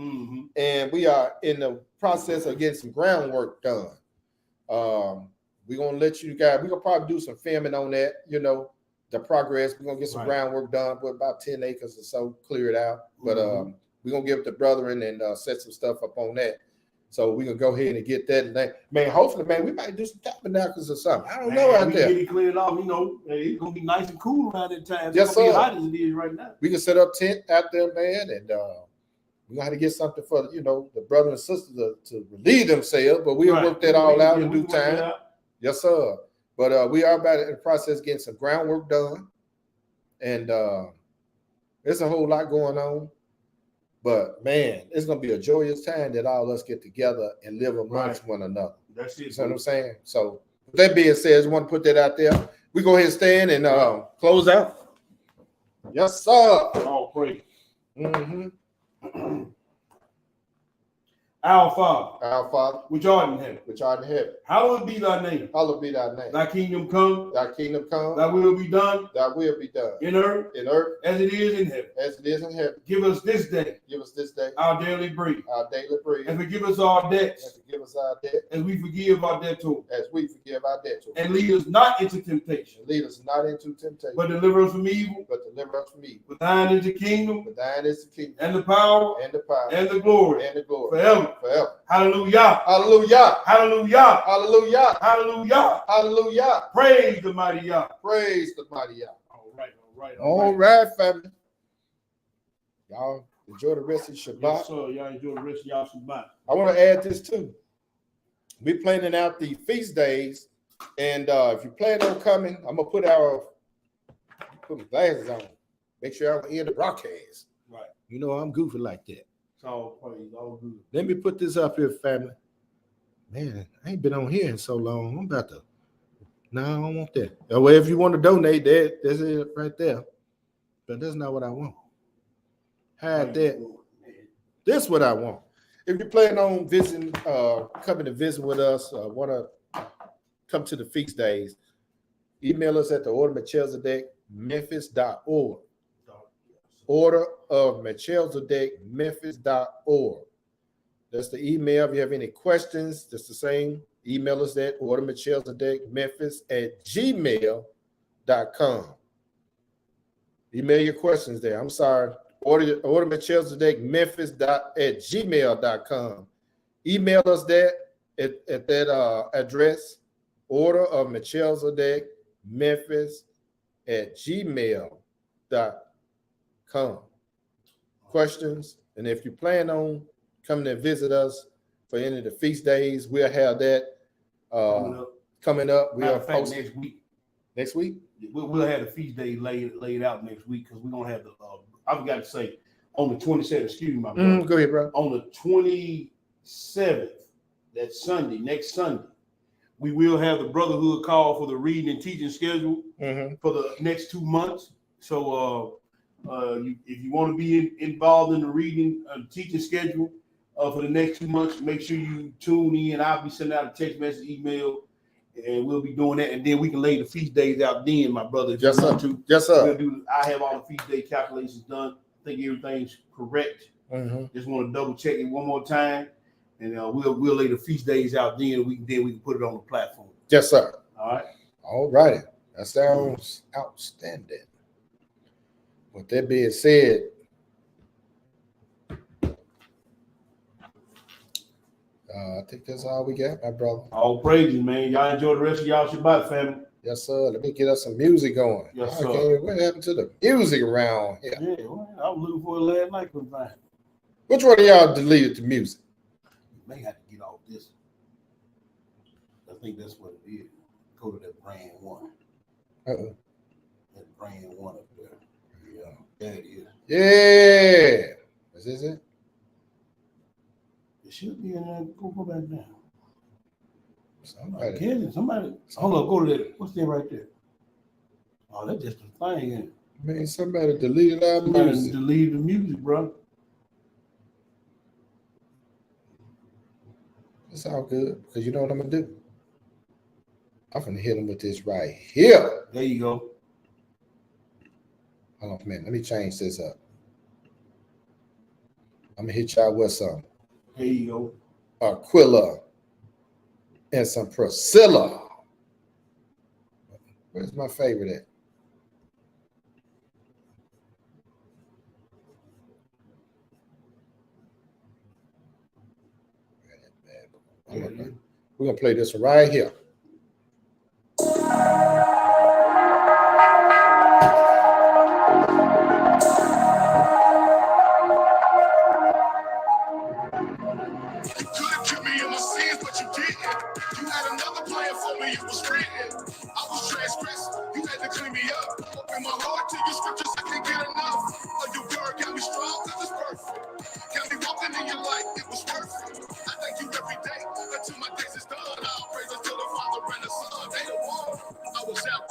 and we are in the process of getting some groundwork done. We're gonna let you guys. We're gonna probably do some filming on that. The progress. We're gonna get some groundwork done with about 10 acres or so, clear it out. But we're gonna give it to brethren and set some stuff up on that. So we're gonna go ahead and get that. Man, hopefully, man, we might do some tabernacles or something. I don't know out there. Get it cleared off. It's gonna be nice and cool around that time. Yes, it's gonna sir. be hot as it is right now. We can set up tent out there, man, and we're gonna have to get something for the brother and sister to relieve themselves. But we'll work that all out in due time. Yes, sir. But we are about in the process of getting some groundwork done, and there's a whole lot going on. But man, it's gonna be a joyous time that all of us get together and live amongst one another. That's it. You know what I'm saying? So With that being said, I just want to put that out there. We go ahead and stand and close out. Yes, sir. All praise. Our Father, which art in heaven, hallowed be thy name. Thy kingdom come. Thy will be done. In earth as it is in heaven. Give us this day our daily bread. And forgive us our debts. As we forgive our debtors. And lead us not into temptation. But deliver us from evil. For thine is the kingdom. And the power. And the glory. Forever. Hallelujah. Hallelujah. Hallelujah. Hallelujah. Hallelujah. Hallelujah. Praise the mighty Yah. Praise the mighty Yah. All right, family. Y'all enjoy the rest of Shabbat. Yes, sir. Y'all enjoy the rest of y'all Shabbat. I want to add this too. We're planning out the feast days, and if you plan on coming, I'm gonna put my glasses on. Make sure I'm in the broadcast. Right. You know I'm goofy like that. All praise, all good. Let me put this up here, family. Man, I ain't been on here in so long. I'm about to. No, I don't want that. Well, if you want to donate, that's it right there. But that's not what I want. Hide that. This is what I want. If you plan on visiting, coming to visit with us, want to come to the feast days, email us at the Order of Melchizedek, Memphis.org. Order of Melchizedek, Memphis.org. That's the email. If you have any questions, that's the same. Email us at Order Melchizedek, Memphis@gmail.com. Email your questions there. I'm sorry. Order Melchizedek, Memphis@gmail.com. Email us there at that address, Order of Melchizedek, Memphis@gmail.com. Questions, and if you plan on coming to visit us for any of the feast days, we'll have that coming up. We'll post next week. We'll have the feast day laid out next week because we're gonna have the. I forgot to say on the 27th. Excuse me, my brother. Go ahead, bro. On the 27th, that Sunday, next Sunday, we will have the brotherhood call for the reading and teaching schedule for the next 2 months. So, if you want to be involved in the reading and teaching schedule for the next 2 months, make sure you tune in. I'll be sending out a text message, email, and we'll be doing that. And then we can lay the feast days out then, my brother. Yes, sir. Yes, sir. I have all the feast day calculations done. I think everything's correct. Just want to double check it one more time, and we'll lay the feast days out then. We can put it on the platform. Yes, sir. All right. All righty. That sounds outstanding. With that being said, I think that's all we got, my brother. All praises, man. Y'all enjoy the rest of y'all Shabbat, family. Yes, sir. Let me get us some music going. Yes, sir. Okay, what happened to the music around here? Yeah, well, I was looking for it last night. Couldn't find it. Which one of y'all deleted the music? You may have to get off this. I think that's what it is. Go to that brand one. Uh-oh. That brand one up there. Yeah, there it is. Yeah. Is this it? It should be in there. Go back down. Somebody. Hold on, go to that. What's that right there? Oh, that's just a thing. Ain't it? Man, somebody deleted our music. Deleted the music, bro. It's all good, because you know what I'm going to do? I'm going to hit him with this right here. There you go. Hold on, man. Let me change this up. I'm going to hit y'all with some There you go. Aquila and some Priscilla. Where's my favorite at? We're going to play this right here. Until my days is done, I'll praise until the Father and the Son.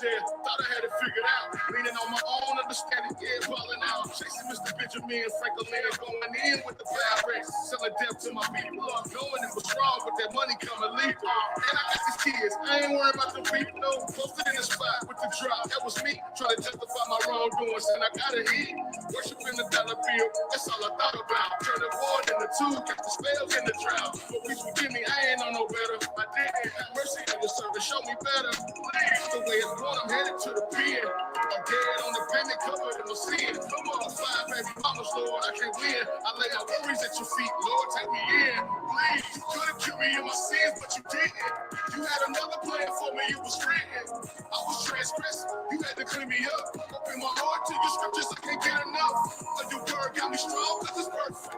there, thought I had it figured out. Leaning on my own understanding, yeah, balling out. Chasing Mr. Benjamin Franklin, going in with the fabric. Selling death to my people. I'm going and what's wrong with that money coming lethal. And I got these kids, I ain't worried about the people. No, posted in the spot with the drop. That was me trying to justify my wrongdoings. And I gotta eat. Worshiping the dollar bill, that's all I thought about. Turning one into two, kept the spells in the drought. But please forgive me, I ain't on no better. I didn't have mercy on the service, show me better. Please, the way it's going, I'm headed to the pen. I'm dead on the payment, covered in my sin. Come on, 5 baby mamas, Lord, I can't win. I lay my worries at your feet, Lord, take me in. Please, you could have killed me in my sins, but you didn't. You had another plan for me, it was written. I was transgressing, you had to clean me up. Open my heart to your scriptures, I can't get enough. But your word got me strong, cause it's perfect.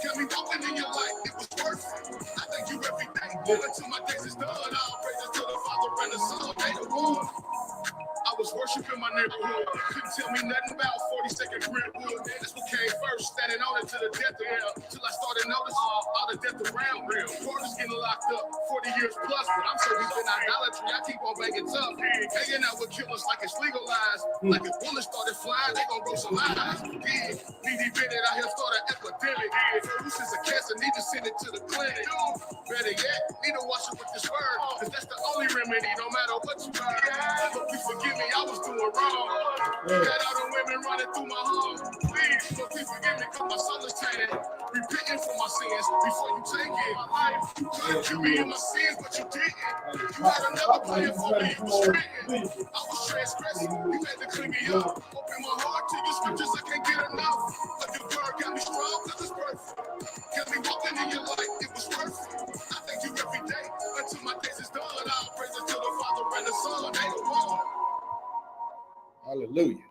Got me walking in your light, it was worth it. I thank you every day, until my days is done. I'll praise it to the Father and the Son, they the one. I was worshiping my neighborhood. Couldn't tell me nothing about 42nd Greenwood. That's what came first, standing on it to the death of him. Till I started noticing all the death around real. Partners getting locked up 40 years plus, but I'm so deep in idolatry, I keep on banging tough. Hanging out with killers like it's legalized. Like if bullets started flying, they gon' grow some lies. Yeah, need invented out here, start an epidemic. This is a cancer, need to send it to the clinic. Better yet, need to wash it with this word, cause that's the only remedy, no matter what you learn. But please forgive me, I was doing wrong. Got all the women running through my home. Please forgive me, cause my soul is tainted. Repenting for my sins before you take it. My life, you could kill me in my sins, but you didn't. You had another plan for me, it was written. I was transgressing, you had to clean me up. Open my heart to your scriptures, I can't get enough. But your word got me strong, cause it's perfect. Got me walking in your light, it was worth it. I thank you every day, until my days is done. I'll praise it to the Father and the Son, they the one. Hallelujah.